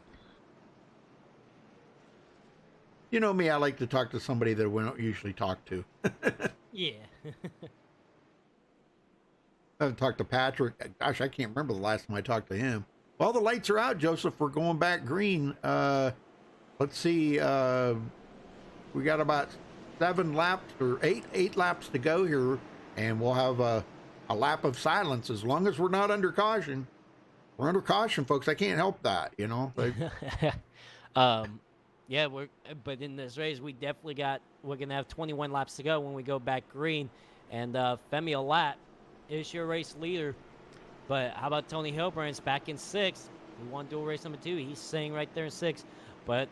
You know me, I like to talk to somebody that we don't usually talk to. Yeah. I haven't talked to Patrick. Gosh, I can't remember the last time I talked to him. Well, the lights are out, Joseph. We're going back green. Let's see. We got about 7 laps or 8 laps to go here, and we'll have a lap of silence as long as we're not under caution. We're under caution, folks. I can't help that, Yeah, but in this race, we're going to have 21 laps to go when we go back green. And Femi Olat is your race leader. But how about Tony Hilbrands back in 6th? We won dual race number 2. He's staying right there in 6th. But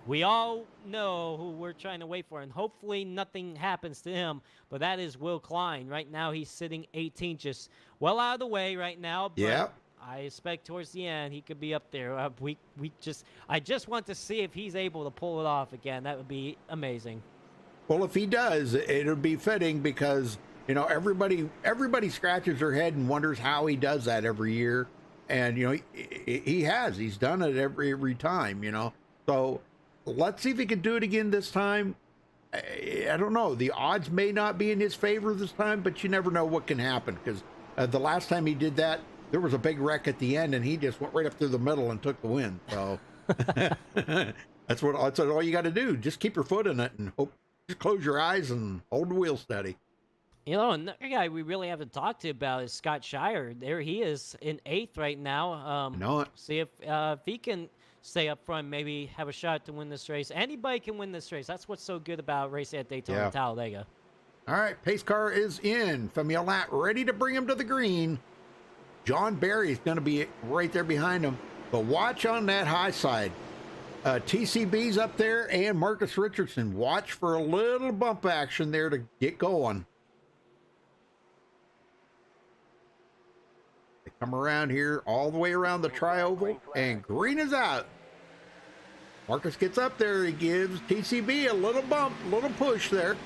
we all know who we're trying to wait for, and hopefully nothing happens to him. But that is Will Klein. Right now, he's sitting 18th, just well out of the way right now. But I expect towards the end he could be up there. I just want to see if he's able to pull it off again. That would be amazing. Well, if he does, it'll be fitting because everybody scratches their head and wonders how he does that every year, and he's done it every time. So let's see if he can do it again this time. I don't know. The odds may not be in his favor this time, but you never know what can happen because the last time he did that, there was a big wreck at the end, and he just went right up through the middle and took the win. So that's all you got to do. Just keep your foot in it and hope. Just close your eyes and hold the wheel steady. Another guy we really haven't talked to about is Scott Shire. There he is in 8th right now. See if he can stay up front, maybe have a shot to win this race. Anybody can win this race. That's what's so good about racing at Daytona and Talladega. All right, pace car is in. Femi Olat ready to bring him to the green. John Barry is going to be right there behind him. But watch on that high side. TCB's up there and Marcus Richardson. Watch for a little bump action there to get going. They come around here all the way around the tri-oval, and green is out. Marcus gets up there. He gives TCB a little bump, a little push there.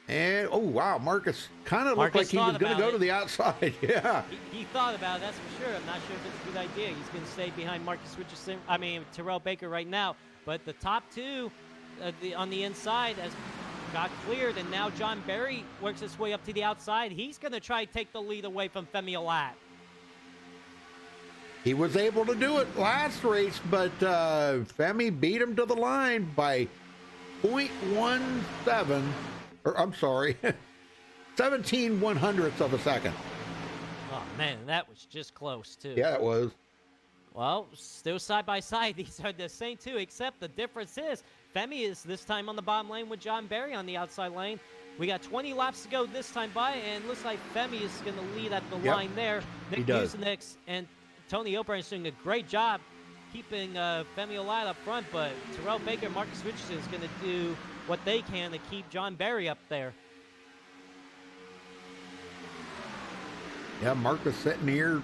And, oh, wow, Marcus kind of looked like Marcus he was thought going to about go it. to the outside. Yeah. He thought about it, that's for sure. I'm not sure if it's a good idea. He's going to stay behind Terrell Baker right now. But the top two on the inside has got cleared, and now John Barry works his way up to the outside. He's going to try to take the lead away from Femi Olat. He was able to do it last race, but Femi beat him to the line by 0.17, or I'm sorry, 17 100ths of a second. Oh, man, that was just close, too. Yeah, it was. Well, still side by side. These are the same two, except the difference is Femi is this time on the bottom lane with John Barry on the outside lane. We got 20 laps to go this time by, and looks like Femi is going to lead at the line there. He Nick does. Mucinich and Tony O'Brien is doing a great job keeping Femi Olat up front, but Terrell Baker and Marcus Richardson is going to do what they can to keep John Barry up there. Yeah, Marcus sitting here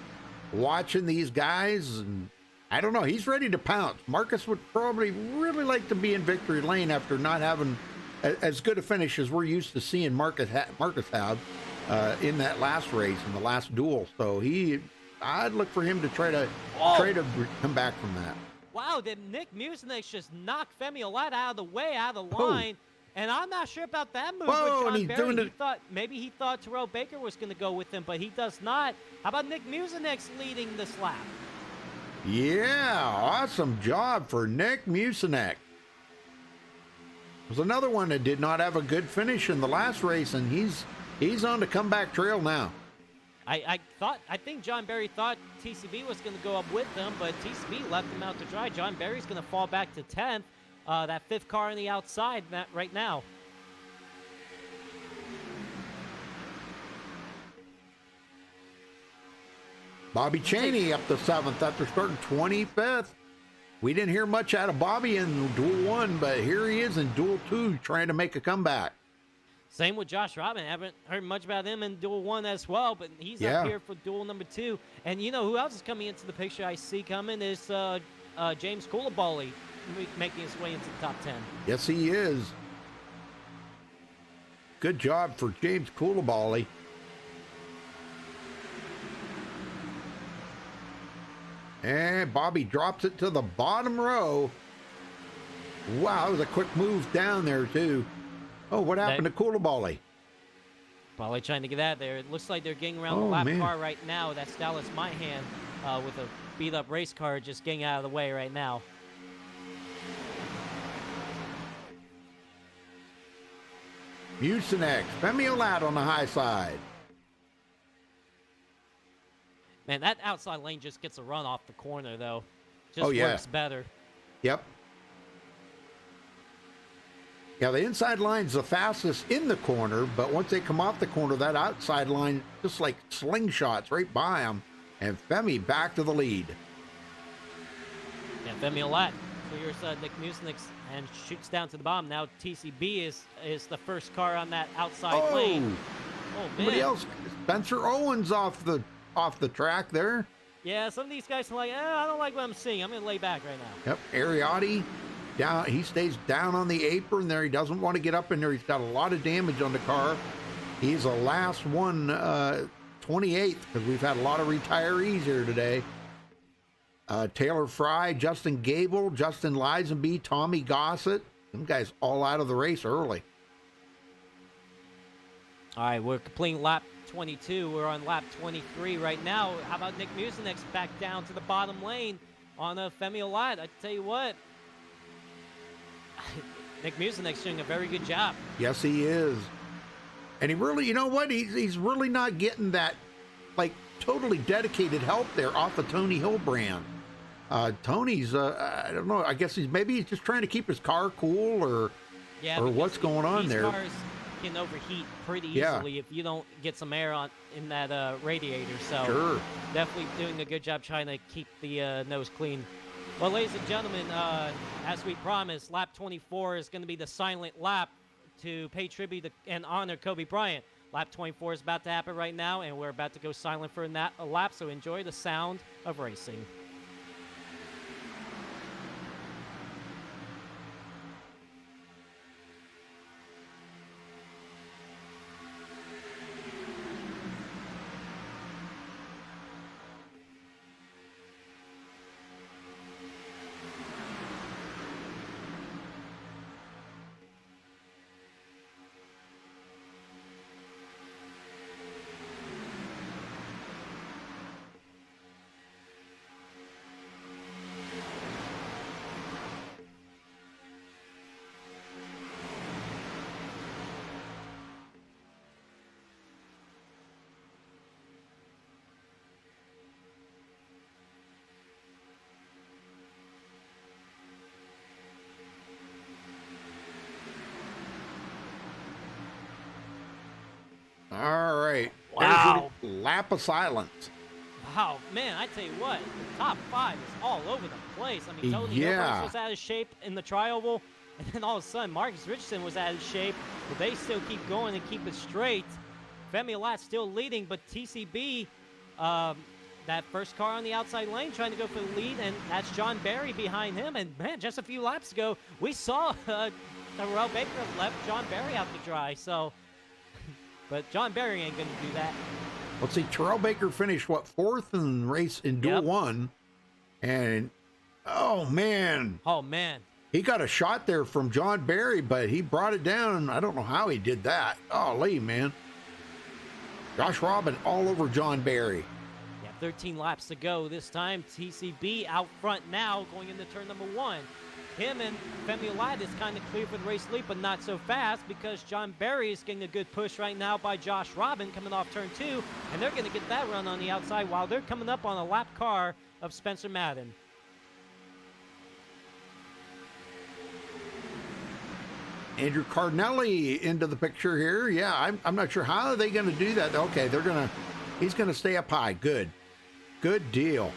watching these guys, and I don't know, he's ready to pounce. Marcus would probably really like to be in victory lane after not having as good a finish as we're used to seeing Marcus have in that last race, in the last duel. So I'd look for him to try to come back from that. Wow, did Nick Mucinich just knock Femi Olat out of the way, out of the line? And I'm not sure about that move Whoa, and with he's John doing Barry. Maybe he thought Terrell Baker was going to go with him, but he does not. How about Nick Mucinich leading this lap? Yeah, awesome job for Nick Mucinich. There's another one that did not have a good finish in the last race, and he's on the comeback trail now. I think John Barry thought TCB was going to go up with them, but TCB left him out to dry. John Barry's going to fall back to 10th. That fifth car on the outside right now. Bobby Chaney up to 7th after starting 25th. We didn't hear much out of Bobby in Duel 1, but here he is in Duel 2 trying to make a comeback. Same with Josh Robin. Haven't heard much about him in Duel 1 as well, but he's up here for Duel number 2. And you know who else is coming into the picture I see coming is James Coulibaly making his way into the top 10. Yes, he is. Good job for James Coulibaly. And Bobby drops it to the bottom row. Wow, that was a quick move down there, too. Oh, what happened to Coulibaly? Probably trying to get out of there. It looks like they're getting around the lap car right now. That's Dallas Myhan with a beat-up race car just getting out of the way right now. Mucinich, Femi Olat on the high side. Man, that outside lane just gets a run off the corner, though. Just works better. Yep. Yeah, the inside line's the fastest in the corner, but once they come off the corner, that outside line just like slingshots right by them. And Femi back to the lead. Yeah, Femi Olat clears Nick Mucinich and shoots down to the bottom. Now TCB is the first car on that outside lane. Oh, man. Somebody else, Spencer Owens off the track there. Yeah, some of these guys are like, I don't like what I'm seeing. I'm going to lay back right now. Yep, Ariotti down. He stays down on the apron there. He doesn't want to get up in there. He's got a lot of damage on the car. He's the last one, 28th, because we've had a lot of retirees here today. Taylor Fry, Justin Gable, Justin Lisenby, Tommy Gossett. Them guys all out of the race early. All right, we're completing lap 22. We're on lap 23 right now. How about Nick Mucinich back down to the bottom lane on Femi Olat? I tell you what, Nick Mucinich doing a very good job. Yes, he is. And he really, you know what? He's really not getting that, like, totally dedicated help there off of Tony Hilbrand. Tony's, I don't know, I guess he's just trying to keep his car cool or what's going on there. Cars can overheat pretty easily if you don't get some air in that radiator. So definitely doing a good job trying to keep the nose clean. Well, ladies and gentlemen, as we promised, lap 24 is going to be the silent lap to pay tribute and honor Kobe Bryant. Lap 24 is about to happen right now, and we're about to go silent for a lap, so enjoy the sound of racing. All right. Wow. There's your lap of silence. Wow, man, I tell you what, the top 5 is all over the place. I mean, Tony Yeah. Hilbert was out of shape in the tri-oval, and then all of a sudden, Marcus Richardson was out of shape, but they still keep going and keep it straight. Femi Lat still leading, but TCB, that first car on the outside lane trying to go for the lead, and that's John Barry behind him. And, man, just a few laps ago, we saw Terrell Baker left John Barry out to dry, so... But John Barry ain't going to do that. Let's see, Terrell Baker finished, what, 4th in race in Duel 1. And, oh, man. Oh, man. He got a shot there from John Barry, but he brought it down. I don't know how he did that. Golly, man. Josh Robin all over John Barry. Yeah, 13 laps to go. This time, TCB out front now, going into turn number 1. Him and Femi Ladd is kind of clear for the race lead, but not so fast because John Barry is getting a good push right now by Josh Robin coming off turn 2, and they're going to get that run on the outside while they're coming up on a lap car of Spencer Madden. Andrew Cardinelli into the picture here. Yeah, I'm not sure how are they going to do that. Okay, he's going to stay up high. Good deal.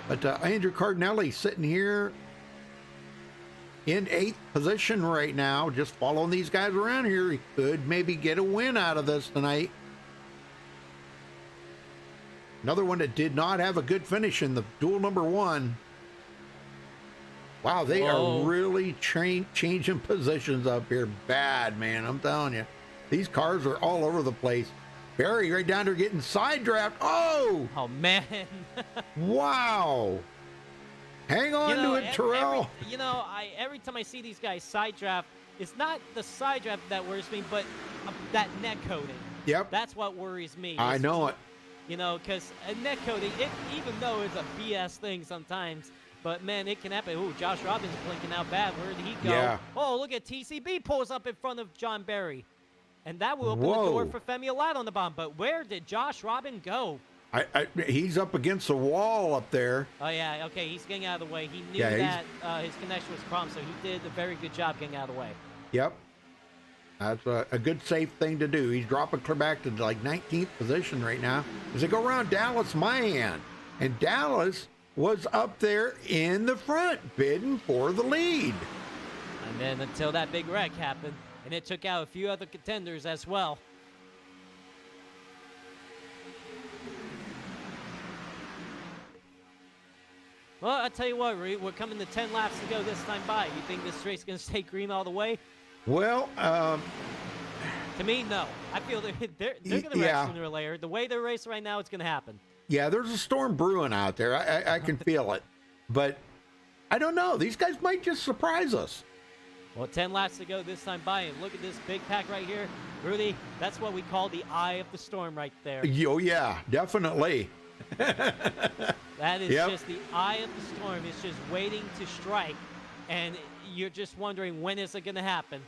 But Andrew Cardinelli sitting here in 8th position right now, just following these guys around here. He could maybe get a win out of this tonight. Another one that did not have a good finish in the duel number 1. Wow, they are really changing positions up here. Bad, man. I'm telling you. These cars are all over the place. Barry right down there getting side draft. Oh! Oh, man. Wow. Hang on to it, Terrell. Every time I see these guys side draft, it's not the side draft that worries me, but that net coding. Yep. That's what worries me. I know it. Because net coding, even though it's a BS thing sometimes, but, man, it can happen. Ooh, Josh Robbins blinking out bad. Where did he go? Yeah. Oh, look at TCB pulls up in front of John Barry. And that will open the door for Femi Ladd on the bottom. But where did Josh Robin go? He's up against the wall up there. Oh, yeah. Okay, he's getting out of the way. He knew that his connection was a problem, so he did a very good job getting out of the way. Yep. That's a good, safe thing to do. He's dropping clear back to, 19th position right now as they go around Dallas Mahan. And Dallas was up there in the front bidding for the lead. And then until that big wreck happened, and it took out a few other contenders as well. Well, I'll tell you what, Reed, we're coming to 10 laps to go this time by. You think this race is going to stay green all the way? Well, to me, no. I feel they're going to race sooner or later. The way they're racing right now, it's going to happen. Yeah, there's a storm brewing out there. I can feel it. But I don't know. These guys might just surprise us. Well, 10 laps to go this time by, and look at this big pack right here. Rudy, that's what we call the eye of the storm right there. Oh, yeah, definitely. That is just the eye of the storm. It's just waiting to strike, and you're just wondering, when is it going to happen?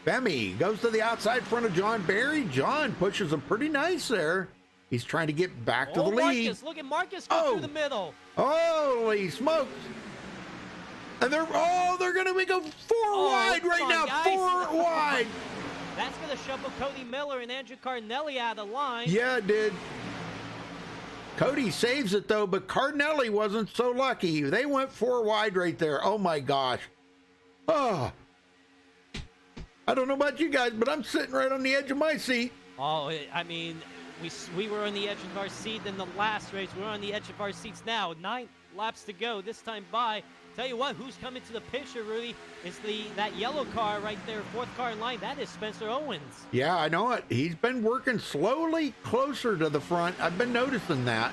Femi goes to the outside front of John Barry. John pushes him pretty nice there. He's trying to get back to the lead. Marcus, look at Marcus go through the middle. Holy smokes. And they're going to go four wide right now. Guys. 4 wide. That's going to shuffle Cody Miller and Andrew Cardinelli out of the line. Yeah, it did. Cody saves it, though, but Cardinelli wasn't so lucky. They went 4 wide right there. Oh, my gosh. Oh. I don't know about you guys, but I'm sitting right on the edge of my seat. Oh, I mean, we were on the edge of our seat in the last race. We're on the edge of our seats now. 9 laps to go this time by. Tell you what, who's coming to the picture, Rudy, is that yellow car right there, 4th car in line. That is Spencer Owens. Yeah, I know it. He's been working slowly closer to the front. I've been noticing that.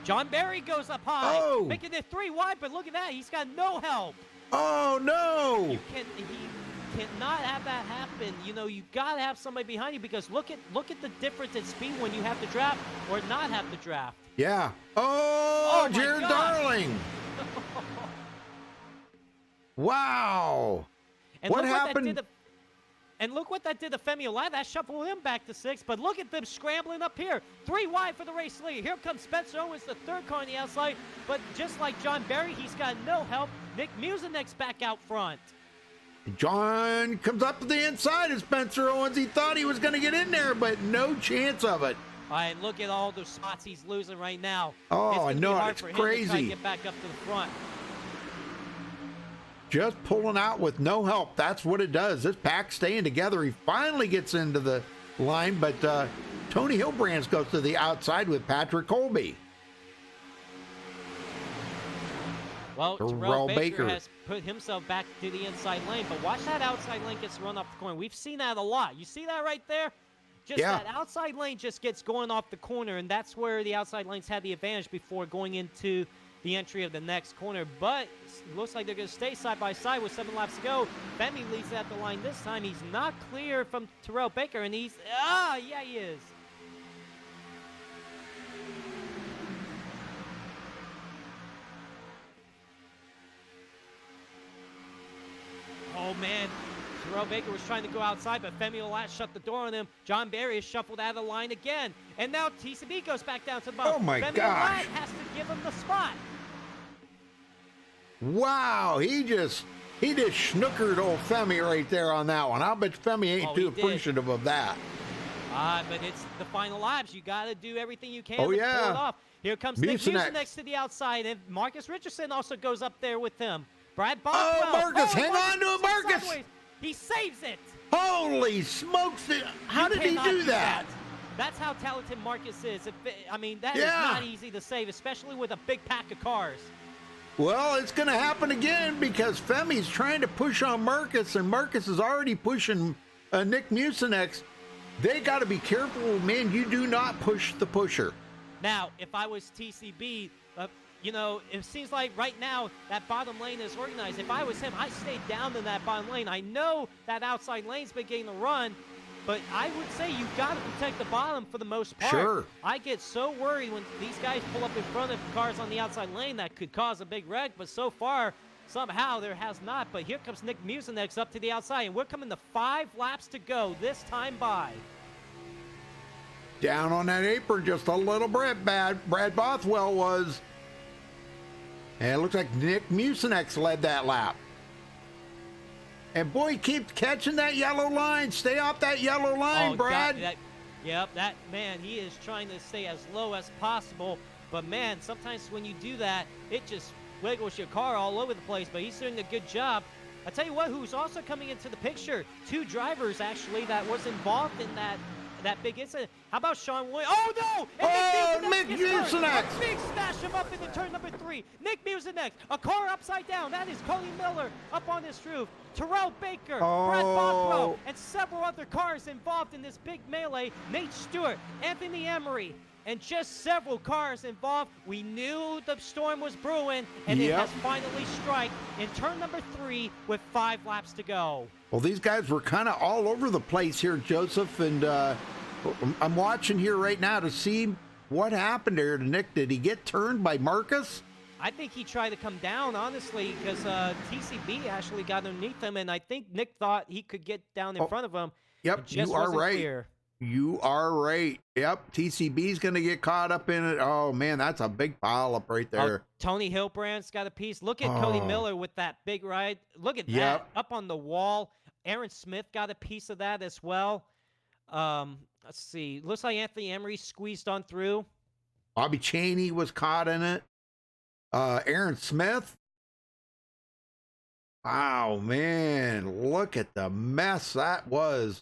John Barry goes up high, making it 3 wide, but look at that. He's got no help. Oh, no. He cannot have that happen. You know, you got to have somebody behind you because look at the difference in speed when you have to draft or not have to draft. Yeah. Oh Jared Darling. Wow. And what happened? And look what that did to Femi Ladd. That shuffled him back to 6th. But look at them scrambling up here. 3 wide for the race lead. Here comes Spencer Owens, the 3rd car on the outside. But just like John Barry, he's got no help. Nick Musenek's back out front. John comes up to the inside of Spencer Owens. He thought he was going to get in there, but no chance of it. All right, look at all those spots he's losing right now. Oh, I know, it's it's gonna be hard for him to try to crazy. get back up to the front. Just pulling out with no help. That's what it does. This pack's staying together. He finally gets into the line, but Tony Hilbrands goes to the outside with Patrick Colby. Well, Terrell Terrell Baker Baker. has put himself back to the inside lane, but watch that outside lane gets run off the corner. We've seen that a lot. You see that right there? Just Yeah. that outside lane just gets going off the corner, and that's where the outside lanes had the advantage before going into the entry of the next corner. But it looks like they're going to stay side by side with 7 laps to go. Femi leads at the line this time. He's not clear from Terrell Baker, and he's, yeah, he is. Oh, man. Terrell Baker was trying to go outside, but Femi Olat shut the door on him. John Barry is shuffled out of the line again. And now TCB goes back down to the bottom. Oh, my Femi gosh. Olat has to give him the spot. Wow, he just snookered old Femi right there on that one. I'll bet Femi ain't Oh, too he did. appreciative of that. But it's the final laps. You got to do everything you can Oh, to yeah. pull it off. Here comes Nick Mucinex. Mucinex to the outside, and Marcus Richardson also goes up there with him. Brad Oh, Boswell. Marcus, hang Marcus on to it, goes Marcus. sideways. He saves it. Holy smokes! How You did he cannot do that? That's how talented Marcus is. That is Yeah. not easy to save, especially with a big pack of cars. Well, it's going to happen again because Femi's trying to push on Marcus, and Marcus is already pushing Nick Mucinex. They got to be careful, man. You do not push the pusher. Now, if I was TCB, it seems like right now that bottom lane is organized. If I was him, I stayed down in that bottom lane. I know that outside lane's been getting the run, but I would say you've got to protect the bottom for the most part. Sure. I get so worried when these guys pull up in front of cars on the outside lane that could cause a big wreck, but so far, somehow there has not. But here comes Nick Mucinex up to the outside, and we're coming to 5 laps to go this time by. Down on that apron just a little bit bad. Brad Bothwell was. And it looks like Nick Mucinex led that lap. And boy, he keeps catching that yellow line. Stay off that yellow line, Brad. That man, he is trying to stay as low as possible. But man, sometimes when you do that, it just wiggles your car all over the place. But he's doing a good job. I tell you what, who's also coming into the picture? 2 drivers actually that was involved in that big incident. How about Sean Williams? Oh no! And Nick Mucinex! A big smash him up into turn number 3. Nick Mucinex, a car upside down. That is Cody Miller up on this roof. Terrell Baker, Brad Bothwell, and several other cars involved in this big melee. Nate Stewart, Anthony Emery, and just several cars involved. We knew the storm was brewing, and it has finally struck in turn number 3 with 5 laps to go. Well, these guys were kind of all over the place here, Joseph, and I'm watching here right now to see what happened there to Nick. Did he get turned by Marcus? I think he tried to come down, honestly, because TCB actually got underneath him, and I think Nick thought he could get down in front of him. Yep, It just you are wasn't right. clear. You are right. Yep, TCB's going to get caught up in it. Oh, man, that's a big pile up right there. Tony Hilbrand's got a piece. Look at Cody Miller with that big ride. Look at that up on the wall. Aaron Smith got a piece of that as well. Let's see. Looks like Anthony Emery squeezed on through. Bobby Chaney was caught in it. Aaron Smith. Wow, man, look at the mess that was.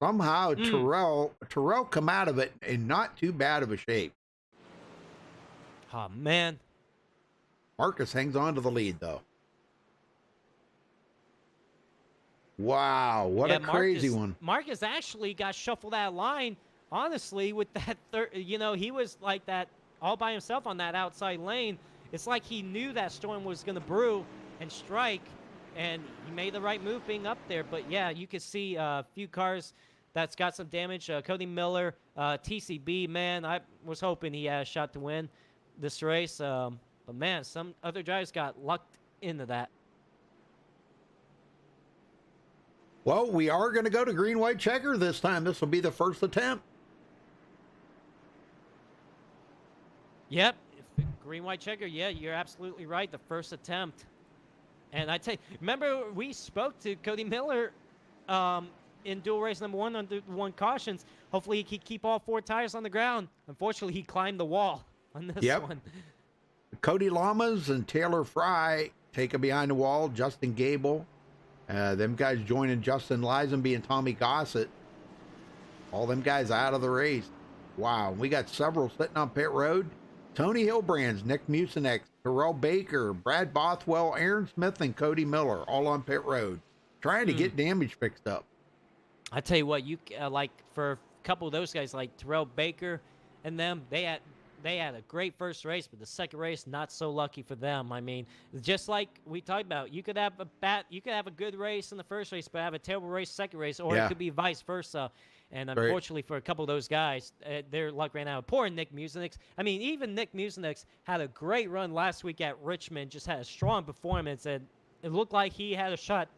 Somehow Terrell come out of it in not too bad of a shape. Oh, man. Marcus hangs on to the lead, though. Wow, what a crazy one. Marcus actually got shuffled out of line, honestly, with that he was like that all by himself on that outside lane. It's like he knew that storm was going to brew and strike, and he made the right move being up there. But, yeah, you could see a few cars that's got some damage. Cody Miller, TCB, man, I was hoping he had a shot to win this race. But, man, some other drivers got lucked into that. Well, we are going to go to green-white checker this time. This will be the first attempt. Yep. Green-white checker, yeah, you're absolutely right. The first attempt. And I tell you, remember we spoke to Cody Miller in dual race number 1 under 1 cautions. Hopefully he can keep all 4 tires on the ground. Unfortunately, he climbed the wall on this one. Cody Lamas and Taylor Fry taking behind the wall. Justin Gable. Them guys joining Justin Lisenby and Tommy Gossett. All them guys out of the race. Wow. We got several sitting on pit road. Tony Hillbrands, Nick Mucinex, Terrell Baker, Brad Bothwell, Aaron Smith, and Cody Miller, all on pit road, trying to get damage fixed up. I tell you what, you like for a couple of those guys, like Terrell Baker and them, they had a great first race, but the second race not so lucky for them. I mean, just like we talked about, you could have a good race in the first race, but have a terrible race second race, or it could be vice versa. And unfortunately for a couple of those guys, their luck ran out. Poor Nick Mucinex. I mean, even Nick Mucinex had a great run last week at Richmond, just had a strong performance, and it looked like he had a shot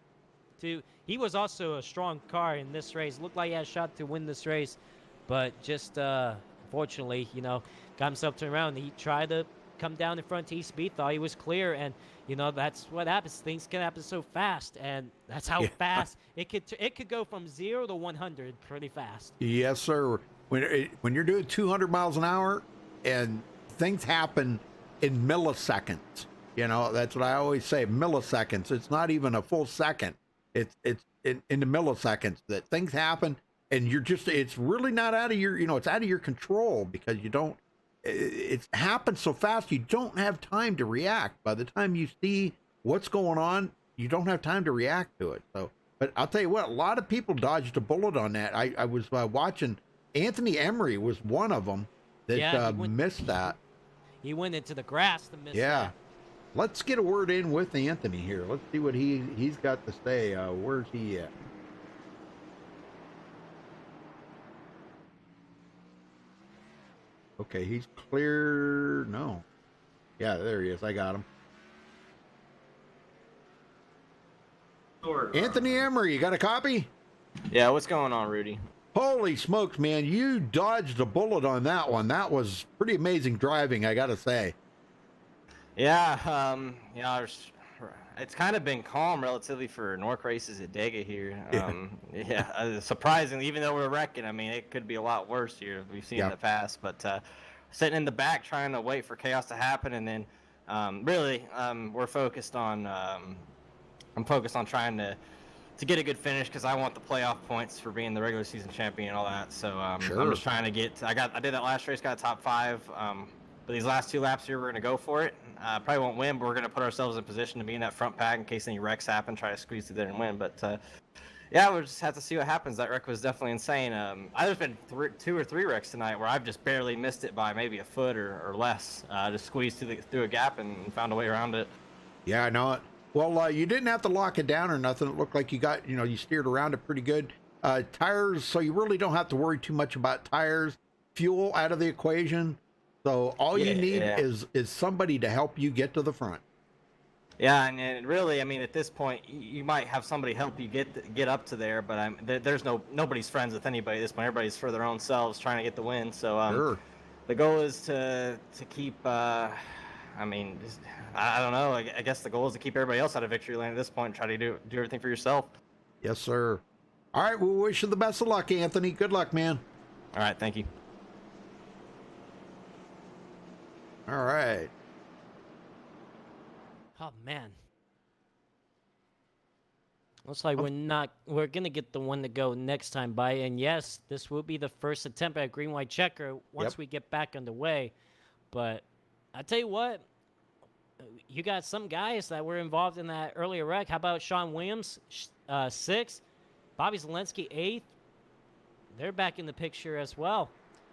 to. He was also a strong car in this race. Looked like he had a shot to win this race, but just unfortunately, got himself turned around. He tried to come down in front to E-Speed, thought he was clear, and that's what happens. Things can happen so fast, and that's how fast it could go from 0 to 100 pretty fast. Yes, sir. When you're doing 200 miles an hour, and things happen in milliseconds. That's what I always say. Milliseconds. It's not even a full second. It's in the milliseconds that things happen, and it's really not out of your. It's out of your control because you don't. It happens so fast you don't have time to react. By the time you see what's going on, you don't have time to react to it. So, but I'll tell you what, a lot of people dodged a bullet on that. I was watching. Anthony Emery was one of them that missed that. He went into the grass to miss that. Let's get a word in with Anthony here. Let's see what he's got to say. Where's he at? Okay, he's clear. No. Yeah, there he is. I got him. Anthony Emery, you got a copy? Yeah, what's going on, Rudy? Holy smokes, man. You dodged a bullet on that one. That was pretty amazing driving, I got to say. Yeah, it's kind of been calm relatively for Norc races at Dega here. Surprisingly, even though we're wrecking, I mean, it could be a lot worse here. We've seen in the past, but sitting in the back trying to wait for chaos to happen, and then we're focused on. I'm focused on trying to get a good finish because I want the playoff points for being the regular season champion and all that. So I'm just trying to get. I did that last race, got a top 5. But these last 2 laps here, we're going to go for it. Probably won't win, but we're going to put ourselves in position to be in that front pack in case any wrecks happen, try to squeeze through there and win. But, we'll just have to see what happens. That wreck was definitely insane. There's been 2 or 3 wrecks tonight where I've just barely missed it by maybe a foot or less. Just squeezed through a gap and found a way around it. Yeah, I know it. Well, you didn't have to lock it down or nothing. It looked like you got, you steered around it pretty good. Tires, so you really don't have to worry too much about tires. Fuel out of the equation. So all you need is somebody to help you get to the front. Yeah, and really, I mean, at this point, you might have somebody help you get up to there, but there's nobody's friends with anybody at this point. Everybody's for their own selves trying to get the win. So the goal is to keep. I don't know. I guess the goal is to keep everybody else out of victory lane at this point and try to do everything for yourself. Yes, sir. All right, we wish you the best of luck, Anthony. Good luck, man. All right, thank you. All right. Oh man. Looks like we're gonna get the one to go next time by, and yes, this will be the first attempt at green white checker once we get back underway. But I tell you what, you got some guys that were involved in that earlier wreck. How about Sean Williams, 6th, Bobby Zelensky 8th? They're back in the picture as well.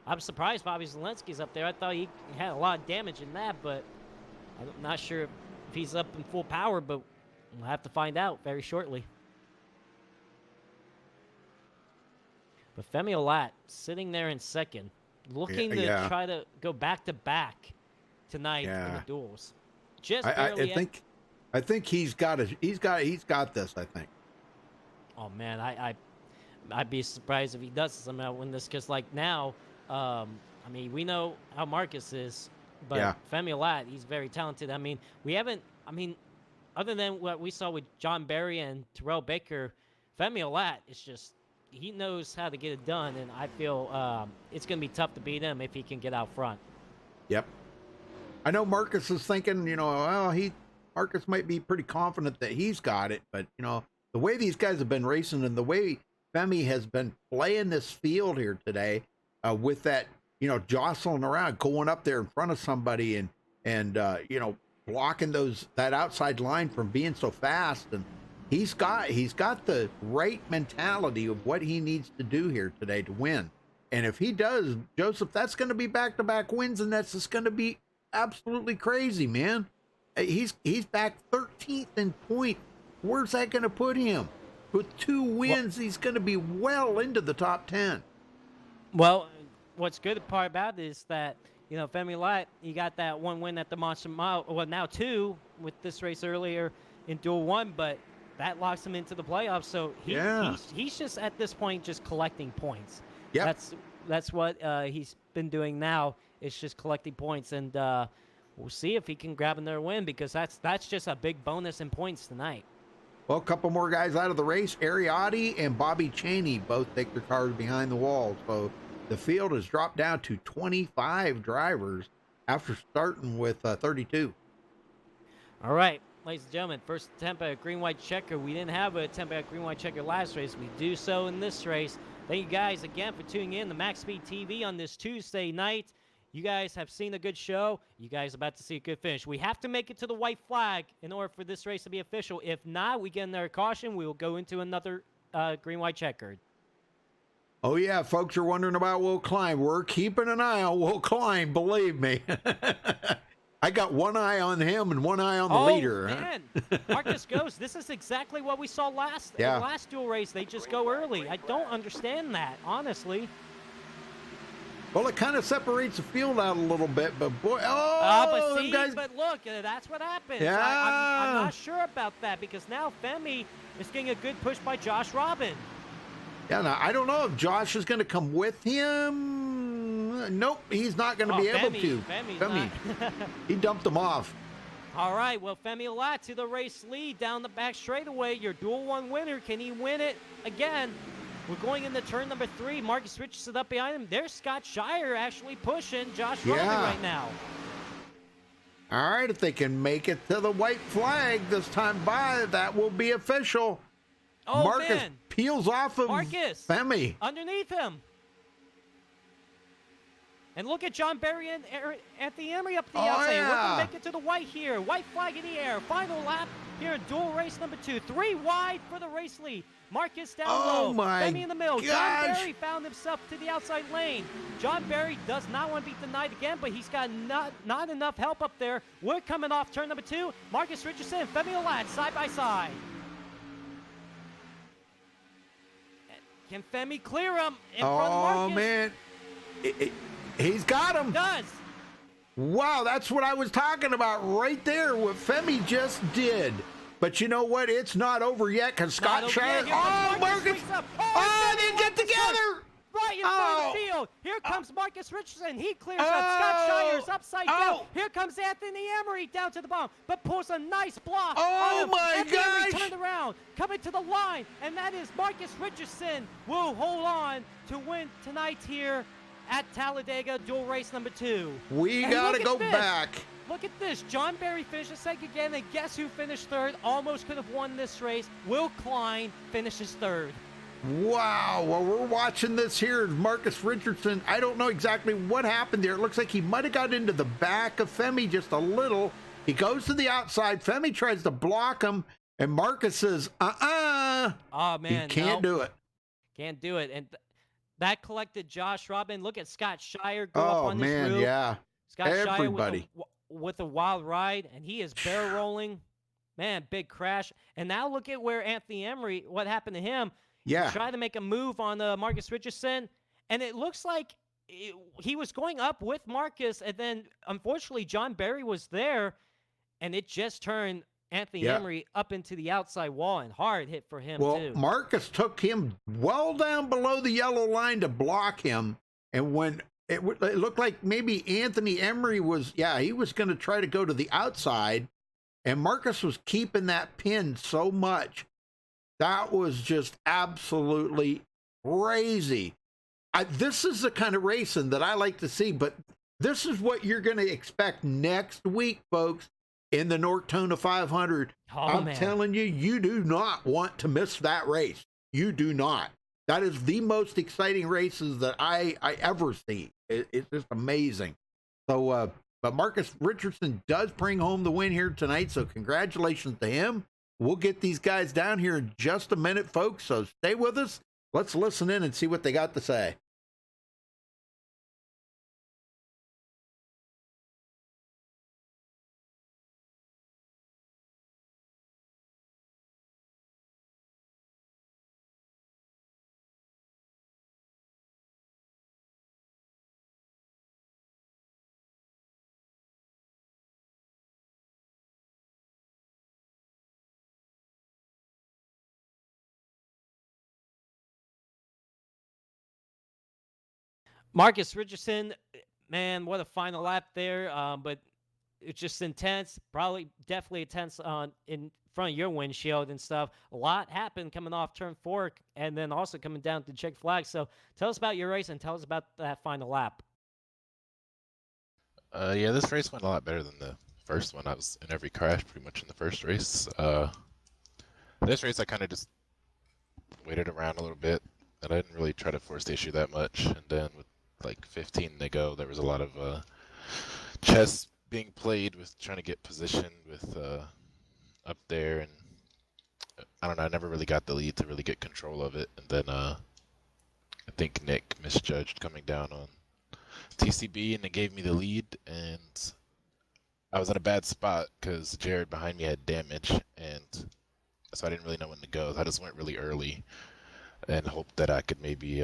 I'm surprised Bobby Zelensky's up there. I thought he had a lot of damage in that, but I'm not sure if he's up in full power, but we'll have to find out very shortly. But Femi Olat sitting there in 2nd, looking to try to go back-to-back tonight in the duels. Just barely. I think he's got this, I think. Oh man, I'd be surprised if he does somehow win this, because like now, we know how Marcus is, but Femi Olat, he's very talented. other than what we saw with John Barry and Terrell Baker, Femi Olat is just, he knows how to get it done, and I feel it's going to be tough to beat him if he can get out front. Yep. I know Marcus is thinking, well, Marcus might be pretty confident that he's got it, but, the way these guys have been racing and the way Femi has been playing this field here today with that, jostling around, going up there in front of somebody and blocking that outside line from being so fast. And he's got the right mentality of what he needs to do here today to win. And if he does, Joseph, that's going to be back-to-back wins, and that's just going to be absolutely crazy, man. He's back 13th in point. Where's that going to put him? With 2 wins, he's going to be well into the top 10. Well, what's good part about it is that, Femi Olat, he got that 1 win at the Monster Mile. Well, now 2 with this race earlier in Duel 1, but that locks him into the playoffs. So he's just at this point just collecting points. Yeah, that's what he's been doing now. It's just collecting points, and we'll see if he can grab another win, because that's just a big bonus in points tonight. Well, a couple more guys out of the race. Ariotti and Bobby Cheney both take their cars behind the wall. So the field has dropped down to 25 drivers after starting with 32. All right, ladies and gentlemen, first attempt at a green-white checker. We didn't have an attempt at a green-white checker last race. We do so in this race. Thank you guys again for tuning in to MaxSpeedTV on this Tuesday night. You guys have seen a good show. You guys are about to see a good finish. We have to make it to the white flag in order for this race to be official. If not, we get another caution. We will go into another green-white checkered. Oh, yeah, folks are wondering about Will Klein. We're keeping an eye on Will Klein, believe me. I got one eye on him and one eye on the leader. Man. Marcus goes. This is exactly what we saw last dual race. They just go early. I don't understand that, honestly. Well, it kind of separates the field out a little bit, but boy, but look, that's what happens. Yeah. I'm not sure about that, because now Femi is getting a good push by Josh Robin. Yeah, now, I don't know if Josh is going to come with him. Nope, he's not going to be able to. Femi. He dumped him off. All right, well, Femi Olat to the race lead down the back straightaway. Your Duel 1 winner. Can he win it again? We're going into turn number 3. Marcus Richardson up behind him. There's Scott Shire actually pushing Josh Robin right now. All right, if they can make it to the white flag this time by, that will be official. Oh, Marcus man. peels off of Femi. Underneath him. And look at John Barry and Anthony Emery up the outside. Yeah. We're going to make it to the white here. White flag in the air. Final lap here in Duel race number 2. 3 wide for the race lead. Marcus down low. Femi in the middle. John Barry found himself to the outside lane. John Barry does not want to be denied again, but he's got not enough help up there. We're coming off turn number 2. Marcus Richardson and Femi Olat side by side. Can Femi clear him in front of Marcus? Oh, man. He's got him. Does. Wow, that's what I was talking about right there, what Femi just did. But you know what? It's not over yet, because Scott Shire. Oh, Marcus. Oh, they get together. Right in front of the field. Here comes Marcus Richardson. He clears up. Scott Shire's upside down. Here comes Anthony Emery down to the bottom, but pulls a nice block. Oh, my Anthony Emery gosh. turned around, coming to the line, and that is Marcus Richardson will hold on to win tonight here at Talladega Duel race number 2. We got to go back. Look at this. John Barry finishes second again, and guess who finished third? Almost could have won this race. Will Klein finishes third. Wow. Well, we're watching this here. Marcus Richardson, I don't know exactly what happened there. It looks like he might have got into the back of Femi just a little. He goes to the outside. Femi tries to block him, and Marcus says, Oh, man. He can't do it. Can't do it. And that collected Josh Robin. Look at Scott Shire go up on this roof. Oh, man, yeah. Scott Everybody. Shire with a wild ride, and he is barrel rolling. Man, big crash. And now look at where Anthony Emery, what happened to him. Yeah. He tried to make a move on Marcus Richardson, and it looks like he was going up with Marcus, and then unfortunately John Barry was there, and it just turned Anthony Emery up into the outside wall, and hard hit for him too. Marcus took him well down below the yellow line to block him, and when it looked like maybe Anthony Emery was, he was going to try to go to the outside, And Marcus was keeping that pin so much. That was just absolutely crazy. This is the kind of racing that I like to see, but this is what you're going to expect next week, folks, in the Nortona 500. I'm telling you, you do not want to miss that race. You do not. That is the most exciting races that I ever see. It's just amazing. So, but Marcus Richardson does bring home the win here tonight, so congratulations to him. We'll get these guys down here in just a minute, folks, so stay with us. Let's listen in and see what they got to say. Marcus Richardson, man, what a final lap there. But it's just intense. Probably, definitely intense in front of your windshield and stuff. A lot happened coming off turn 4 and then also coming down to check flags. So tell us about your race and tell us about that final lap. Yeah, this race went a lot better than the first one. I was in every crash pretty much in the first race. This race I kind of just waited around a little bit, and I didn't really try to force the issue that much. And then with like 15 to go, there was a lot of chess being played with trying to get position with up there, and I don't know, I never really got the lead to really get control of it. And then I think Nick misjudged coming down on TCB and it gave me the lead, and I was in a bad spot because Jared behind me had damage, and so I didn't really know when to go. I just went really early and hoped that I could maybe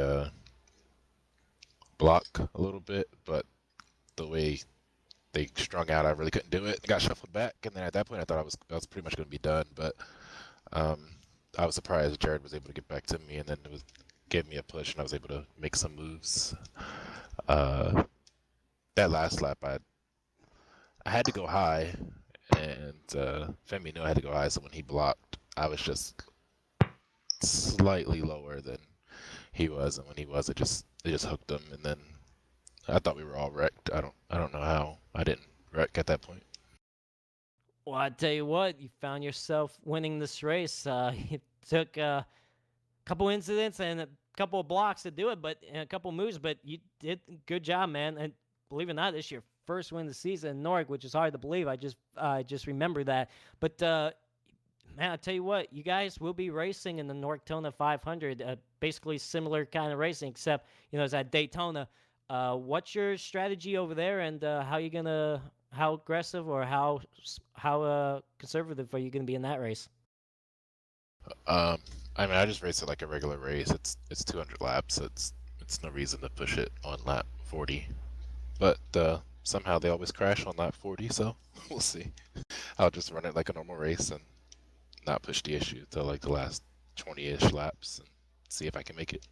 block a little bit, but the way they strung out, I really couldn't do it. I got shuffled back, and then at that point, I thought I was pretty much going to be done. But I was surprised Jared was able to get back to me, and then gave me a push, and I was able to make some moves. That last lap, I had to go high, and Femi knew I had to go high, so when he blocked, I was just slightly lower than he was, and when he was, it just hooked him, and then I thought we were all wrecked. I don't know how I didn't wreck at that point. Well, I tell you what, you found yourself winning this race. It took a couple incidents and a couple of blocks to do it, but and a couple of moves, but you did a good job, man. And believe it or not, this is your first win of the season in Norwich, which is hard to believe. I just remember that. But man, I tell you what, you guys will be racing in the Nortona 500, basically similar kind of racing, except it's at Daytona. What's your strategy over there, and how aggressive or how conservative are you gonna be in that race? I mean, I just race it like a regular race. It's 200 laps. It's no reason to push it on lap 40. But somehow they always crash on lap 40, so we'll see. I'll just run it like a normal race and not push the issue till like the last 20-ish laps and see if I can make it.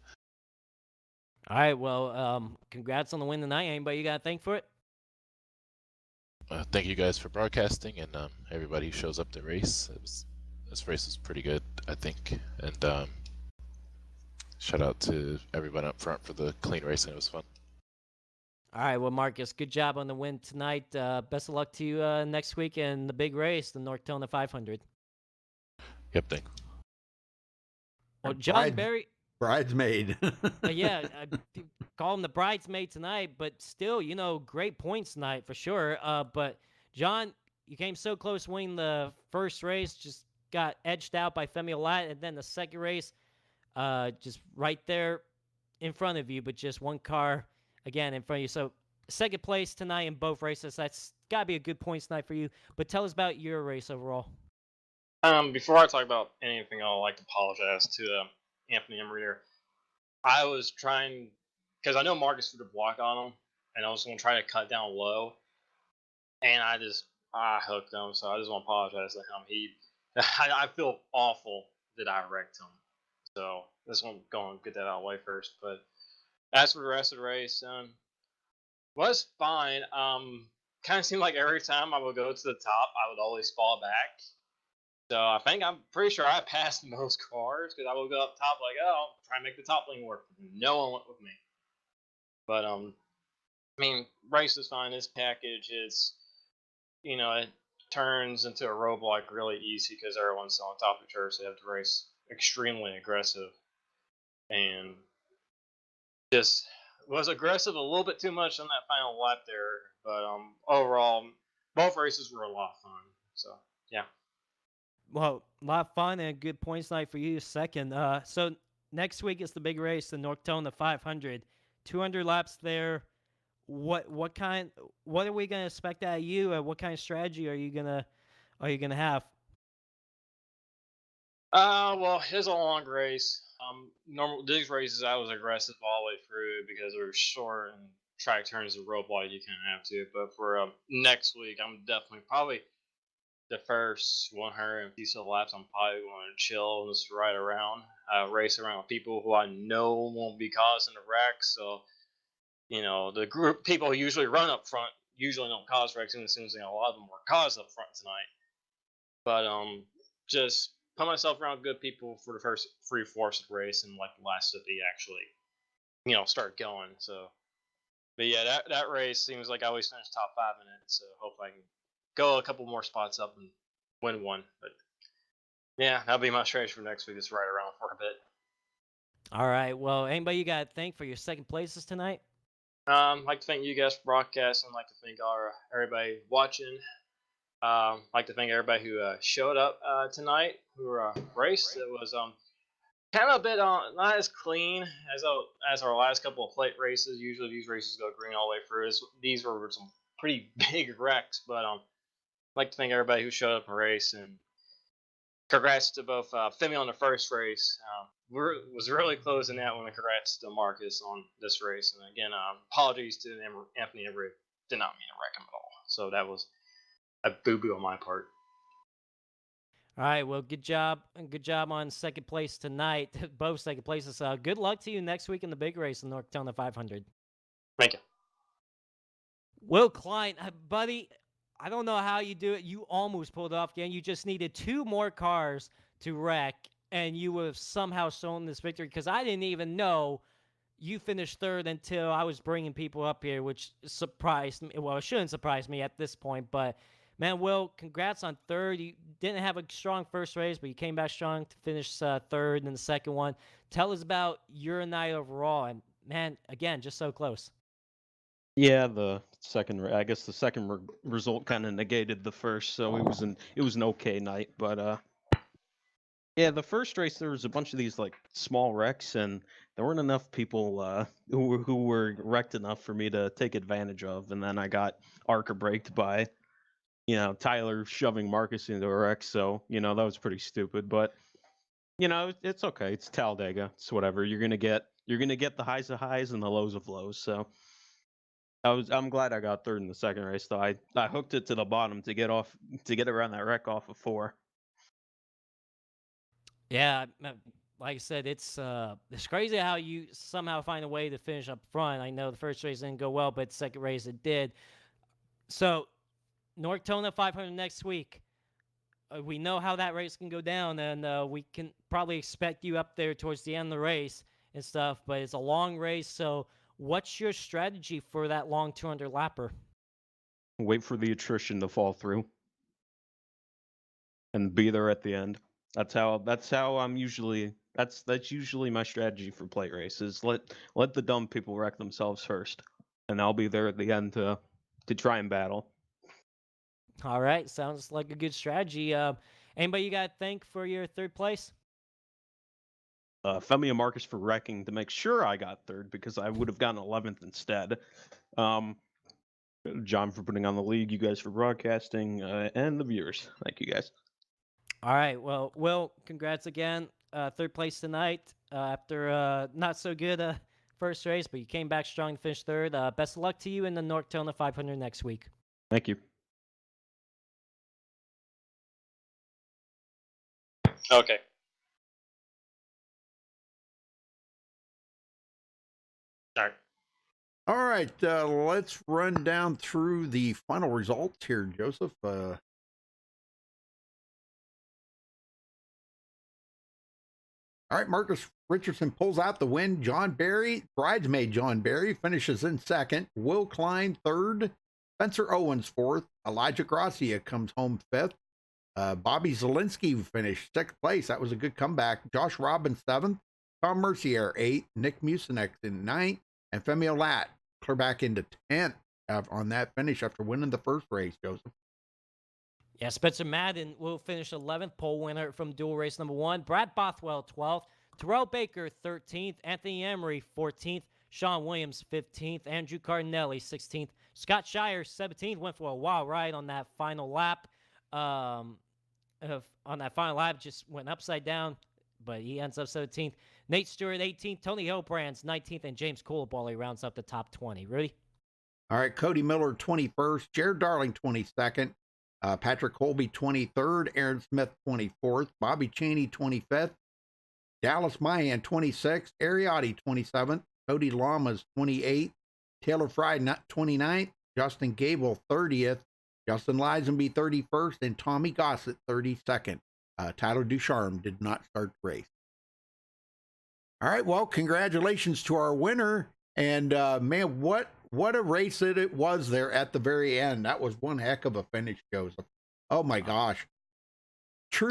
All right, well, congrats on the win tonight. Anybody you got to thank for it? Thank you guys for broadcasting, and everybody who shows up to race. This race was pretty good, I think, and shout out to everyone up front for the clean racing. It was fun. All right, well, Marcus, good job on the win tonight. Best of luck to you next week in the big race, the Nortona 500. Yep, thanks. Well, John Barry. Bridesmaid. Yeah, I call him the bridesmaid tonight, but still, great points tonight for sure. But John, you came so close winning the first race, just got edged out by Femi Olat, and then the second race, just right there in front of you, but just one car again in front of you. So second place tonight in both races. That's got to be a good points night for you. But tell us about your race overall. Before I talk about anything, I'd like to apologize to Anthony Emreader. I was trying, because I know Marcus threw the block on him, and I was going to try to cut down low, and I hooked him, so I just want to apologize to him. I feel awful that I wrecked him, so I just want to go and get that out of the way first. But as for the rest of the race, was fine. kind of seemed like every time I would go to the top, I would always fall back. So I'm pretty sure I passed most cars because I would go up top like, oh, I'll try and make the top lane work. No one went with me. But I mean, race is fine. This package is, it turns into a roguelike really easy because everyone's on top of each other, so you have to race extremely aggressive. And just was aggressive a little bit too much on that final lap there. But overall, both races were a lot of fun. So yeah. Well, a lot of fun and a good points night for you. Second. So next week is the big race, the North Tone, the 500, 200 laps there. What are we gonna expect out of you? What kind of strategy are you gonna have? Well, it's a long race. Normal these races I was aggressive all the way through because they were short and track turns and roadblock you can't have to. But for next week, I'm definitely probably the first 150 so laps. I'm probably going to chill and just ride around, race around with people who I know won't be causing a wreck. So the group people who usually run up front usually don't cause wrecks, and it seems like a lot of them were caused up front tonight. But just put myself around good people for the first 3/4 of the race, and like the last 50 actually, start going. So, but yeah, that race seems like I always finish top 5 in it. So hopefully I can go a couple more spots up and win one. But yeah, that'll be my strategy for next week. Just ride around for a bit. All right. Well, anybody you got to thank for your second places tonight? Like to thank you guys for broadcasting. Like to thank everybody watching. Like to thank everybody who showed up tonight, who raced. It was kind of a bit not as clean as our last couple of plate races. Usually these races go green all the way through. These were some pretty big wrecks, but like to thank everybody who showed up and raced, and congrats to both Femi on the first race. Was really close in that one, and congrats to Marcus on this race. And again, apologies to Anthony Emery. Did not mean to wreck him at all. So that was a boo-boo on my part. All right, well, good job on second place tonight. Both second places. Good luck to you next week in the big race in North Carolina 500. Thank you. Will Klein, buddy, I don't know how you do it. You almost pulled it off again. You just needed 2 more cars to wreck, and you would have somehow shown this victory, because I didn't even know you finished third until I was bringing people up here, which surprised me. Well, it shouldn't surprise me at this point, but man, Will, congrats on third. You didn't have a strong first race, but you came back strong to finish third in the second one. Tell us about your night overall, and man, again, just so close. Yeah, the second result kind of negated the first, so it was an okay night. But yeah, the first race there was a bunch of these like small wrecks, and there weren't enough people who were wrecked enough for me to take advantage of. And then I got Arca braked by Tyler shoving Marcus into a wreck, so that was pretty stupid. But it's okay. It's Talladega. It's whatever. You're gonna get the highs of highs and the lows of lows. So I'm glad I got third in the second race, though. I hooked it to the bottom to get around that wreck off of 4. Yeah, like I said, it's crazy how you somehow find a way to finish up front. I know the first race didn't go well, but the second race it did. So North Tona 500 next week. We know how that race can go down, and we can probably expect you up there towards the end of the race and stuff, but it's a long race. So what's your strategy for that long 200 lapper? Wait for the attrition to fall through and be there at the end. That's how I'm usually that's usually my strategy for plate races. Let the dumb people wreck themselves first, and I'll be there at the end to try and battle. All right, sounds like a good strategy. Anybody you got to thank for your third place? Femi and Marcus for wrecking to make sure I got third, because I would have gotten 11th instead. John for putting on the league, you guys for broadcasting, and the viewers. Thank you guys. All right, well, Will, congrats again. Third place tonight after not so good first race, but you came back strong to finish third. Best of luck to you in the North Carolina 500 next week. Thank you. Okay. All right. All right, let's run down through the final results here, Joseph. All right, Marcus Richardson pulls out the win. John Barry, bridesmaid John Barry, finishes in second. Will Klein third. Spencer Owens fourth. Elijah Gracia comes home fifth. Bobby Zielinski finished sixth place. That was a good comeback. Josh Robbins seventh. Tom Mercier eighth. Nick Mucinek in ninth. And Femi Olat clear back into 10th on that finish after winning the first race, Joseph. Yeah, Spencer Madden will finish 11th, pole winner from Duel Race number 1. Brad Bothwell, 12th. Terrell Baker, 13th. Anthony Emery, 14th. Sean Williams, 15th. Andrew Cardinelli, 16th. Scott Shire, 17th. Went for a wild ride on that final lap. Just went upside down, but he ends up 17th. Nate Stewart, 18th. Tony Hillbrands, 19th. And James Coulibaly rounds up the top 20. Rudy? All right, Cody Miller, 21st. Jared Darling, 22nd. Patrick Colby, 23rd. Aaron Smith, 24th. Bobby Cheney, 25th. Dallas Mahan, 26th. Ariotti, 27th. Cody Lamas, 28th. Taylor Fry, 29th. Justin Gable, 30th. Justin Lisenby, 31st. And Tommy Gossett, 32nd. Tyler Ducharme did not start the race. All right, well, congratulations to our winner. And, man, what a race it was there at the very end. That was one heck of a finish, Joseph. Oh, my gosh. True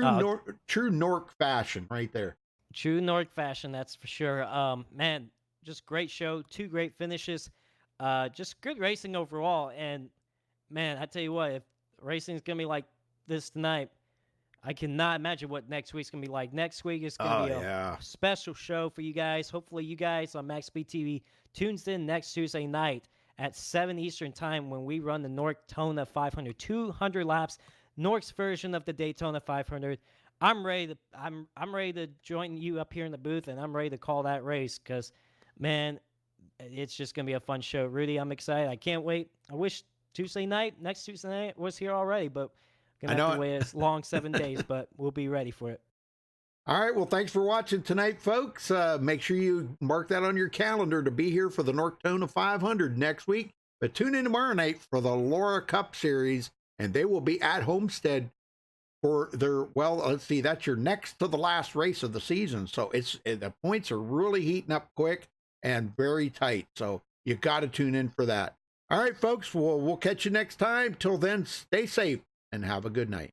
Nork fashion right there. True Nork fashion, that's for sure. Man, just great show. 2 great finishes. Just good racing overall. And, man, I tell you what, if racing's going to be like this tonight, I cannot imagine what next week's going to be like. Next week is going to be a special show for you guys. Hopefully you guys on MaxSpeedTV tunes in next Tuesday night at 7 Eastern time when we run the Nortona 500. 200 laps, Nork's version of the Daytona 500. I'm ready to join you up here in the booth, and I'm ready to call that race because, man, it's just going to be a fun show. Rudy, I'm excited. I can't wait. I wish next Tuesday night was here already, but going to have to wait a long 7 days, but we'll be ready for it. All right. Well, thanks for watching tonight, folks. Make sure you mark that on your calendar to be here for the Nortona 500 next week. But tune in tomorrow night for the Laura Cup Series, and they will be at Homestead for their, well, let's see, that's your next to the last race of the season. So the points are really heating up quick and very tight. So you got to tune in for that. All right, folks. We'll catch you next time. Till then, stay safe and have a good night.